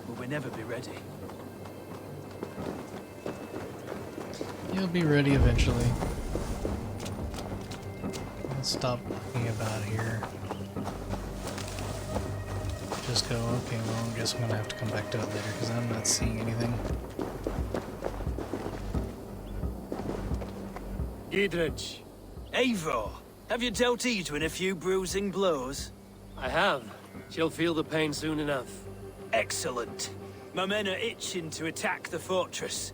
will we never be ready? You'll be ready eventually. Let's stop looking about here. Just go, okay, well, I guess I'm gonna have to come back to it later because I'm not seeing anything. Giedrich. Eivor, have you dealt Edwin a few bruising blows? I have. She'll feel the pain soon enough. Excellent. My men are itching to attack the fortress,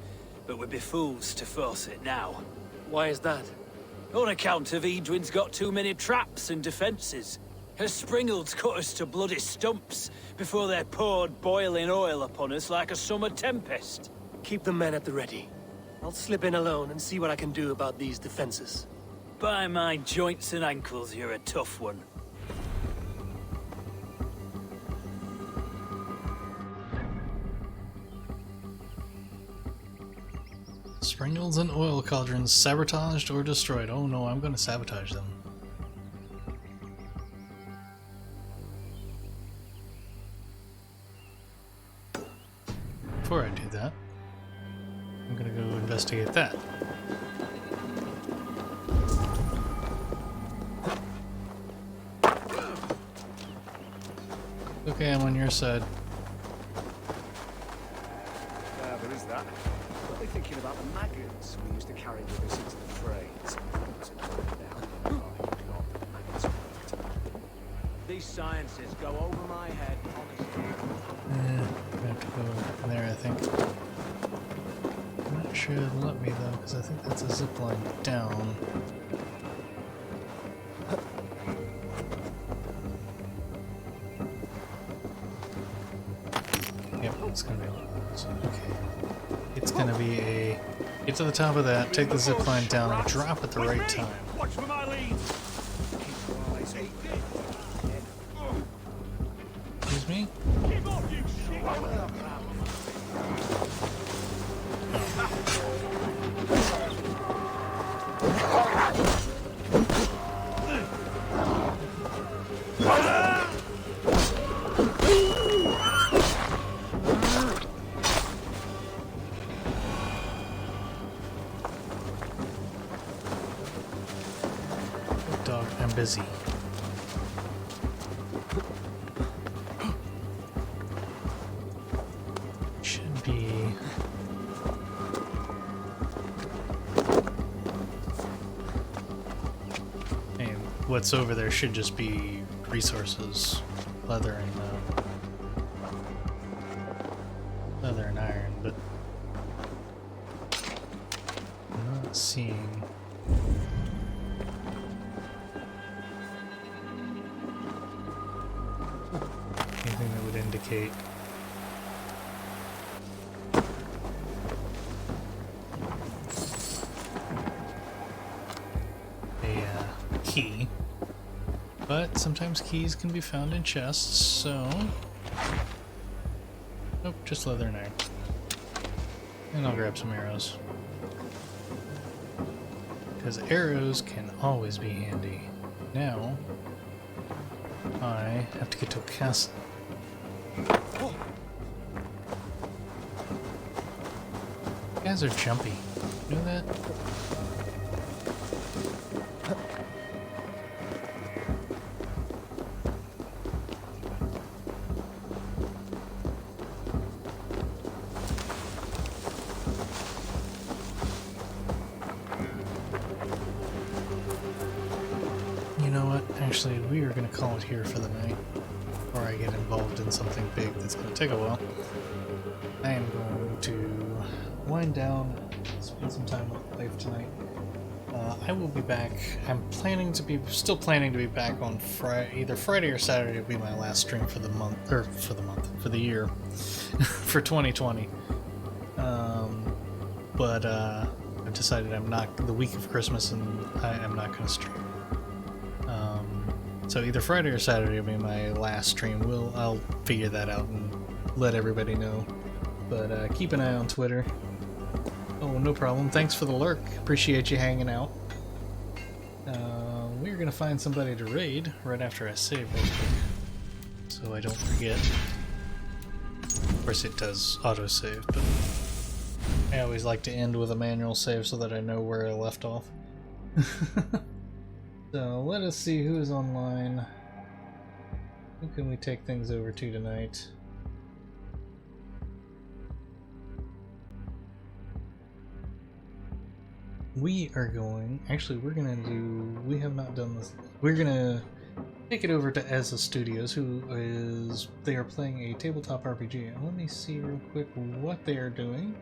but we'd be fools to force it now. Why is that? On account of Edwin's got too many traps and defences. Her springalds cut us to bloody stumps before they poured boiling oil upon us like a summer tempest. Keep the men at the ready. I'll slip in alone and see what I can do about these defences. By my joints and ankles, you're a tough one. Springles and oil cauldrons sabotaged or destroyed. Oh no, I'm going to sabotage them. Before I do that, I'm going to go investigate that. Okay, I'm on your side. There is that. Got me thinking about the maggots we used to carry with us into the frays. These sciences go over my head, honestly. I have to go there, I think. I'm not sure it'll let me though, because I think that's a zip line down. Yep, it's gonna be okay. It's gonna be a get to the top of that, take the zip line down, and drop at the right time. Watch for my lead. Excuse me? Keep off, you shit! Dog, I'm busy. Should be. And what's over there should just be resources, leather and iron, but I'm not seeing. Anything that would indicate a key, but sometimes keys can be found in chests, so nope, just leather and iron. And I'll grab some arrows, because arrows can always be handy. Now I have to get to a castle. Guys are jumpy. You know that? You know what? Actually, we are going to call it here for the night, before I get involved in something big that's going to take a while. I am going to wind down, spend some time with the wife tonight. I will be back. I'm still planning to be back on either Friday or Saturday will be my last stream for the month, for the year, for 2020. But I've decided I'm not, the week of Christmas, and I'm not going to stream. So either Friday or Saturday will be my last stream. I'll figure that out and let everybody know. But keep an eye on Twitter. Oh, no problem. Thanks for the lurk. Appreciate you hanging out. We're gonna find somebody to raid right after I save real quick, so I don't forget. Of course, it does autosave, but I always like to end with a manual save so that I know where I left off. So let us see who is online. Who can we take things over to tonight? We are going, actually we're gonna do, we have not done this, we're gonna take it over to Ezza Studios, they are playing a tabletop RPG. And let me see real quick what they are doing.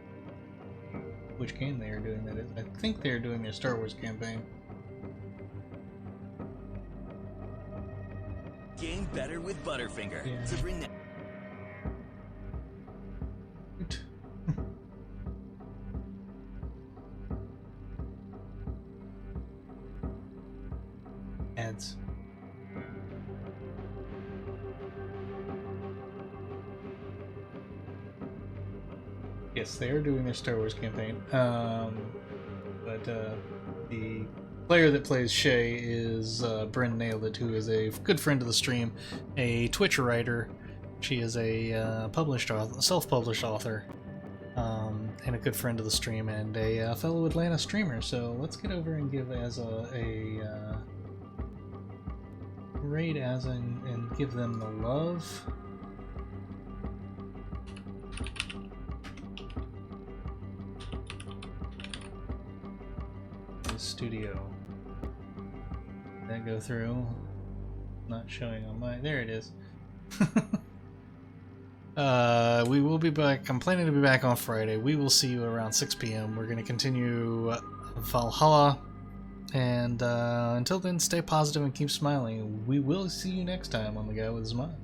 Which game they are doing, that is. I think they are doing their Star Wars campaign. Game better with Butterfinger. Yeah. To bring that. Ads. Yes, they are doing their Star Wars campaign. But the player that plays Shay is Bryn Nailed It, who is a good friend of the stream, a Twitch writer. She is a published author, self-published author, and a good friend of the stream, and a fellow Atlanta streamer. So let's get over and give Azza a raid Azza and give them the love. Studio. Did that go through? Not showing on my. There it is. We will be back. I'm planning to be back on Friday. We will see you around 6 p.m. We're going to continue Valhalla. And until then, stay positive and keep smiling. We will see you next time on The Guy with a Smile.